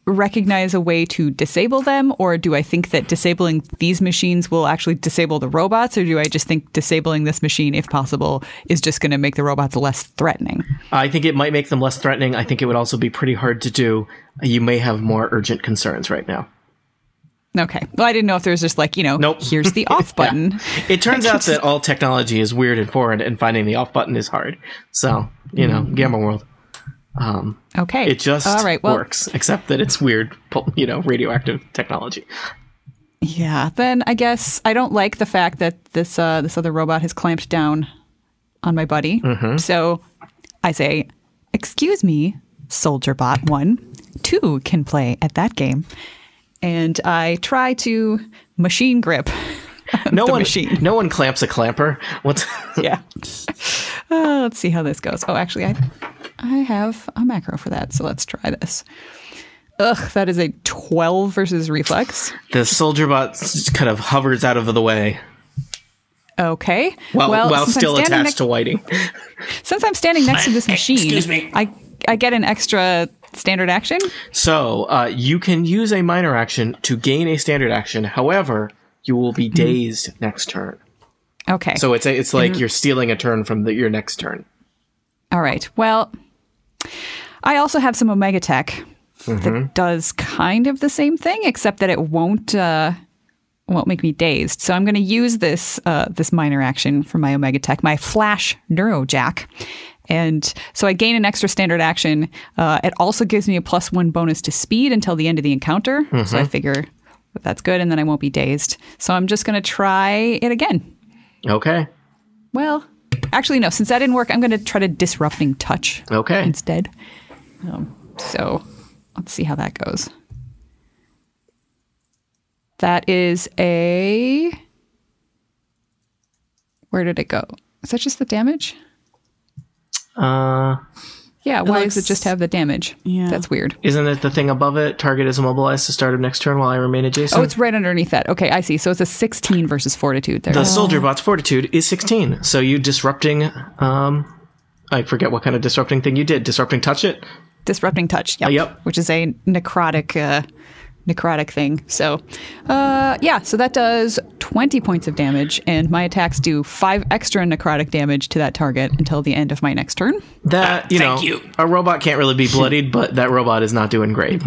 recognize a way to disable them, or do I think that disabling these machines will actually disable the robots, or do I just think disabling this machine, if possible, is just going to make the robots less threatening? I think it might make them less threatening. I think it would also be pretty hard to do. You may have more urgent concerns right now. Okay. Well, I didn't know if there was just like, Nope. here's the off button. It turns out that all technology is weird and foreign, and finding the off button is hard. So, Gamma World. Okay. It just All right, well, works, except that it's weird, radioactive technology. Yeah. Then I guess I don't like the fact that this other robot has clamped down on my buddy. So I say, "Excuse me, Soldier Bot 1, 2 can play at that game." And I try to machine grip the machine. No one clamps a clamper. What's Yeah. Let's see how this goes. Oh, actually, I have a macro for that, so let's try this. Ugh, that is a 12 versus reflex. the soldier bot kind of hovers out of the way Okay. while since I'm still standing attached to Whiting. Since I'm standing next to this machine, Excuse me. I get an extra standard action. So you can use a minor action to gain a standard action. However, you will be dazed next turn. Okay. So it's like you're stealing a turn from your next turn. All right. Well, I also have some Omega Tech that does kind of the same thing, except that it won't make me dazed. So I'm going to use this minor action for my Omega Tech, my Flash Neurojack. And so I gain an extra standard action. It also gives me a +1 bonus to speed until the end of the encounter. So I figure that's good, and then I won't be dazed. So I'm just going to try it again. Okay. Well, actually, no. Since that didn't work, I'm going to try to Disrupting Touch Okay. instead. So let's see how that goes. That is a... Where did it go? Is that just the damage? Yeah, why does it just have the damage? Yeah. That's weird. Isn't it the thing above it? Target is immobilized to start of next turn while I remain adjacent. Oh, it's right underneath that. Okay, I see. So it's a 16 versus Fortitude there. The soldier bot's fortitude is 16. So you disrupting. I forget what kind of disrupting thing you did. Disrupting touch it. Disrupting Touch. Yep. Yep. Which is a necrotic thing. So, so that does 20 points of damage, and my attacks do 5 extra necrotic damage to that target until the end of my next turn. That Thank you. A robot can't really be bloodied, but that robot is not doing great.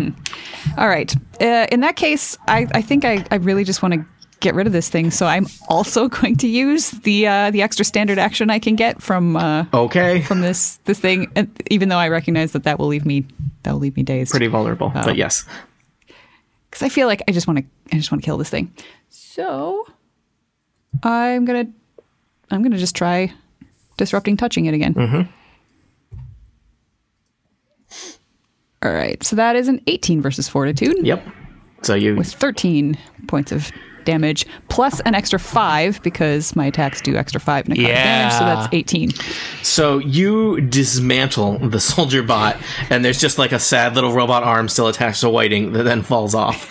All right. In that case, I think I really just want to get rid of this thing, so I'm also going to use the extra standard action I can get from Okay. from this thing, even though I recognize that will leave me dazed. Pretty vulnerable, but yes. Because I feel like I just want to kill this thing. So I'm gonna just try Disrupting Touching it again. All right, so that is an 18 versus Fortitude. Yep. So you With 13 points of damage, plus an extra 5 because my attacks do extra 5 necrotic damage, so that's 18. So you dismantle the soldier bot, and there's just like a sad little robot arm still attached to Whiting that then falls off.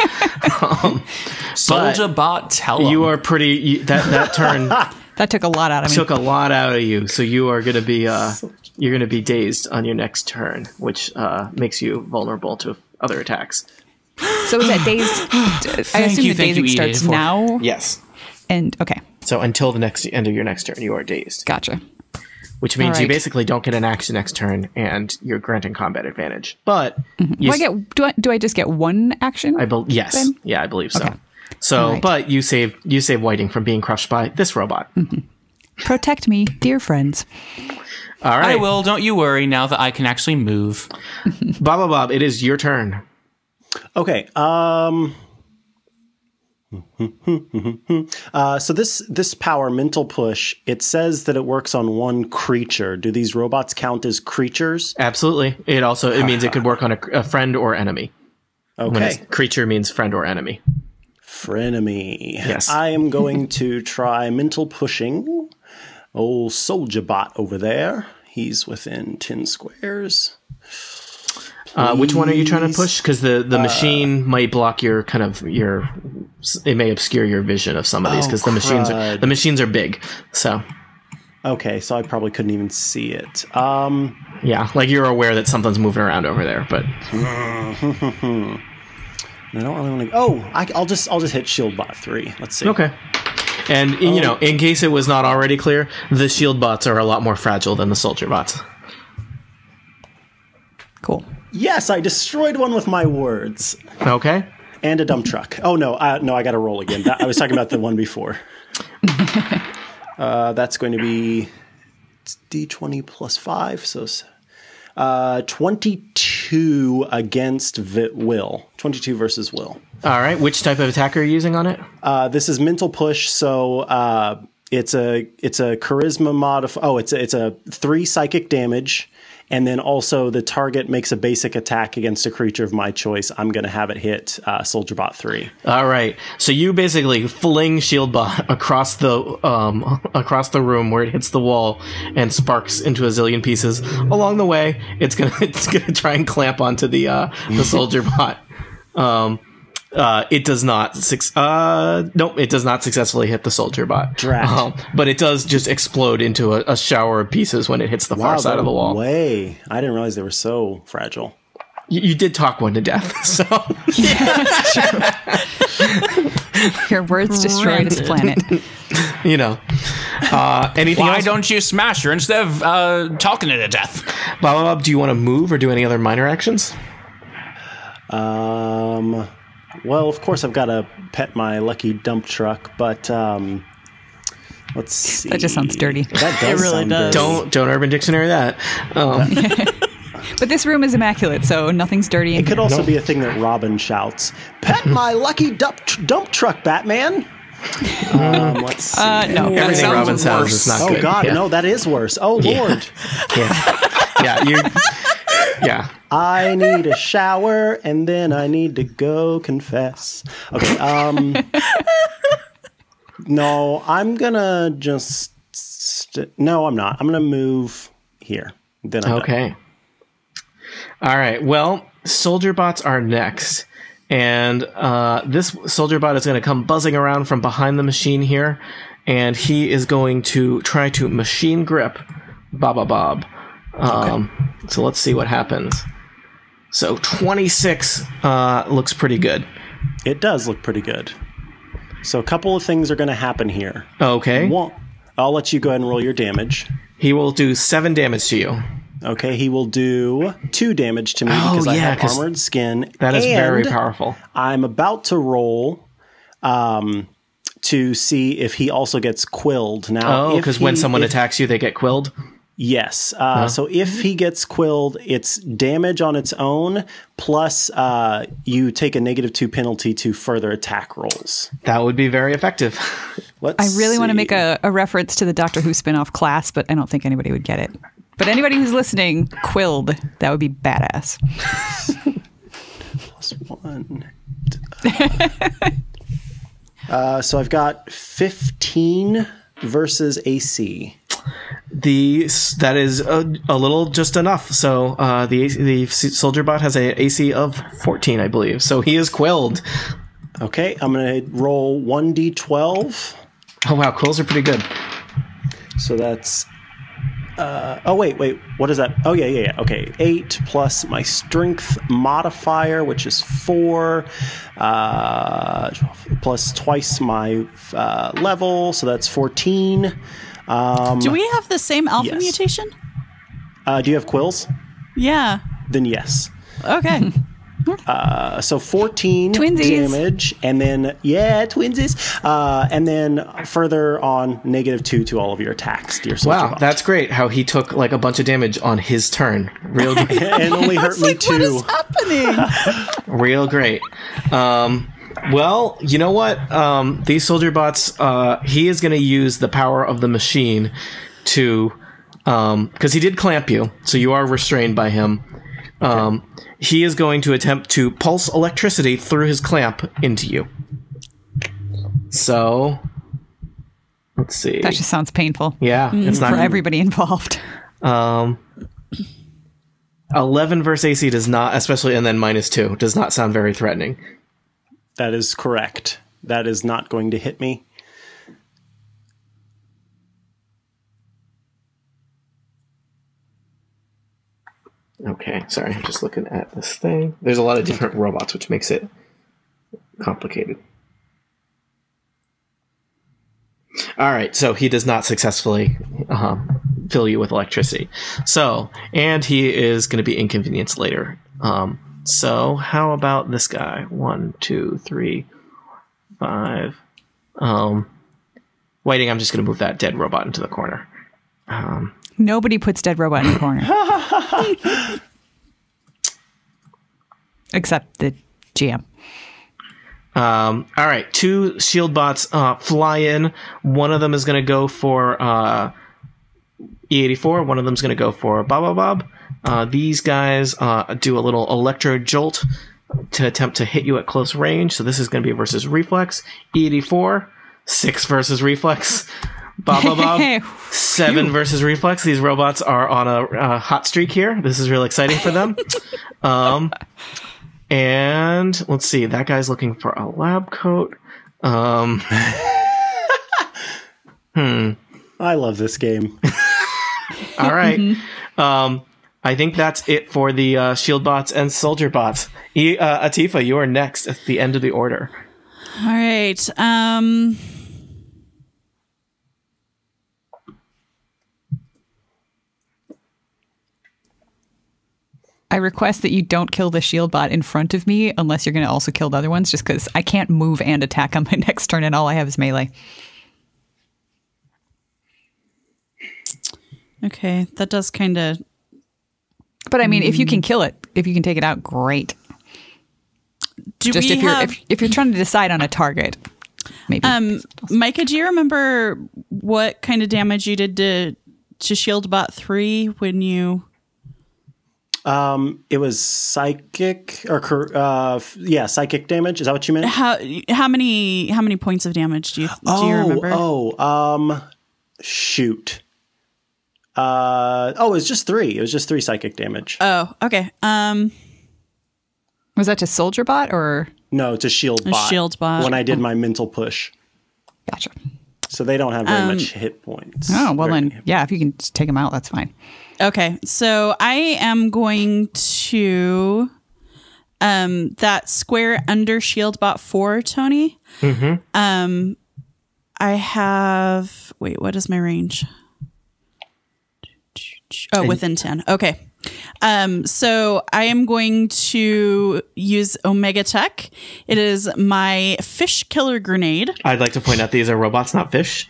Soldier Bot, tell 'em. You are pretty. That turn That took a lot out of me. took a lot out of you. So you are going to be you're going to be dazed on your next turn, which makes you vulnerable to other attacks. So is that dazed? I assume the thank you, dazing starts E84. now. Yes. And okay, So until the end of your next turn, you are dazed, gotcha. which means All you right. basically don't get an action next turn, and you're granting combat advantage. But Do I just get one action? yes, then? yeah, I believe so. Okay. So, All right. but you save Whiting from being crushed by this robot. Protect me, dear friends. All right, I will, don't you worry, now that I can actually move. Bob, it is your turn. Okay. So this power, Mental Push, it says that it works on one creature. Do these robots count as creatures? Absolutely. It means it could work on a friend or enemy. When Okay. it's creature means friend or enemy. Frenemy. Yes. I am going to try mental pushing. Old soldier bot over there. He's within 10 squares. Which one are you trying to push? Because the machine might block your it may obscure your vision of some of these because the machines are big. So Okay, so I probably couldn't even see it. yeah, like you're aware that something's moving around over there, but I don't really want to. Oh, I'll just hit shield bot 3. Let's see. okay. And you know, in case it was not already clear, the shield bots are a lot more fragile than the soldier bots. Cool. Yes, I destroyed one with my words. Okay. And a dump truck. Oh no, I got to roll again. I was talking about the one before. That's going to be D20 plus 5, so 22 against Will. 22 versus Will. All right. Which type of attack are you using on it? This is mental push, so it's a charisma modify. Oh, it's a 3 psychic damage, and then also the target makes a basic attack against a creature of my choice. I'm going to have it hit Soldier Bot 3. All right. So you basically fling Shield Bot across the room where it hits the wall and sparks into a zillion pieces. Along the way, it's gonna try and clamp onto the Soldier Bot. It does not. Nope, it does not successfully hit the soldier bot. Drat. But it does just explode into a shower of pieces when it hits the far side of the wall. Way, I didn't realize they were so fragile. You did talk one to death, so Yeah, that's true. Your words destroyed its planet. you know. Anything Why else? don't you smash her instead of talking it to death? Bob, do you want to move or do any other minor actions? Well, of course, I've got to pet my lucky dump truck, but let's see. That just sounds dirty. That does It really sound does. dirty. Don't Urban Dictionary that. But this room is immaculate, so nothing's dirty. It could also be a thing that Robin shouts, "Pet my lucky dump truck, Batman." Let's see. No. Everything sounds Robin sounds worse. is not Oh good. God, Yeah. no, that is worse. Oh Lord, Yeah. I need a shower and then I need to go confess. Okay, no, I'm gonna just no, I'm not. I'm gonna move here. Then I'm done. Okay. All right. Well, soldier bots are next. And this soldier bot is going to come buzzing around from behind the machine here. And he is going to try to machine grip Bob. So let's see what happens. So 26 looks pretty good. It does look pretty good. So a couple of things are going to happen here. Okay. One, I'll let you go ahead and roll your damage. He will do 7 damage to you. Okay, he will do 2 damage to me because I have 'cause armored skin. That is very and powerful. I'm about to roll to see if he also gets quilled. Now, Oh, because when someone attacks you, they get quilled? Yes. So if he gets quilled, it's damage on its own, plus you take a -2 penalty to further attack rolls. That would be very effective. Let's I really want to see. make a reference to the Doctor Who spin-off Class, but I don't think anybody would get it. But anybody who's listening, quilled, that would be badass. +1. So I've got 15 versus AC. That is a little just enough. So the soldier bot has a AC of 14, I believe. So he is quilled. Okay, I'm going to roll 1d12. Oh wow, quills are pretty good. So that's... oh, wait. What is that? Oh, yeah. Okay, 8 plus my strength modifier, which is 4, plus twice my level, so that's 14. Do we have the same alpha yes. mutation? Do you have quills? Yeah. Then yes. Okay. So 14 Twinsies. damage, and then, twinsies. And then further on, -2 to all of your attacks, dear soldier. Wow, bot. that's great. How he took like a bunch of damage on his turn. Real good. And only hurt me Like, what is too. happening? Real great. Well, you know what? These soldier bots, he is going to use the power of the machine to, because he did clamp you, so you are restrained by him. He is going to attempt to pulse electricity through his clamp into you. So, let's see. That just sounds painful Yeah, it's not for everybody involved. 11 versus AC does not, especially, and then -2, does not sound very threatening. That is correct. That is not going to hit me. Okay, sorry, I'm just looking at this thing. There's a lot of different robots, which makes it complicated. All right, so he does not successfully fill you with electricity. So, and he is going to be inconvenienced later. So, how about this guy? 1, 2, 3, 5. Whiting, I'm just going to move that dead robot into the corner. Nobody puts dead robot in the corner. Except the GM. All right, 2 shield bots fly in. One of them is going to go for E84. One of them is going to go for Bob. These guys do a little electro jolt to attempt to hit you at close range. So this is going to be versus reflex. E84, 6 versus reflex. Bob, 7 versus reflex. These robots are on a hot streak here. This is real exciting for them. And let's see, that guy's looking for a lab coat. I love this game. All right. I think that's it for the shield bots and soldier bots. Atifa, you are next at the end of the order. All right. I request that you don't kill the shield bot in front of me unless you're going to also kill the other ones, just because I can't move and attack on my next turn, and all I have is melee. Okay, that does kind of... But I mean, if you can kill it, if you can take it out, great. Just if you're trying to decide on a target, maybe. Micah, do you remember what kind of damage you did to Shield Bot 3 when you... It was psychic psychic damage. Is that what you meant? How many points of damage do you remember? Shoot. It was just 3. It was just 3 psychic damage. Oh, okay. Was that to soldier bot or? No, to shield bot. Shield bot. When I did my mental push. Gotcha. So they don't have very much hit points. Oh, well then, yeah, if you can just take them out, that's fine. Okay, so I am going to that square under shield bot 4, Tony. Mm-hmm. I have... Wait, what is my range? Oh, within 10. Okay. So I am going to use Omega Tech. It is my fish killer grenade. I'd like to point out these are robots, not fish.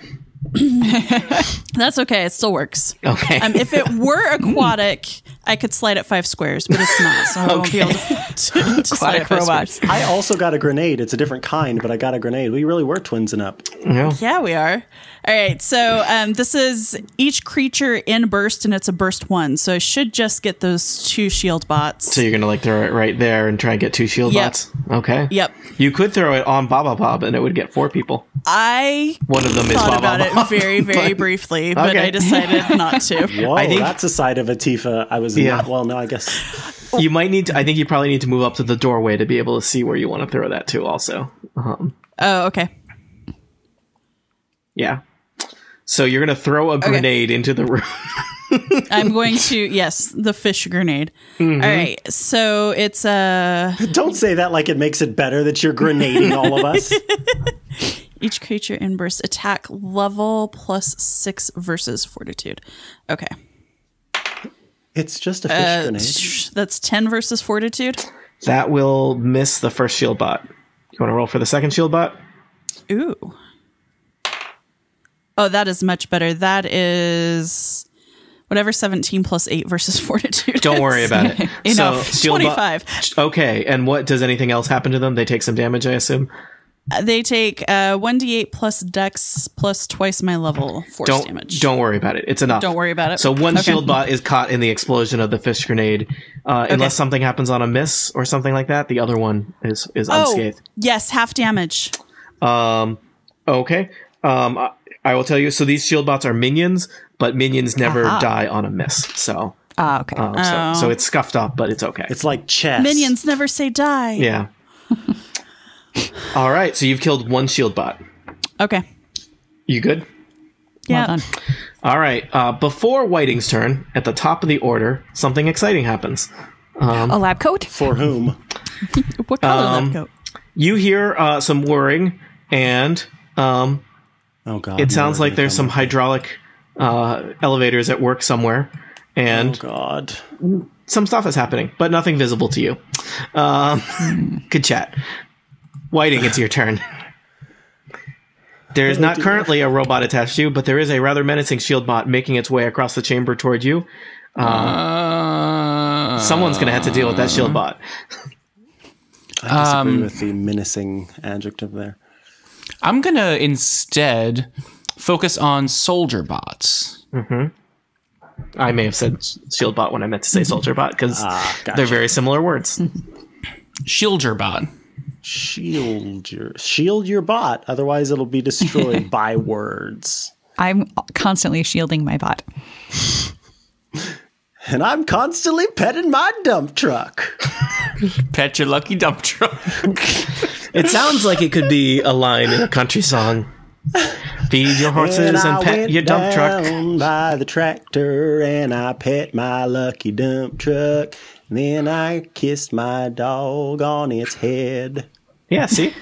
That's okay. It still works. Okay. If it were aquatic, I could slide it 5 squares, but it's not. So I won't be able to slide it 5 squares. I also got a grenade. It's a different kind, but I got a grenade. We really were twinsing up. Yeah, we are. All right. So this is each creature in burst, and it's a burst 1. So I should just get those 2 shield bots. So you're going to throw it right there and try and get 2 shield bots? Okay. Yep. You could throw it on Bob and it would get 4 people. One of them is thought about Bob. it very, very briefly, but Okay. I decided not to. Whoa, that's a side of Atifa. I was not... Well, no, I guess... You might need to... I think you probably need to move up to the doorway to be able to see where you want to throw that to also. Oh, okay. Yeah. So you're going to throw a grenade into the room. I'm going to... Yes, the fish grenade. Mm-hmm. All right. So it's a... Don't say that like it makes it better that you're grenading all of us. Each creature in burst attack level +6 versus fortitude. Okay. It's just a fish grenade. That's 10 versus fortitude. That will miss the first shield bot. You want to roll for the second shield bot? Ooh. Oh, that is much better. That is whatever 17 + 8 versus fortitude. Don't worry about it. Enough. So, shield 25. Okay. And what does anything else happen to them? They take some damage, I assume. They take 1d8 plus dex plus twice my level force damage. Don't worry about it. It's enough. Don't worry about it. So one shield bot is caught in the explosion of the fish grenade. Unless something happens on a miss or something like that, the other one is unscathed. Yes, half damage. Okay. I will tell you. So these shield bots are minions, but minions never die on a miss. So Okay. So it's scuffed up, but it's okay. It's like chess. Minions never say die. Yeah. All right, so you've killed one shield bot. Okay. You good? Yeah. Well done. All right. Before Whiting's turn, at the top of the order, something exciting happens. A lab coat? For whom? What color lab coat? You hear some whirring, and Oh God! it sounds like there's some hydraulic elevators at work somewhere, and Oh God! some stuff is happening, but nothing visible to you. Good chat. Whiting, it's your turn. There is not currently a robot attached to you, but there is a rather menacing shield bot making its way across the chamber toward you. Someone's going to have to deal with that shield bot. I disagree with the menacing adjective there. I'm going to instead focus on soldier bots. I may have said shield bot when I meant to say soldier bot, because Gotcha. they're very similar words. Shielder bot. Shield your bot, otherwise it'll be destroyed by words. I'm constantly shielding my bot. And I'm constantly petting my dump truck. Pet your lucky dump truck. It sounds like it could be a line in a country song. Feed your horses and pet your dump truck. Down by the tractor and I pet my lucky dump truck. Then I kissed my dog on its head. Yeah, see?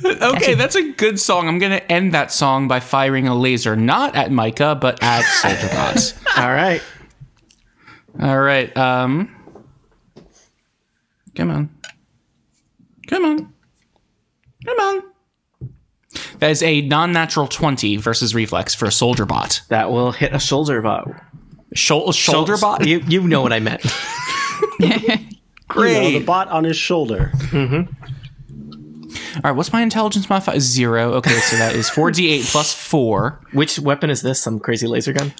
Okay, that's a good song. I'm going to end that song by firing a laser, not at Micah, but at soldier bots. All right. All right. Come on. Come on. Come on. That is a non-natural 20 versus reflex for a soldier bot. That will hit a shoulder bot. Shoulder bot? You know what I meant. Great. You know, the bot on his shoulder. All right, what's my intelligence modifier? 0. Okay, so that is 4d8 plus 4. Which weapon is this? Some crazy laser gun?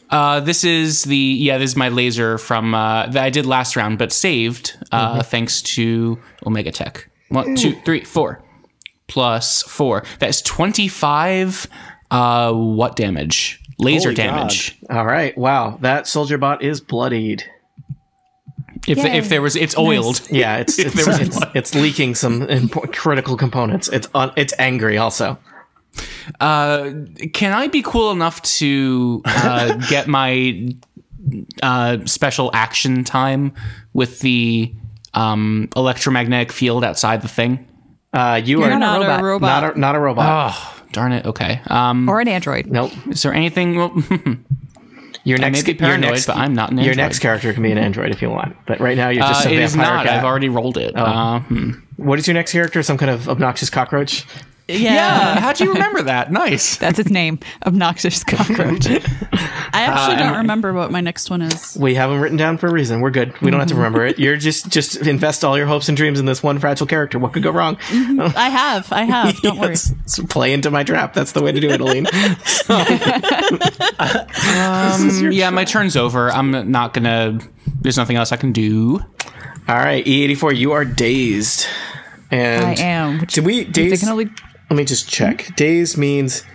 This is this is my laser from that I did last round, but saved thanks to Omega Tech. 1, 2, 3, 4 plus 4. That's 25. What damage? Laser Holy damage. All right. Wow. That soldier bot is bloodied. If there was, it's oiled. Yeah, it's leaking some critical components. It's angry also. Can I be cool enough to get my special action time with the electromagnetic field outside the thing? You are not a robot. Not a robot. Oh, darn it. Okay. Or an android. Nope. Is there anything? Well, Your I next may be paranoid, but I'm not an Your android. next character can be an android if you want, but right now you're just a it vampire is not. cat. I've already rolled it. What is your next character? Some kind of obnoxious cockroach? Yeah. How'd you remember that? Nice. That's its name. Obnoxious cockroach. I actually don't remember what my next one is. We have them written down for a reason. We're good. We don't have to remember it. You're just invest all your hopes and dreams in this one fragile character. What could go wrong? I have. Don't worry. So play into my trap. That's the way to do it, Aline. Yeah, my turn's over. I'm not gonna. There's nothing else I can do. All right, E84, you are dazed. And I am. Which Did we means I daze? can only. Let me just check. Daze means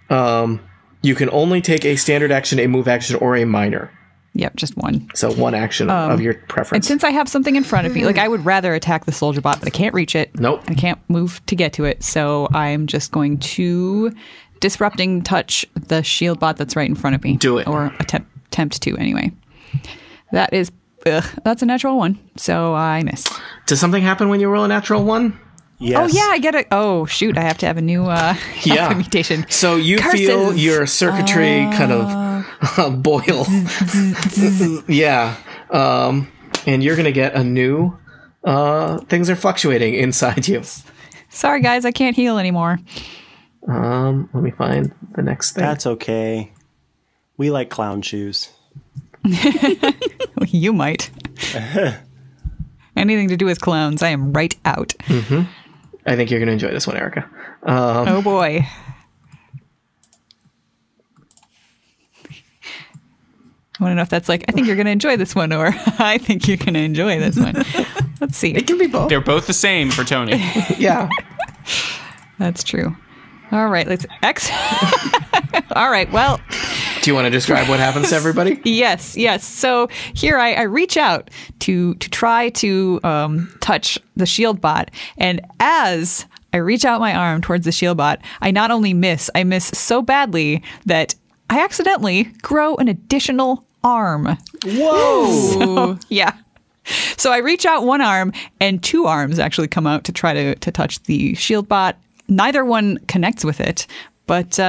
you can only take a standard action, a move action, or a minor. Yep, just one. So one action of your And preference. since I have something in front of me, like I would rather attack the soldier bot, but I can't reach it. Nope. I can't move to get to it. So I'm just going to disrupting touch the shield bot that's right in front of me. Do it. Or attempt to anyway. That's a natural 1. So I miss. Does something happen when you roll a natural 1? Yes. Oh yeah, I get it. Oh shoot, I have to have a new Yeah. mutation. So you Curses. feel your circuitry kind of boil. Yeah. And you're going to get a new things are fluctuating inside you. Sorry guys, I can't heal anymore. Let me find the next thing. That's okay. We like clown shoes. You might. Anything to do with clowns, I am right out. I think you're going to enjoy this one, Erica. Oh boy. I want to know if that's like, I think you're going to enjoy this one, or I think you're going to enjoy this one. Let's see. It can be both. They're both the same for Tony. Yeah. That's true. All right, let's All right, well, Do you want to describe what happens to everybody? Yes. So here I reach out to try to touch the shield bot, and as I reach out my arm towards the shield bot, I not only miss, I miss so badly that I accidentally grow an additional arm. Whoa! Yeah. So I reach out one arm, and two arms actually come out to try to touch the shield bot. Neither one connects with it, but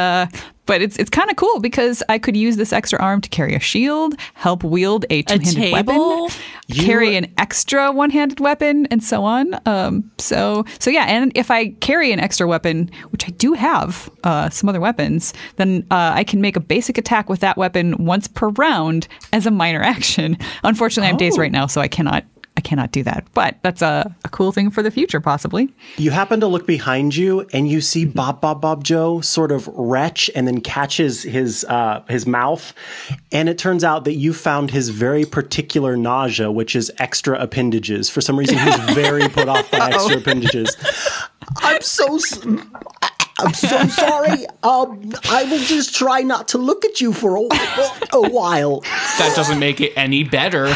it's kind of cool because I could use this extra arm to carry a shield, help wield a two-handed weapon, carry an extra one-handed weapon, and so on. So yeah, and if I carry an extra weapon, which I do have some other weapons, then I can make a basic attack with that weapon once per round as a minor action. Unfortunately, I'm dazed right now, so I cannot do that. But that's a cool thing for the future, possibly. You happen to look behind you, and you see Bob Joe sort of retch and then catches his mouth. And it turns out that you found his very particular nausea, which is extra appendages. For some reason, he's very put off by extra appendages. I'm so sorry. I will just try not to look at you for a while. That doesn't make it any better.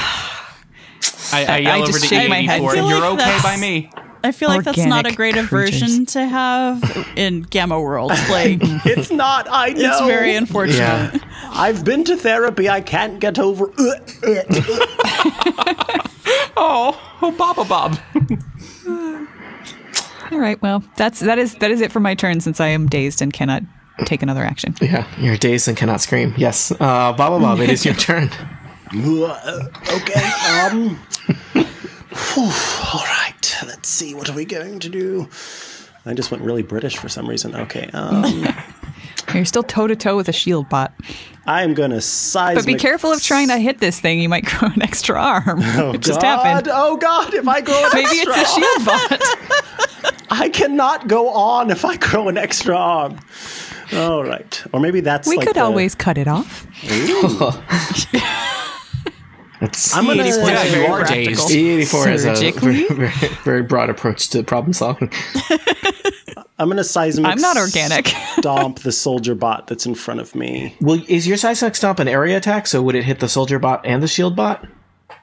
I yell over just to shake my head. E84. Feel You're like okay that's- by me. I feel like that's not a Organic great creatures. aversion to have in Gamma World. Like, It's not, I know. it's very unfortunate. Yeah. I've been to therapy. I can't get over Oh, Bob. All right. Well, that is it for my turn since I am dazed and cannot take another action. Yeah, you're dazed and cannot scream. Yes. Bob, it is your turn. Okay. All right. Let's see. What are we going to do? I just went really British for some reason. Okay. You're still toe to toe with a shield bot, I'm going to seismic. but be careful of trying to hit this thing. You might grow an extra arm. It just happened. Oh, God. If I grow an Maybe extra it's a shield bot. I cannot go on if I grow an extra arm. All right. Or maybe that's We like could always cut it off. It's I'm going Yeah, to... you are practical. dazed. E84 has a Surgically? very broad approach to problem solving. I'm going to seismic... I'm not organic. stomp the soldier bot that's in front of me. Well, is your seismic stomp an area attack? So would it hit the soldier bot and the shield bot?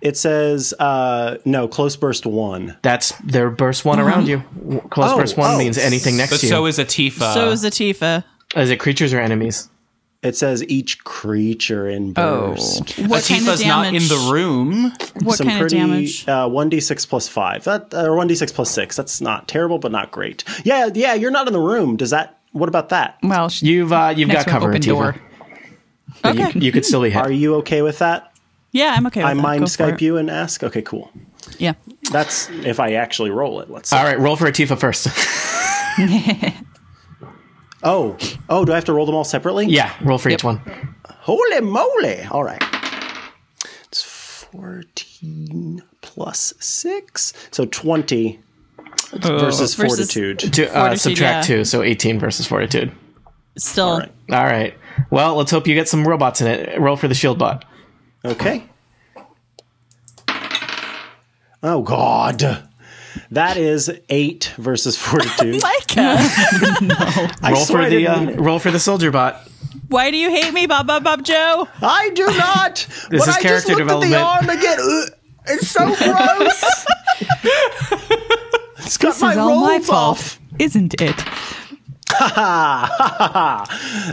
It says, no, close burst 1. That's their burst one around you. Close burst one means anything next But to you. so is Atifa. So is Atifa. Is it creatures or enemies? It says each creature in burst. What kind of Atifa's not in damage? the room. What kind of damage? 1d6 plus 5. Or 1d6 plus 6. That's not terrible, but not great. Yeah, you're not in the room. What about that? Well, You've got next one, cover, open Atifa. door. But Okay. you could still be hit. Are you okay with that? Yeah, I'm okay with I that. mind Go for Skype it. you and ask? Okay, cool. Yeah. That's if I actually roll it, let's say. All right, roll for Atifa first. Oh, do I have to roll them all separately? Yeah, roll for each one. Holy moly. All right. It's 14 plus 6. So 20 versus fortitude. Fortitude, Subtract yeah. 2, so 18 versus fortitude. Still. All right. All right. Well, let's hope you get some robots in it. Roll for the shield bot. Okay. Oh, God. That is 8 versus fortitude. Micah, I Roll swear for I didn't- roll for the soldier bot. why do you hate me, Bob Joe? I do not. This when is I character just looked development. at the arm again, it's so gross. It's got This my is all my rolls fault, off. isn't it?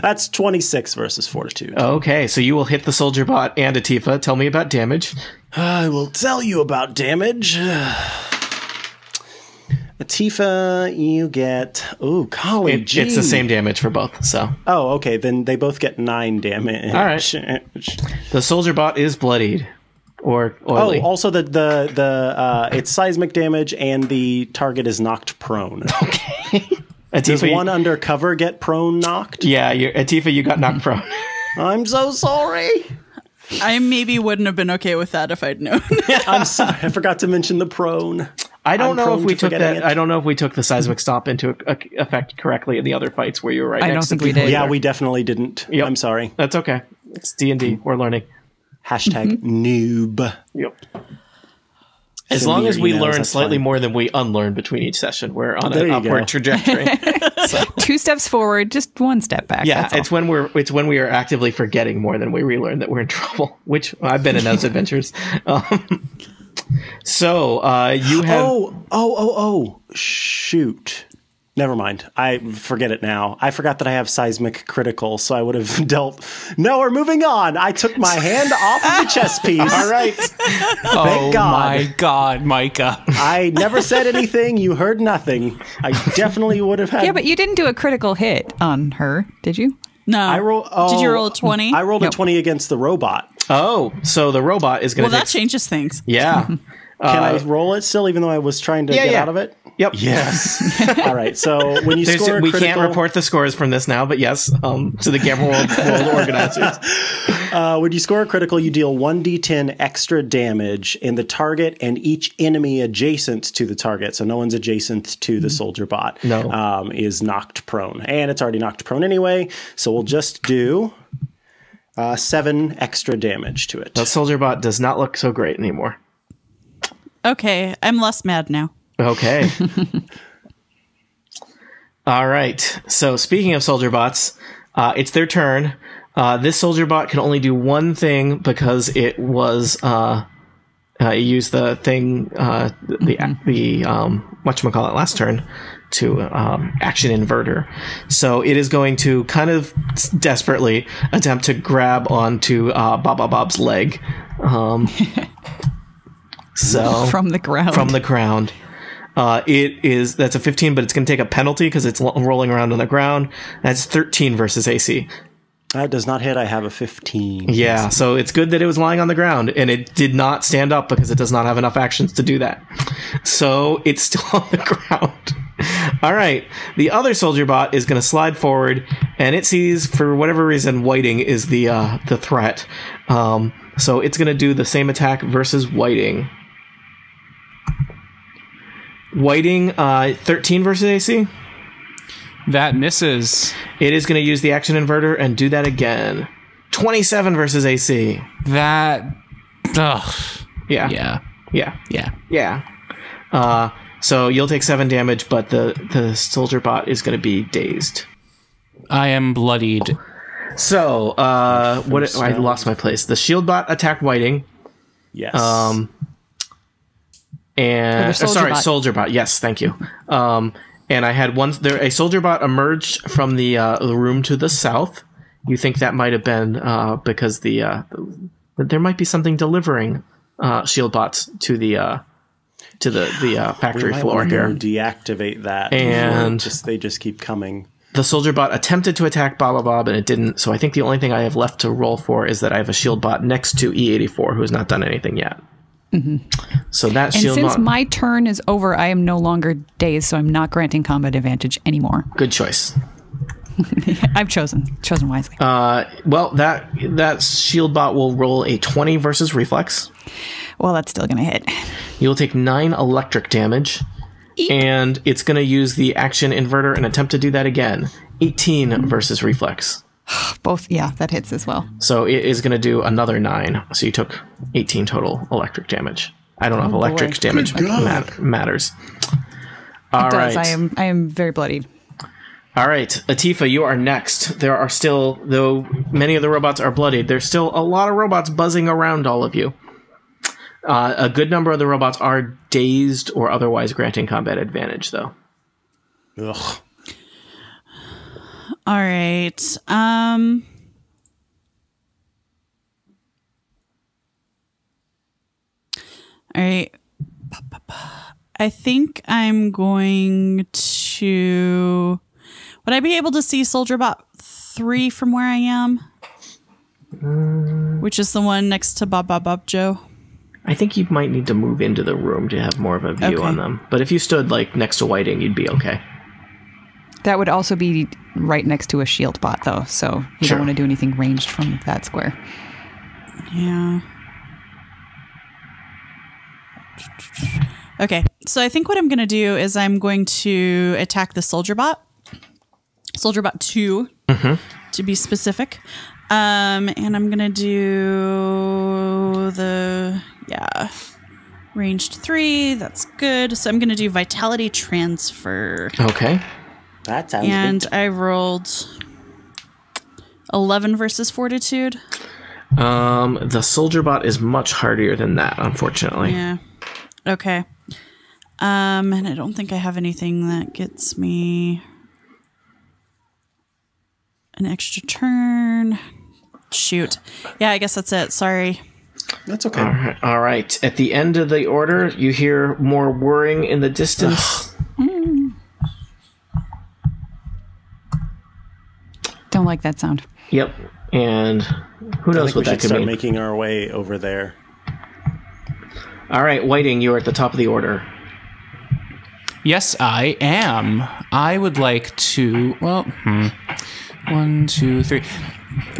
That's 26 versus fortitude. Okay, so you will hit the soldier bot and Atifa. Tell me about damage. I will tell you about damage. Atifa, you get... Oh, golly It's the gee. same damage for both. So Oh, okay. Then they both get 9 damage. All right. the soldier bot is bloodied or oily. Oh, also it's seismic damage and the target is knocked prone. Does Atifa, one undercover get prone knocked? yeah, Atifa, you got knocked prone. I'm so sorry. I maybe wouldn't have been okay with that if I'd known. I'm sorry. I forgot to mention the prone. I don't I'm know if prone we to took forgetting that. it. I don't know if we took the seismic stomp into effect correctly in the other fights where you were right. I don't next think to we people. did. Yeah, we definitely didn't. Yep. I'm sorry. That's okay. It's D&D. We're learning. Hashtag noob. Yep. As Send long me as your we emails, learn that's slightly fine. more than we unlearn between each session, we're on There an you upward go. trajectory. 2 steps forward, just 1 step back. Yeah, that's all. it's when we are actively forgetting more than we relearn that we're in trouble. Which I've been in those adventures. So you have Shoot. Never mind. I forget it now. I forgot that I have seismic critical, so I would have dealt. No, we're moving on. I took my hand off of the chess piece. all right. Oh God. my God, Micah. I never said anything. You heard nothing. I definitely would have had. Yeah, but you didn't do a critical hit on her, did you? No. Did you roll a 20? I rolled Nope. a 20 against the robot. Oh, so the robot is going well, to that changes things. Yeah. Can I roll it still, even though I was trying to get yeah. out of it? Yep. Yes. All right. So when you score a we critical, can't report the scores from this now, but yes, to the Gamma World organizers. when you score a critical, you deal 1d10 extra damage in the target and each enemy adjacent to the target. So no one's adjacent to the soldier bot. No. Is knocked prone, and it's already knocked prone anyway. So we'll just do 7 extra damage to it. The soldier bot does not look so great anymore. Okay, I'm less mad now. Okay. All right. So speaking of soldier bots, it's their turn. This soldier bot can only do one thing because it was it used the thing the whatchamacallit last turn to action inverter. So it is going to kind of desperately attempt to grab onto Bob's leg. So From the ground. From the ground. That's a 15, but it's going to take a penalty because it's rolling around on the ground. That's 13 versus AC. That does not hit. I have a 15. Yeah, so it's good that it was lying on the ground, and it did not stand up because it does not have enough actions to do that. So it's still on the ground. All right, the other soldier bot is going to slide forward, and it sees, for whatever reason, Whiting is the threat. So it's going to do the same attack versus Whiting. Whiting, 13 versus AC. That misses. It is going to use the action inverter and do that again. 27 versus AC. That. Ugh. Yeah. Yeah. Yeah. Yeah. Yeah. So you'll take 7 damage, but the soldier bot is going to be dazed. I am bloodied. So, I lost my place. The shield bot attacked Whiting. Yes. And soldier bot. Yes, thank you. And I had a soldier bot emerged from the room to the south. You think that might have been because there might be something delivering shield bots to the factory floor here. Deactivate that. And they just keep coming. The soldier bot attempted to attack Bob and it didn't. So I think the only thing I have left to roll for is that I have a shield bot next to E84 who has not done anything yet. Mm-hmm. So that and shield since bot. my turn is over, I am no longer dazed, so I'm not granting combat advantage anymore. Good choice. I've chosen wisely. Well, that shield bot will roll a 20 versus reflex. Well, that's still going to hit. You'll take 9 electric damage. And it's going to use the action inverter and attempt to do that again. 18 versus reflex. Both, yeah, that hits as well. So it is going to do another 9. So you took 18 total electric damage. I don't know if electric damage matters. All right. I am very bloodied. All right, Atifa, you are next. There are still, though many of the robots are bloodied, there's still a lot of robots buzzing around all of you. A good number of the robots are dazed or otherwise granting combat advantage, though. Ugh. All right. All right. I think I'm going to... Would I be able to see Soldier Bot 3 from where I am? Which is the one next to Bob Joe? I think you might need to move into the room to have more of a view on them. But if you stood like next to Whiting, you'd be okay. That would also be right next to a shield bot, though, so you don't want to do anything ranged from that square. Yeah. Okay, so I think what I'm going to do is I'm going to attack the Soldier Bot. Soldier Bot 2, to be specific. And I'm going to do Ranged 3, that's good. So I'm going to do Vitality Transfer. Okay. That sounds And good. I rolled 11 versus Fortitude. The soldier bot is much harder than that, unfortunately. Yeah. Okay. And I don't think I have anything that gets me an extra turn. Shoot. Yeah, I guess that's it. Sorry. That's okay. All right. At the end of the order, you hear more whirring in the distance. Don't like that sound. Yep. And who I knows think we what that should could start mean. making our way over there. All right, Whiting, you are at the top of the order. Yes, I am. I would like to. Well, 1, 2, 3.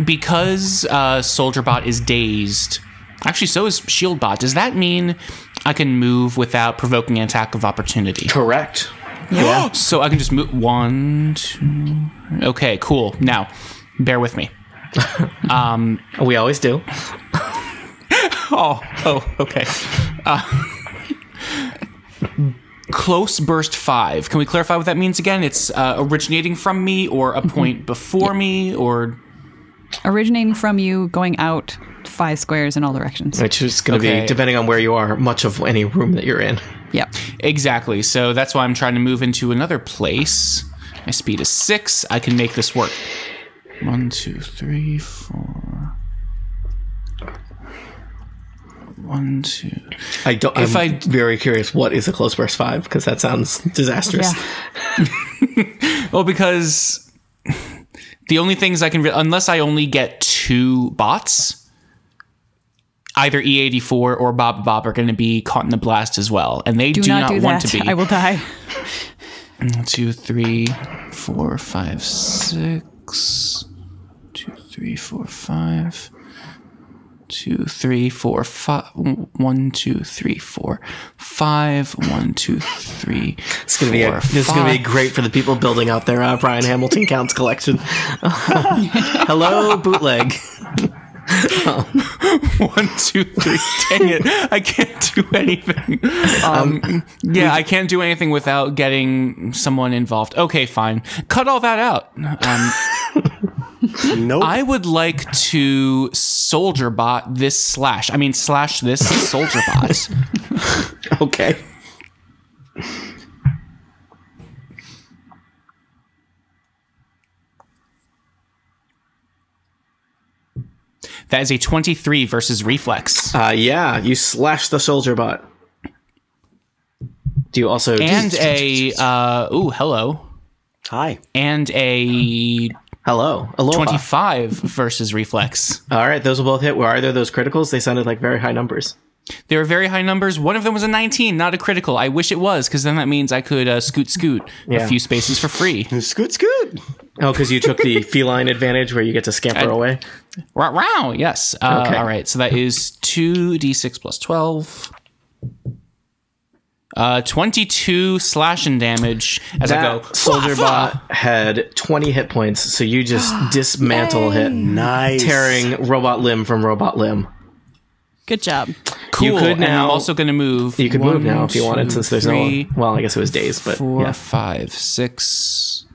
Because SoldierBot is dazed. Actually, so is ShieldBot. Does that mean I can move without provoking an attack of opportunity? Correct. Yeah. So I can just move 1, 2. Okay, cool. Now, bear with me. We always do. Okay. Close burst 5. Can we clarify what that means again? It's originating from me, or a point before me, or Originating from you, going out 5 squares in all directions. Which is going to Okay. be, depending on where you are, much of any room that you're in. Yep. exactly. So that's why I'm trying to move into another place. My speed is 6. I can make this work. 1, 2, 3, 4. 1, 2. I'm very curious, what is a close burst 5? Because that sounds disastrous. Yeah. Well, because the only things I can, unless I only get 2 bots, either E84 or Bob are going to be caught in the blast as well, and they do not do want that. to be. I will die. 1, 2, 3, 4, 5, 6. 2, 3, 4, 5. 2, 3, 4, 5. 1, 2, 3, 4, 5. 1, 2, 3. It's going to be this is going to be great for the people building out their Brian Hamilton Counts collection. Hello, bootleg. 1, 2, 3. Dang it! I can't do anything. Yeah, I can't do anything without getting someone involved. Okay, fine. Cut all that out. Nope. I would like to SoldierBot this slash this SoldierBot. Okay. That is a 23 versus reflex. Yeah, you slash the soldier bot. Do you also... And a, hello. Hi. And a Hello. Aloha. 25 versus reflex. All right, those will both hit. Where are there those criticals? They sounded like very high numbers. They were very high numbers. One of them was a 19, not a critical. I wish it was, because then that means I could scoot Yeah. a few spaces for free. Scoot, scoot. Oh, because you took the feline advantage where you get to scamper away? Wow, yes. Okay. All right, so that is 2d6 plus 12. 22 slashing damage as I go. That soldier bot had 20 hit points, so you just dismantle it, Nice. tearing robot limb from robot limb. Good job. Cool. You could and now- I'm also going to move. You could move now if you wanted, since there's 3, no... Well, I guess it was days, but 4, yeah. 5, 6.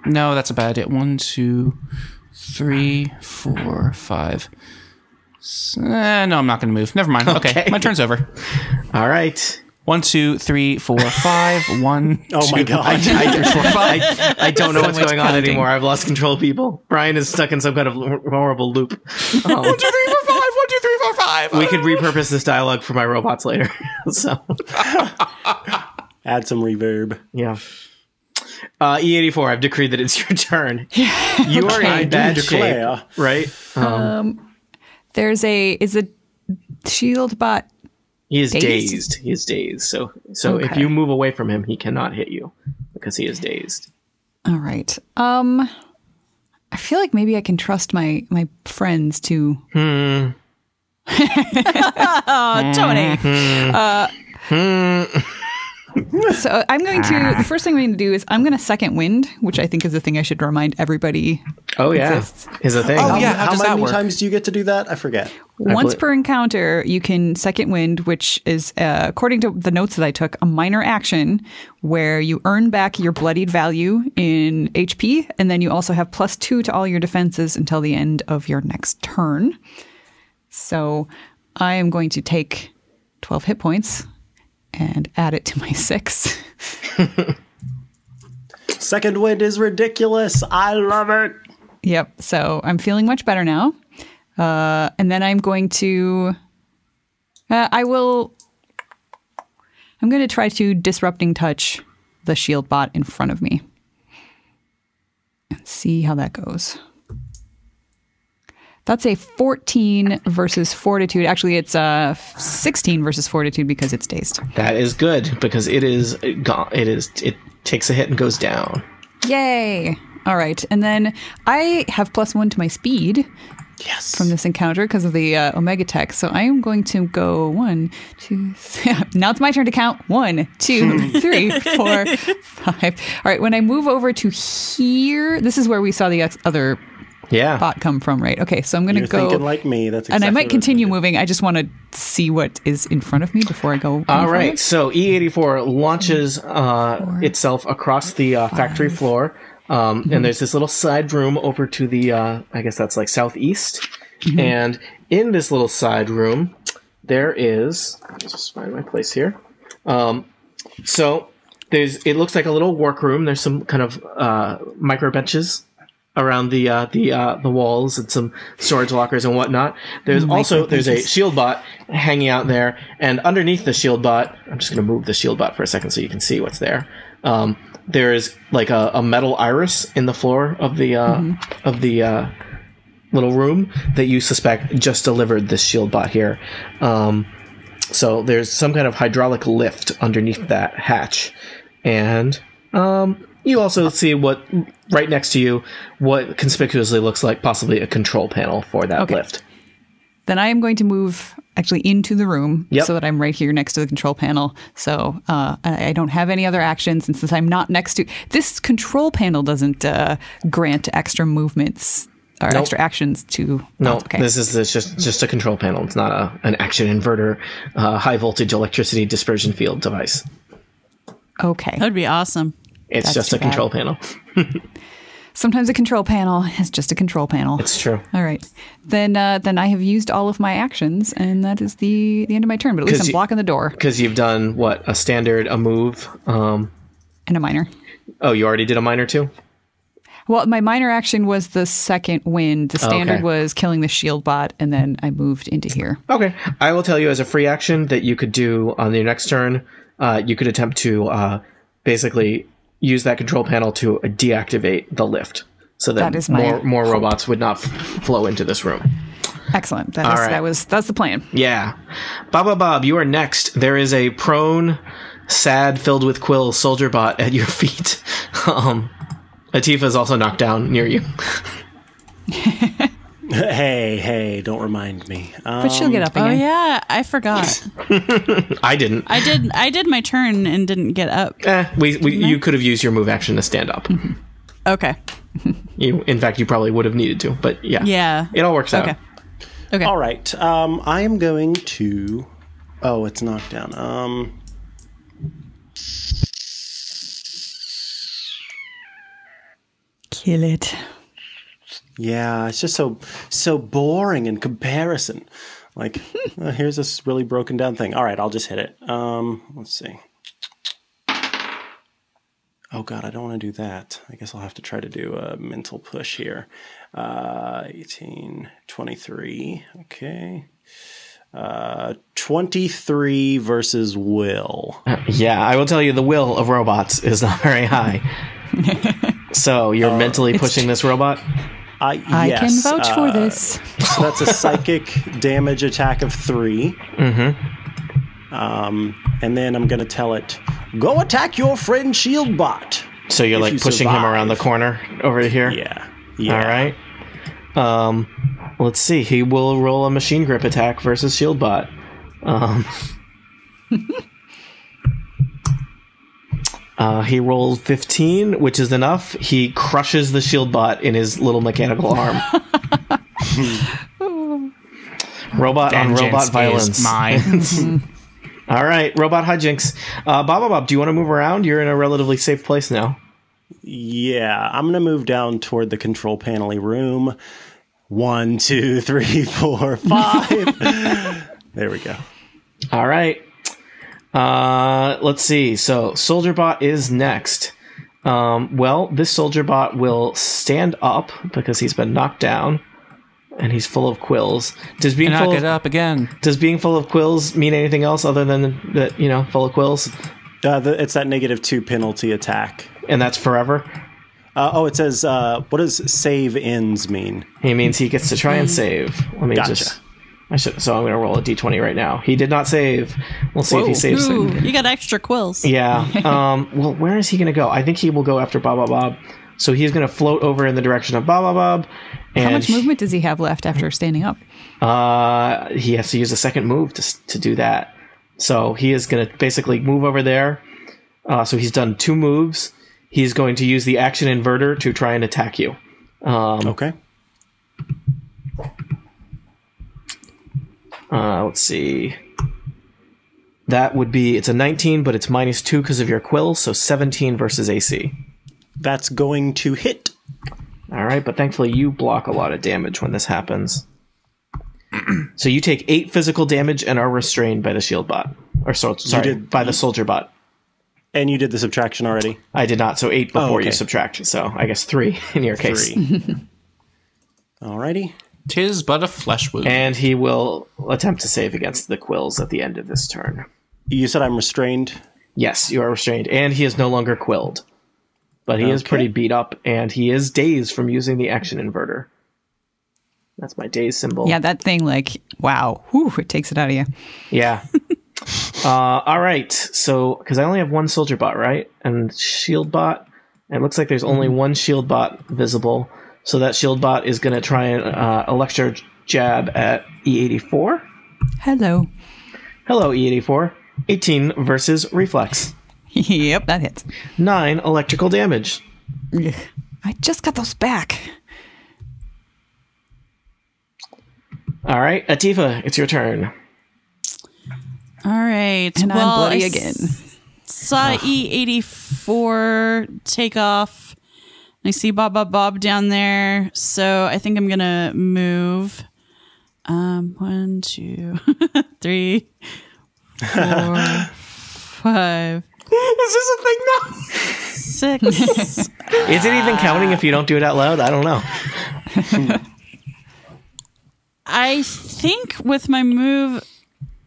No, that's a bad hit. 1, 2, 3, 4, 5. No, I'm not going to move. Never mind. Okay, my turn's over. All right. 1, 2, 3, 4, 5. 1. Oh my God. I don't know what's much going on counting. anymore. I've lost control, people. Brian is stuck in some kind of horrible loop. 1, 2, 3, 4, 5. 1, 2, 3, 4, 5. We could repurpose this dialogue for my robots later. So, Add some reverb. yeah. E84, I've decreed that it's your turn. You are in bad shape, declare. right? Is a shield bot. He is Dazed? dazed. He is dazed. So if Okay. you move away from him, he cannot hit you because he is dazed. All right. I feel like maybe I can trust my friends to. Tony. So I'm going to. The first thing I'm going to do is I'm going to second wind, which I think is the thing I should remind everybody Oh yeah, exists. is a thing. Oh, yeah. How does that many work? times do you get to do that? I forget. Once believe- per encounter, you can second wind, which is, according to the notes that I took, a minor action where you earn back your bloodied value in HP, and then you also have +2 to all your defenses until the end of your next turn. So I am going to take 12 hit points and add it to my 6. Second wind is ridiculous. I love it. Yep. So I'm feeling much better now. And then I'm going to, I'm going to try to disrupting touch the shield bot in front of me and see how that goes. That's a 14 versus fortitude. Actually, it's 16 versus fortitude because it's dazed. That is good because it is gone. It takes a hit and goes down. Yay. All right. And then I have +1 to my speed. Yes. From this encounter because of the Omega Tech. So I am going to go 1, 2, 3. Now it's my turn to count. 1, 2, 3, 4, 5. All right. When I move over to here, this is where we saw the other bot come from, right? Okay. So I'm going to go. You're thinking like me. That's exactly and I might what continue I'm gonna moving. I just want to see what is in front of me before I go. All right. So E84 launches itself across the factory floor. And there's this little side room over to the, I guess that's like southeast. And in this little side room, there is, let me just find my place here. So it looks like a little workroom. There's some kind of micro benches around the walls and some storage lockers and whatnot. There's a shield bot hanging out there, and underneath the shield bot, I'm just going to move the shield bot for a second so you can see what's there. There is like a metal iris in the floor of the little room that you suspect just delivered this shield bot here. So there's some kind of hydraulic lift underneath that hatch, and you also see right next to you what conspicuously looks like possibly a control panel for that lift. Then I am going to move actually into the room so that I'm right here next to the control panel. So I don't have any other actions. And since I'm not next to... This control panel doesn't grant extra movements or extra actions to... No, okay. This is just a control panel. It's not an action inverter, high voltage electricity dispersion field device. Okay. That would be awesome. It's That's just too a control panel. Sometimes a control panel is just a control panel. It's true. All right. Then I have used all of my actions, and that is the end of my turn. But at least I'm blocking the door. Because you've done, what, a standard, a move? And a minor. Oh, you already did a minor too? Well, my minor action was the second wind. The standard was killing the shield bot, and then I moved into here. Okay. I will tell you as a free action that you could do on your next turn, you could attempt to basically use that control panel to deactivate the lift so that more robots would not flow into this room. Excellent. That's the plan. Yeah. Baba Bob, you are next. There is a prone, sad, filled with quills soldier bot at your feet. Atifa is also knocked down near you. Hey, don't remind me. But she'll get up again. Oh yeah, I forgot. I didn't. I did my turn and didn't get up. You could have used your move action to stand up. Mm-hmm. Okay. In fact, you probably would have needed to, but yeah. Yeah. It all works out. Okay. All right. I am going to... Oh, it's knocked down. Kill it. Yeah, it's just so boring in comparison. Like, here's this really broken down thing. All right, I'll just hit it. Let's see. Oh, God, I don't want to do that. I guess I'll have to try to do a mental push here. 18, 23. Okay. 23 versus will. Yeah, I will tell you the will of robots is not very high. So you're mentally pushing this robot? I yes, can vouch for this. So that's a psychic damage attack of 3. Mm-hmm. And then I'm going to tell it, go attack your friend Shieldbot. So you're like pushing him around the corner over here? Yeah. All right. Let's see. He will roll a machine grip attack versus Shieldbot. He rolled 15, which is enough. He crushes the shield bot in his little mechanical arm. Robot on robot violence. Mine. All right, robot hijinks. Bob, do you want to move around? You're in a relatively safe place now. Yeah, I'm going to move down toward the control panel room. 1, 2, 3, 4, 5. There we go. All right. Let's see. So Soldier Bot is next. Well, this Soldier Bot will stand up because he's been knocked down and he's full of quills. Does being Knock full it up again. Does being full of quills mean anything else other than that, full of quills? It's that -2 penalty attack. And that's forever? It says, what does save ends mean? He means he gets to try and save. Let me Gotcha. So I'm going to roll a d20 right now. He did not save. We'll see if he saves. Ooh, you got extra quills. Yeah. Well, where is he going to go? I think he will go after Bob. So he's going to float over in the direction of Bob. And How much movement does he have left after standing up? he has to use a second move to do that. So he is going to basically move over there. So he's done 2 moves. He's going to use the action inverter to try and attack you. Okay. Let's see. That would be, it's a 19, but it's -2 because of your quills, so 17 versus AC. That's going to hit. All right, but thankfully you block a lot of damage when this happens. So you take 8 physical damage and are restrained by the shield bot. By the soldier bot. And you did the subtraction already? I did not, so 8 before okay. you subtract, so I guess 3 in your case. 3. Alrighty. 'Tis but a flesh wound. And he will attempt to save against the quills at the end of this turn. You said I'm restrained? Yes, you are restrained, and he is no longer quilled. But he is Okay. pretty beat up, and he is dazed from using the action inverter. That's my daze symbol. Yeah, that thing, wow. Whew, it takes it out of you. Yeah. All right. So, because I only have 1 soldier bot, right? And shield bot. And it looks like there's only 1 shield bot visible. So that shield bot is going to try and electro jab at E84. Hello. Hello, E84. 18 versus reflex. Yep, that hits. 9 electrical damage. Ugh. I just got those back. All right, Atifa, it's your turn. All right. And I'm bloody again. Saw E84 take off. I see Bob down there. So I think I'm going to move. 1, 2, 3, 4, 5. Is this a thing now? 6. Is it even counting if you don't do it out loud? I don't know. I think with my move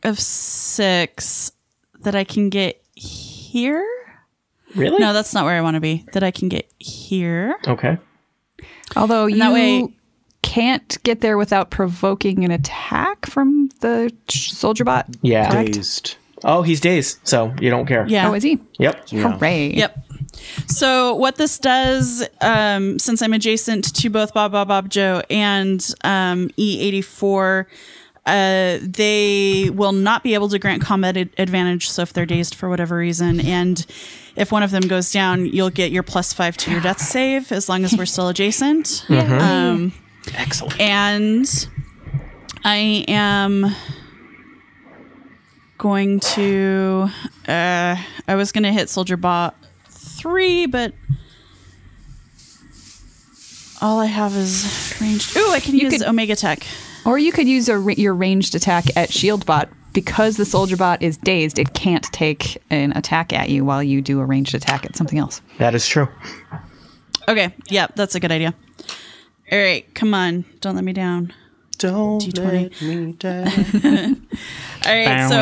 of 6 that I can get here. Really? No, that's not where I want to be. That I can get here. Okay. Although that way- you can't get there without provoking an attack from the soldier bot. Yeah. Correct? Dazed. Oh, he's dazed, so you don't care. Yeah. Oh, is he? Yep. Hooray. Yep. So what this does, since I'm adjacent to both Bob Joe and E84, they will not be able to grant combat advantage. So if they're dazed for whatever reason, and if one of them goes down, you'll get your +5 to your death save as long as we're still adjacent. Excellent. And I am going to, I was going to hit Soldier Bot 3, but all I have is ranged. Ooh, I can use Omega Tech. Or you could use your ranged attack at shield bot. Because the soldier bot is dazed, it can't take an attack at you while you do a ranged attack at something else. That is true. Okay, yeah, that's a good idea. All right, come on. Don't let me down. Don't D20. let me down. All right, so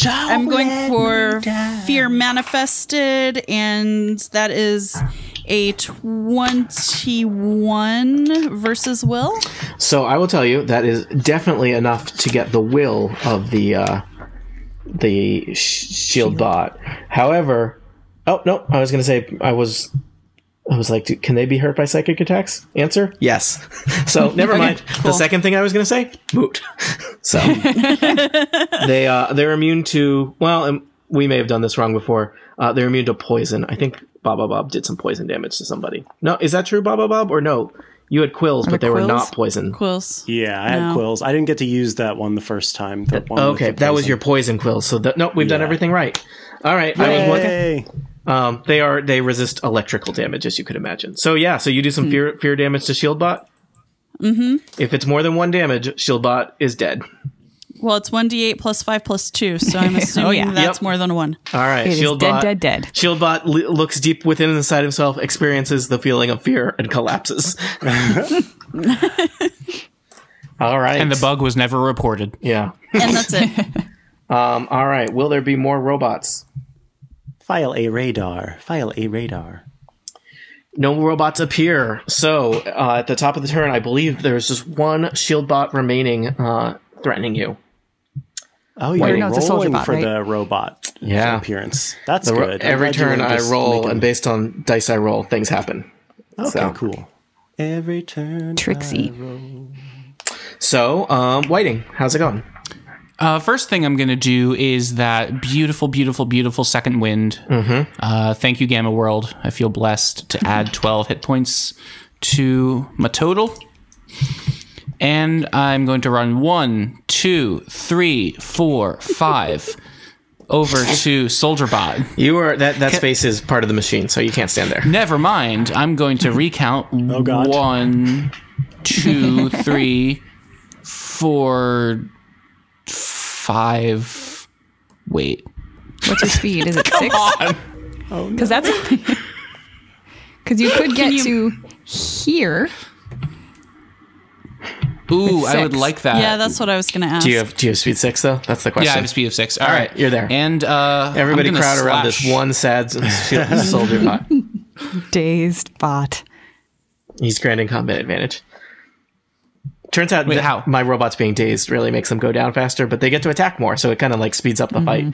I'm going for Fear Manifested, and that is a 21 versus Will. So I will tell you that is definitely enough to get the will of the shield bot. However, oh no, I was going to say I was like, can they be hurt by psychic attacks? Answer: yes. So never mind. cool. The second thing I was going to say, moot. So they're immune to we may have done this wrong before. They're immune to poison. I think Bob did some poison damage to somebody. No, is that true, Bob? Or no? You had quills, but they were not poison. Quills. Yeah, I had quills. I didn't get to use that one the first time. Okay, that was your poison quills. So nope, we've done everything right. All right. Yay. They resist electrical damage, as you could imagine. So yeah, so you do some fear damage to Shieldbot. Mm-hmm. If it's more than 1 damage, Shieldbot is dead. Well, it's 1d8 plus 5 plus 2, so I'm assuming that's more than 1. All right, It Shieldbot is dead. Shieldbot looks deep within inside himself, experiences the feeling of fear, and collapses. All right, And the bug was never reported. yeah. And that's it. All right, will there be more robots? File a radar. No robots appear. So at the top of the turn, I believe there's just one Shieldbot remaining, threatening you. Oh, you're no, it's a soldier rolling bot, for right? the robot appearance. That's The good. I'm every glad you turn were I just roll, making- and based on dice I roll, things happen. Okay, So- cool. Every turn. Trixie. So, Whiting, how's it going? First thing I'm going to do is that beautiful, beautiful, beautiful second wind. Thank you, Gamma World. I feel blessed to add 12 hit points to my total. And I'm going to run 1, 2, 3, 4, 5 over to SoldierBot. You are that space is part of the machine, so you can't stand there. Never mind. I'm going to recount. God. 1, 2, 3, 4, 5. Wait. What's your speed? Is it 6? Because that's because you could get to here. Ooh, With I would 6. like that. Yeah, that's what I was going to ask. Do you have speed 6 though? That's the question. Yeah, I have a speed of 6. All right, right, you're there. And Everybody I'm gonna crowd around this slash. one sad soldier bot. Dazed bot. He's granting combat advantage. Turns out Wait, that how? my robots being dazed really makes them go down faster, but they get to attack more, so it kind of like speeds up the fight.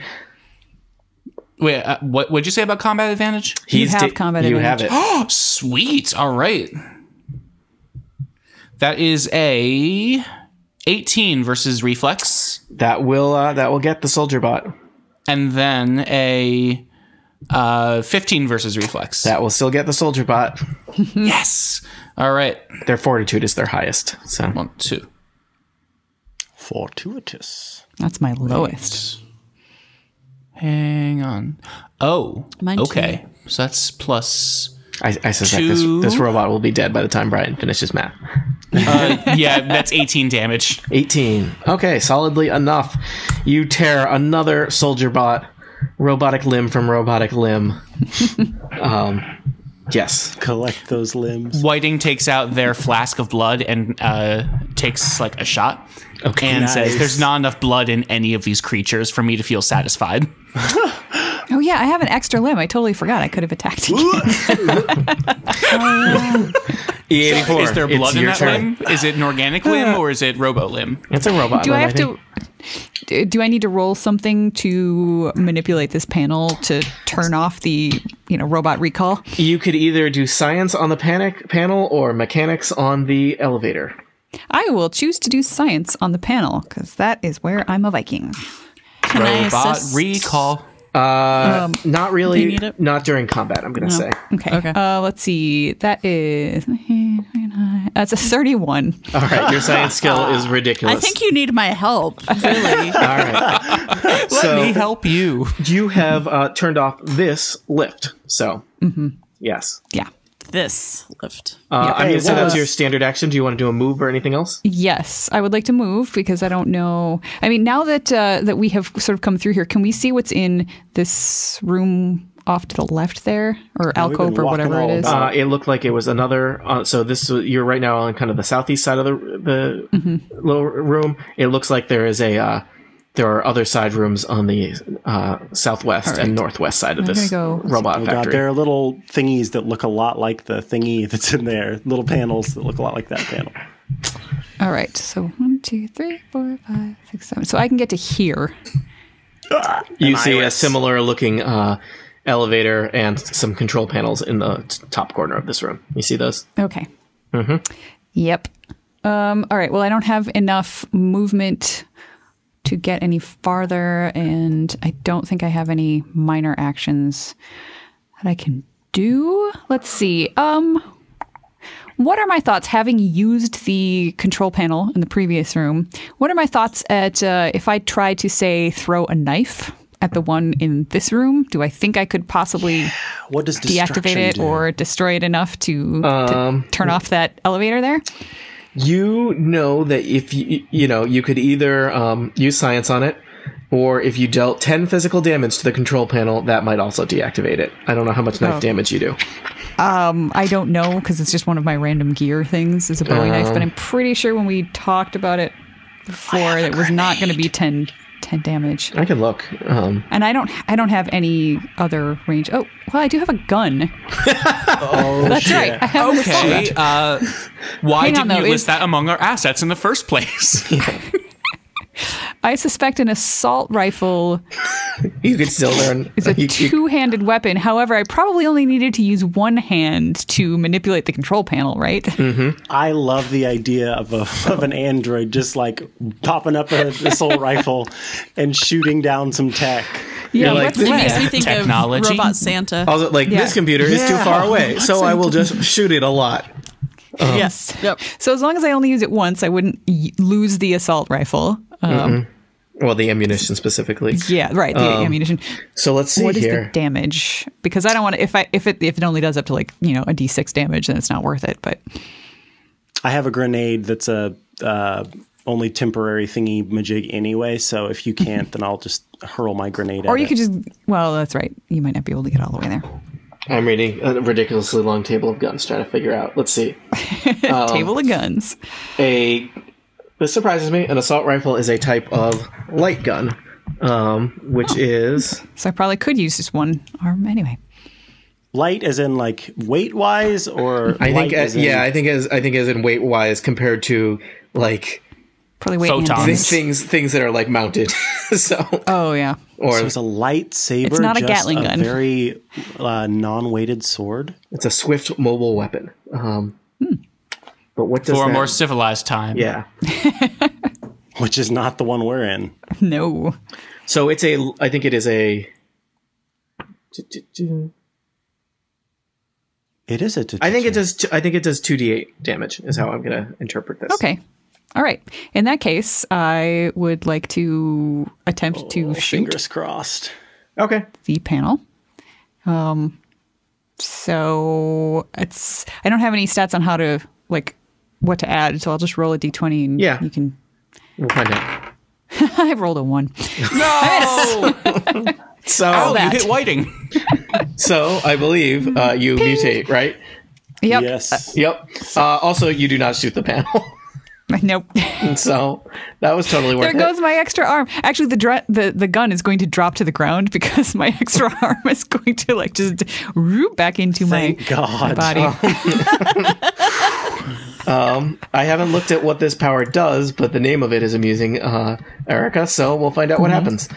Wait, what would you say about combat advantage? He's have combat you advantage. have it. Sweet. All right. That is a 18 versus reflex, That will get the soldier bot. and then a 15 versus reflex. That will still get the soldier bot. Yes. All right. Their fortitude is their highest. So 1, 2. Fortuitous. That's my lowest. Hang on. Oh. Mine too. Okay. So that's plus. I suspect Two. this robot will be dead by the time Brian finishes math. Yeah, that's 18 damage. 18. Okay, solidly enough. You tear another soldier bot, robotic limb from robotic limb. Yes. Collect those limbs. Whiting takes out their flask of blood and takes like a shot. Okay. And Nice. says, "There's not enough blood in any of these creatures for me to feel satisfied." Oh yeah, I have an extra limb. I totally forgot. I could have attacked you. E84. Is there it's blood in your that turn. limb? Is it an organic limb or is it robo limb? It's a robot. Do I limb, have think. to? Do I need to roll something to manipulate this panel to turn off the robot recall? You could either do science on the panic panel or mechanics on the elevator. I will choose to do science on the panel because that is where I'm a Viking. Can I Robot assist? recall. Not really. Do you need it? Not during combat, I'm going to say. Okay. Let's see. That is that's a 31. All right, your science skill is ridiculous. I think you need my help, really. All right. Let me help you. You have turned off this lift. So, yes. Yeah. This lift. I'm going to say what that's was- your standard action. Do you want to do a move or anything else? Yes, I would like to move because I don't know. I mean, now that that we have sort of come through here, can we see what's in this room off to the left there, or alcove, been or walking whatever it all is? about. It looked like it was another. So you're right now on kind of the southeast side of the little room. It looks like there is a. There are other side rooms on the southwest and northwest side of this gonna go- robot Oh god, factory. there are little thingies that look a lot like the thingy that's in there. Little panels that look a lot like that panel. All right, so 1, 2, 3, 4, 5, 6, 7. So I can get to here. You see a iris. similar looking elevator and some control panels in the top corner of this room. You see those? Okay. Yep. All right. Well, I don't have enough movement to get any farther, and I don't think I have any minor actions that I can do. Let's see. What are my thoughts, having used the control panel in the previous room? What are my thoughts at if I try to, say, throw a knife at the one in this room? Do I think I could possibly What does deactivate it do? or destroy it enough to turn off that elevator there? You know that if you could either use science on it, or if you dealt 10 physical damage to the control panel, that might also deactivate it. I don't know how much knife damage you do. I don't know, because it's just one of my random gear things is a Bowie knife, but I'm pretty sure when we talked about it before, it was not going to be 10 damage. I can look. And I don't have any other range. Oh, well, I do have a gun. That's right. I have an assault rifle. Why Hang on, didn't you though, list that among our assets in the first place? I suspect an assault rifle You could still learn. is a two-handed weapon. However, I probably only needed to use one hand to manipulate the control panel, right? I love the idea of an android just like popping up an assault rifle and shooting down some tech. Yeah, like, It makes me think Technology. of Robot Santa. Also, like, Yeah. this computer is too far away, so I will just shoot it a lot. Yes. Yep. So as long as I only use it once, I wouldn't lose the assault rifle. Well, the ammunition specifically. Yeah, right. The ammunition. So let's see What is here. the damage? Because I don't want to. If it only does up to like a D6 damage, then it's not worth it. But I have a grenade that's a only temporary thingy majig anyway, so if you can't, then I'll just hurl my grenade at or you it. could just. Well, that's right. You might not be able to get all the way there. I'm reading a ridiculously long table of guns trying to figure out. Let's see. Table of guns. This surprises me. An assault rifle is a type of light gun, which is So I probably could use just one arm anyway. Light as in like weight wise, or I think light as in, I think as in weight wise compared to like Probably weight and Photons. damage. things that are like mounted. So Oh yeah. or So it's a lightsaber. It's not a just Gatling gun. Very non-weighted sword. it's a swift mobile weapon. But what does For a that? more civilized time. Yeah. Which is not the one we're in. No. So it's a. I think it is a. It is a. I think it does. I think it does 2d8 damage. Is how I'm going to interpret this. Okay. All right. In that case, I would like to attempt to shoot Fingers crossed. Okay. the panel. So it's. I don't have any stats on how to what to add, so I'll just roll a d20 and Yeah. you can. We'll find out. I rolled a 1. No! So Oh, you that. hit Whiting. so I believe you mutate, right? Yep. Yes. Yep. Also, you do not shoot the panel. Nope. So that was totally worth There it. goes my extra arm. Actually, the gun is going to drop to the ground because my extra arm is going to just root back into Thank my God. body. I haven't looked at what this power does, but the name of it is amusing, Erica. So we'll find out what happens.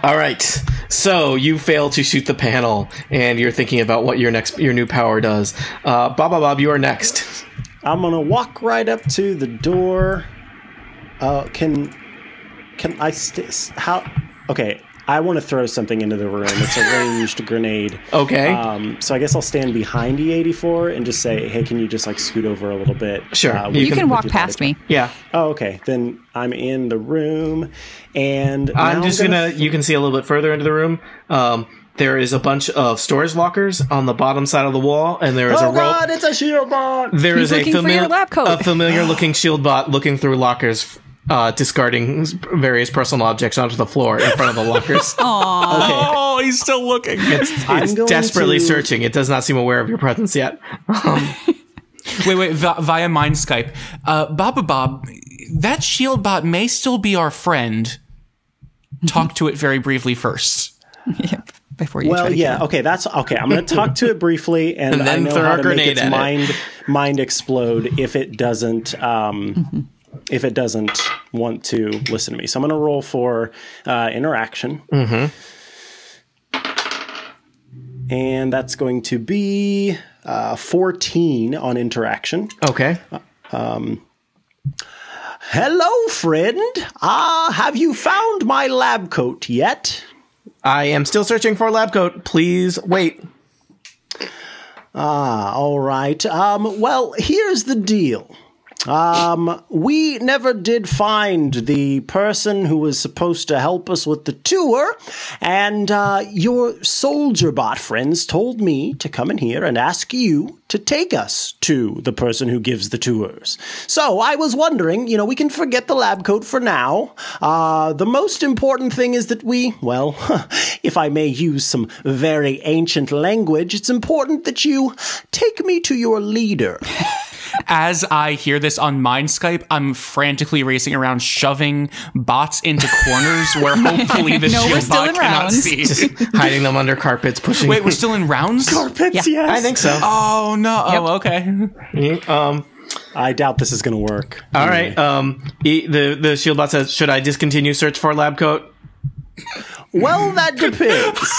All right. So you fail to shoot the panel, and you're thinking about what your new power does. Bob, you are next. I'm gonna walk right up to the door. Can I? How? Okay. I want to throw something into the room. It's a ranged grenade. Okay. So I guess I'll stand behind E84 and just say, "Hey, can you just scoot over a little bit?" Sure. You can walk with your past body. me. Yeah. Oh, okay. Then I'm in the room, and I'm now just you can see a little bit further into the room. There is a bunch of storage lockers on the bottom side of the wall, and there is Oh a rope. God! It's a shield bot. There He's is looking for your lab coat. a familiar-looking shield bot looking through lockers, discarding various personal objects onto the floor in front of the lockers. Oh, he's still looking. It's going desperately to- searching. It does not seem aware of your presence yet. Wait, via Mind Skype. Bob, that shield bot may still be our friend. Talk to it very briefly first. Yep. Before you Well, try to yeah, get okay, that's okay. I'm going to talk to it briefly, and And then I know throw how a to make grenade its at mind explode if it doesn't want to listen to me. So I'm going to roll for interaction, and that's going to be 14 on interaction. Okay. Hello, friend. Have you found my lab coat yet? I am still searching for a lab coat. Please wait. All right. Well, here's the deal. We never did find the person who was supposed to help us with the tour, and your soldier bot friends told me to come in here and ask you to take us to the person who gives the tours. So I was wondering, we can forget the lab coat for now. The most important thing is that well, if I may use some very ancient language, it's important that you take me to your leader. As I hear this on Mindscape, I'm frantically racing around, shoving bots into corners where hopefully the No, we're shield still bot in cannot rounds. see. Just hiding them under carpets, pushing. Wait, we're still in rounds? Carpets, Yeah. yes. I think so. Oh, no. Yep. Oh, okay. I doubt this is going to work. All right. The shield bot says, "Should I discontinue search for lab coat?" Well, that depends.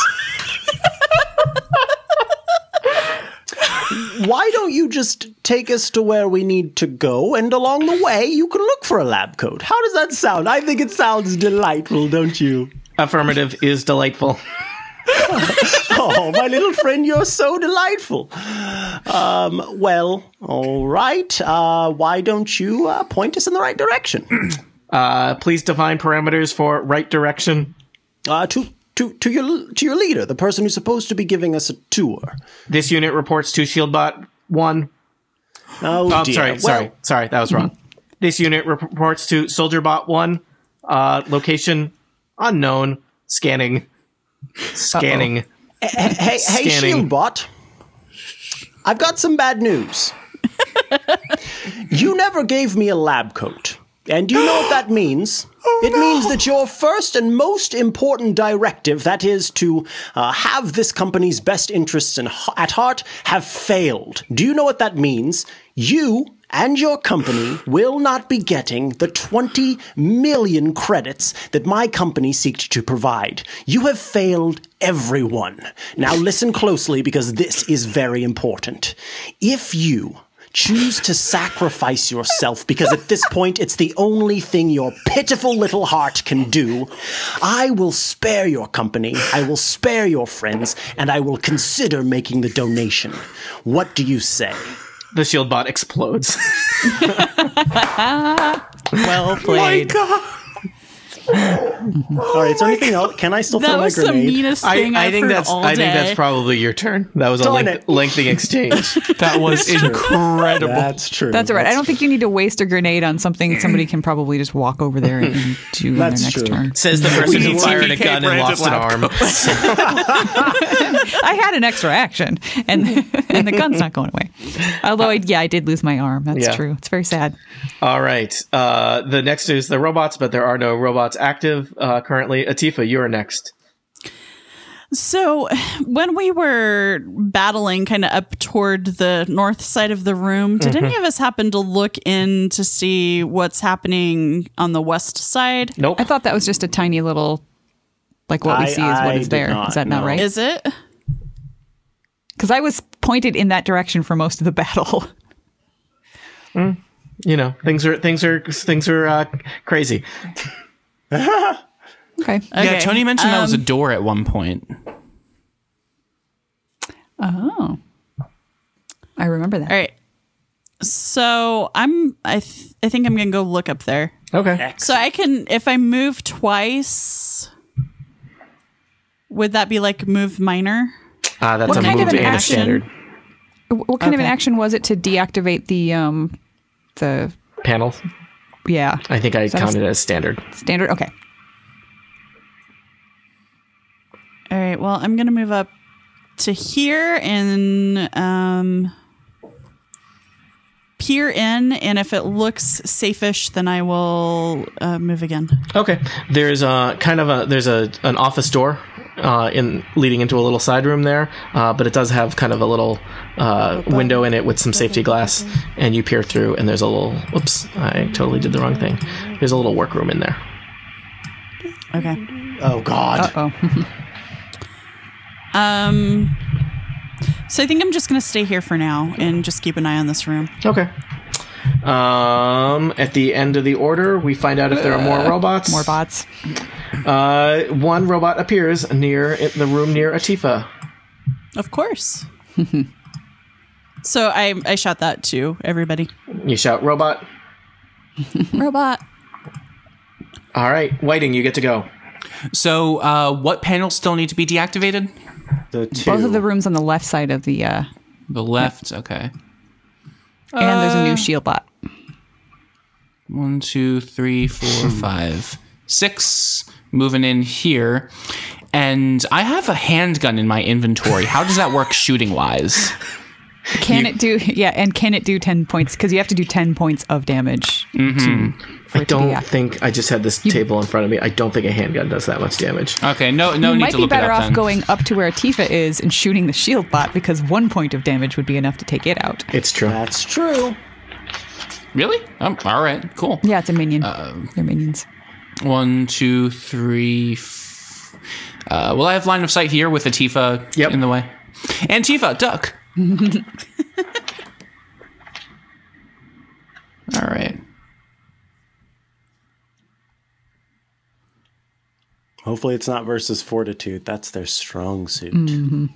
Why don't you just take us to where we need to go, and along the way, you can look for a lab coat. How does that sound? I think it sounds delightful, don't you? Affirmative is delightful. Oh, my little friend, you're so delightful. Well, all right. Why don't you point us in the right direction? Please define parameters for right direction. To your leader, the person who's supposed to be giving us a tour. This unit reports to Shieldbot 1. Oh, dear. Sorry, that was wrong. This unit reports to SoldierBot 1. Location unknown. Scanning. Hey, Scanning. Shieldbot. I've got some bad news. You never gave me a lab coat. And do you know what that means? It means that your first and most important directive, that is to have this company's best interests at heart, have failed. Do you know what that means? You and your company will not be getting the 20 million credits that my company seeks to provide. You have failed everyone. Now listen closely, because this is very important. If you choose to sacrifice yourself, because at this point it's the only thing your pitiful little heart can do, I will spare your company, I will spare your friends, and I will consider making the donation. What do you say? The Shieldbot explodes. Well played. All right, is there anything else? Can I still That throw my was the grenade? meanest thing I've heard all day. I think that's probably your turn. That was a Darn it. lengthy exchange. That was incredible. That's true. That's all right. I don't think you need to waste a grenade on something somebody can probably just walk over there and do on their That's next true. turn. Says the person who need fired a TPK gun and branded lost an lab arm. I had an extra action, and the gun's not going away. Although, I did lose my arm. That's Yeah. true. It's very sad. All right. The next is the robots, but there are no robots active currently. Atifa, you are next. So when we were battling kind of up toward the north side of the room, did any of us happen to look in to see what's happening on the west side? Nope. I thought that was just a tiny little, like what we see is what I is did there. not, Is that not no. right? Is it? Because I was pointed in that direction for most of the battle. You know, things are crazy. Okay. Yeah, Tony mentioned that was a door at one point. Oh. I remember that. All right. So I think I'm gonna go look up there. Okay. So I can, if I move twice, would that be like move minor? That's What a kind of move an and a action? standard What kind of an Okay. action was it to deactivate the panel. yeah, I think I that counted it as standard. standard? Okay. All right. Well, I'm gonna move up to here and peer in, and if it looks safe-ish, then I will move again. Okay. There's an office door leading into a little side room there, but it does have kind of a little window in it with some safety glass, and you peer through, and there's a little. Whoops! I totally did the wrong thing. There's a little workroom in there. Okay. Oh, God. Oh. So I think I'm just gonna stay here for now and just keep an eye on this room. Okay. At the end of the order, we find out if there are more robots. More bots. One robot appears near the room near Atifa. Of course. So I shot that to everybody. You shout, robot. Robot. All right, Whiting, you get to go. So, what panels still need to be deactivated? The two. Both of the rooms on the left side of the The left. Okay. and there's a new shield bot. 1, 2, 3, 4, 5, 6. Moving in here. And I have a handgun in my inventory. How does that work shooting wise? Can it do 10 points? Because you have to do 10 points of damage. I don't think, I just had this table in front of me. I don't think a handgun does that much damage. Okay, no You need might to be look it better up off then. going up to where Tifa is and shooting the shield bot, because 1 point of damage would be enough to take it out. It's true. That's true. Really? All right, cool. Yeah, it's a minion. They're minions. 1, 2, 3. Well, I have line of sight here with Atifa Yep. in the way. Antifa, duck. All right. Hopefully it's not versus Fortitude. That's their strong suit.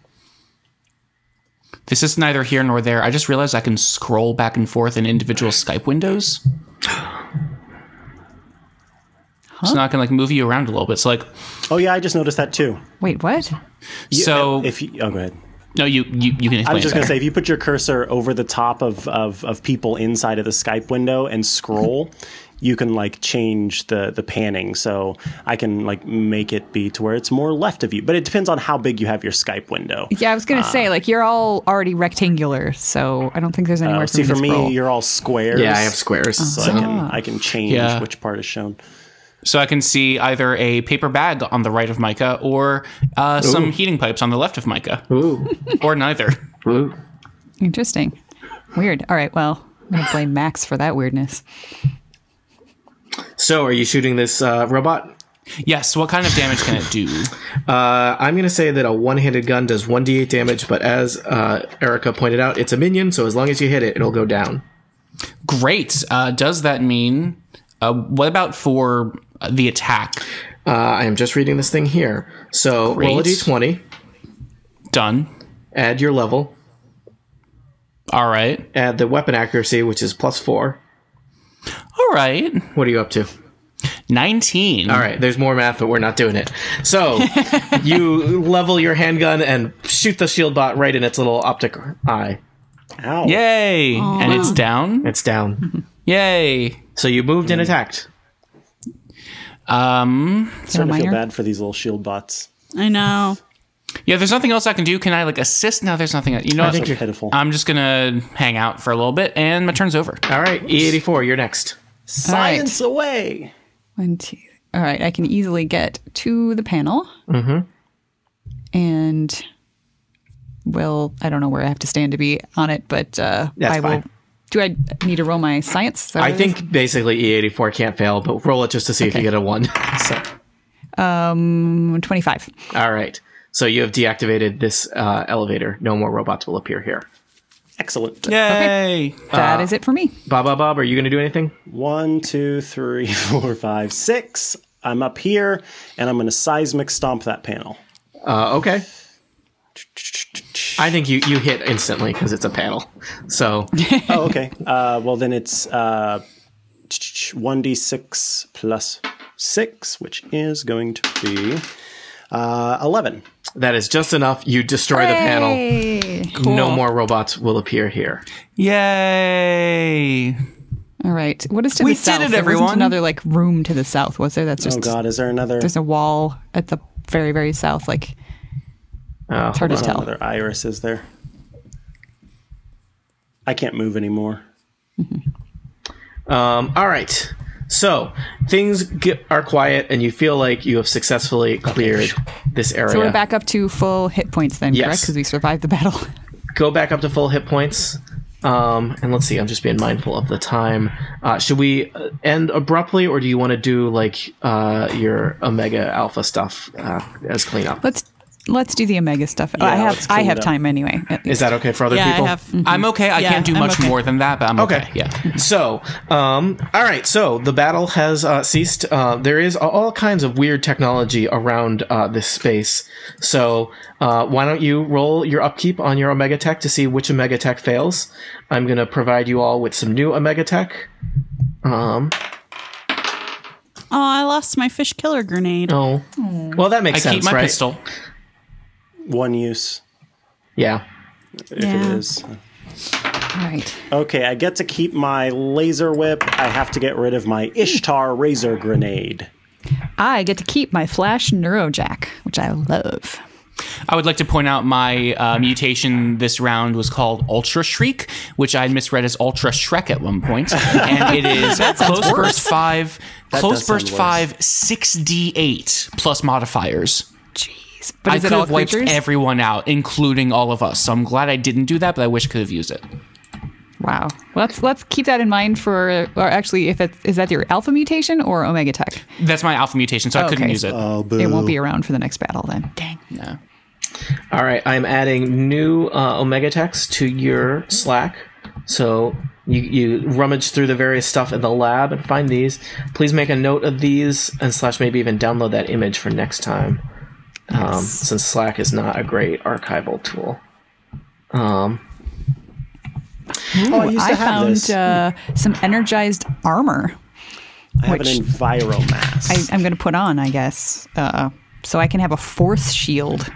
This is neither here nor there. I just realized I can scroll back and forth in individual Skype windows. It's not going to move you around a little bit. It's like, Oh yeah, I just noticed that too. Wait, what? so If you, go ahead. no, you can explain. I was just it going to better. say, if you put your cursor over the top of people inside of the Skype window and scroll, you can like change the panning. So I can like make it be to where it's more left of you. But it depends on how big you have your Skype window. Yeah, I was going to say, like, you're all already rectangular, so I don't think there's anywhere See, for to me, scroll. you're all squares. Yeah, I have squares. So I can change Yeah. which part is shown. So I can see either a paper bag on the right of Micah or some heating pipes on the left of Micah. Ooh. Or neither. Ooh. Interesting. Weird. All right, well, I'm going to blame Max for that weirdness. So, are you shooting this robot? Yes, what kind of damage can it do? I'm going to say that a one-handed gun does 1d8 damage, but as Erica pointed out, it's a minion, so as long as you hit it, it'll go down. Great. Does that mean... what about for the attack? I am just reading this thing here. So, roll a Great. d20, Done. add your level, All right. add the weapon accuracy, which is +4. All right. What are you up to? 19. All right, there's more math, but we're not doing it. So, you level your handgun and shoot the shield bot right in its little optic eye. Ow. Yay. And it's down? It's down. Yay. So you moved and attacked. I'm starting to feel minor? bad for these little shield bots. I know. Yeah, there's nothing else I can do. Can I, like, assist? No, there's nothing. You know I what? think They're pitiful. I'm just going to hang out for a little bit, and my turn's over. All right, E84, you're next. Science away. 1, 2. All right, I can easily get to the panel. Mm-hmm. And, well, I don't know where I have to stand to be on it, but I will. fine. Do I need to roll my science? Is that I what it is? think basically E84 can't fail, but roll it just to see if you get a 1. So, 25. all right. So you have deactivated this elevator. No more robots will appear here. Excellent. Yay. That is it for me. Bob, are you going to do anything? 1, 2, 3, 4, 5, 6. I'm up here, and I'm going to seismic stomp that panel. Okay. I think you hit instantly because it's a panel. So, Oh, okay. Well, then it's 1d6 plus 6, which is going to be 11. that is just enough. You destroy the panel. Hey. No more robots will appear here. Yay. All right. What is to We the south? did it, There wasn't everyone. another like room to the south, was there? That's just Oh, God. Is there another? there's a wall at the very, very south. Like Oh, it's hard to tell. Another iris, is there? I can't move anymore. all right. So things are quiet, and you feel like you have successfully cleared this area. So we're back up to full hit points then, Yes. correct? Because we survived the battle. Go back up to full hit points. And let's see, I'm just being mindful of the time. Should we end abruptly, or do you want to do like your Omega Alpha stuff as cleanup? Let's Let's do the Omega stuff. Yeah, I let's have clean it up. time anyway. Is that okay for other Yeah, people? I have. I'm okay. I Yeah, can't do I'm much okay. more than that, but I'm okay. Yeah. So, all right. So the battle has ceased. There is all kinds of weird technology around this space. So, why don't you roll your upkeep on your Omega Tech to see which Omega Tech fails? I'm going to provide you all with some new Omega Tech. Oh, I lost my fish killer grenade. Oh, well, that makes I sense, keep my right? pistol. One use, Yeah. if Yeah. it is. All right. Okay, I get to keep my laser whip. I have to get rid of my Ishtar razor grenade. I get to keep my Flash Neurojack, which I love. I would like to point out my mutation this round was called Ultra Shriek, which I had misread as Ultra Shrek at one point, and it is close burst 5, close does sound burst worse. 5, 6d8 plus modifiers. Jeez. But I is could it all have wiped creatures? everyone out, including all of us. So I'm glad I didn't do that, but I wish I could have used it. Wow. Let's keep that in mind for, or actually, if is that your alpha mutation or Omega Tech? That's my alpha mutation, so I couldn't Okay. use it. It won't be around for the next battle then. Dang. No. All right. I'm adding new Omega Techs to your Slack. So you rummage through the various stuff in the lab and find these. Please make a note of these and / maybe even download that image for next time. Since Slack is not a great archival tool. I used to I have found this. some energized armor. I have an which- Enviromask. I'm going to put on, I guess, so I can have a force shield,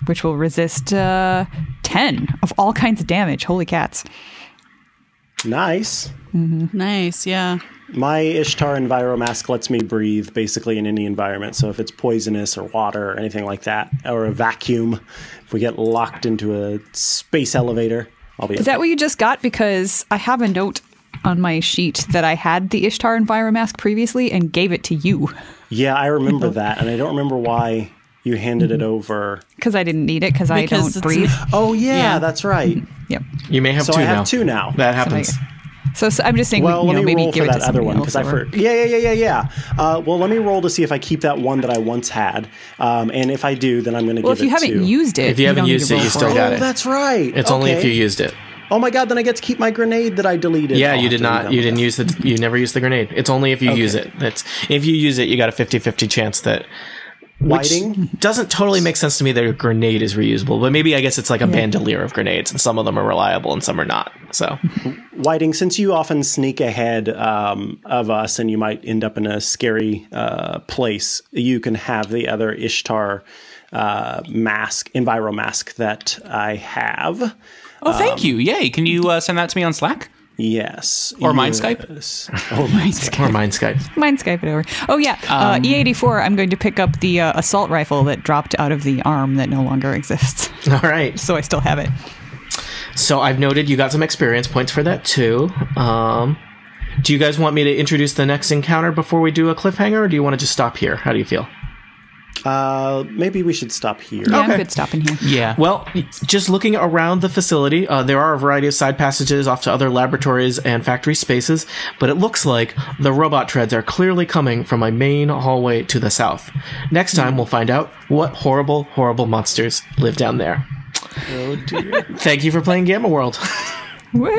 which will resist 10 of all kinds of damage. Holy cats. Nice. Nice, yeah. My Ishtar Enviromask lets me breathe basically in any environment. So if it's poisonous or water or anything like that, or a vacuum, if we get locked into a space elevator, I'll be Is that what you just got? Because I have a note on my sheet that I had the Ishtar Enviromask previously and gave it to you Yeah, I remember that. And I don't remember why you handed it over. because I didn't need it because I Because don't it's- breathe. Oh, yeah, Yeah. that's right. Yep. You may have So two I now. have two now. That happens. So I'm just saying, Well, let me maybe roll give for it to that other somebody one else. because I or- Yeah. Well, let me roll to see if I keep that one that I once had, and if I do, then I'm going to Well, give if you it to. haven't used it, If you haven't don't need used to it, roll you for still got Oh, it. that's right. It's only if Okay. you used it. Oh my god! Then I get to keep my grenade that I deleted. Yeah, I'll you have did to not. read You that didn't one. use the. You never used the grenade. It's only if you use it. That's if you use it, you got a 50-50 chance that. Which Whiting? doesn't totally make sense to me that a grenade is reusable, but maybe I guess it's like a bandolier of grenades, and some of them are reliable and some are not. So Whiting, since you often sneak ahead of us and you might end up in a scary place, you can have the other Ishtar Enviromask that I have. Oh, thank you. Yay. Can you send that to me on Slack? Yes. Or Mind Skype? Or Mind Skype. or Mind Skype. Mine Skype it over. Oh yeah, E84. I'm going to pick up the assault rifle that dropped out of the arm that no longer exists. All right. So I still have it. So I've noted you got some experience points for that too. Do you guys want me to introduce the next encounter before we do a cliffhanger, or do you want to just stop here? How do you feel? Maybe we should stop here. Yeah, Okay. I'm good stopping here. Yeah. Well, just looking around the facility, there are a variety of side passages off to other laboratories and factory spaces, but it looks like the robot treads are clearly coming from a main hallway to the south. Next time, we'll find out what horrible, horrible monsters live down there. Oh dear. Thank you for playing Gamma World. What?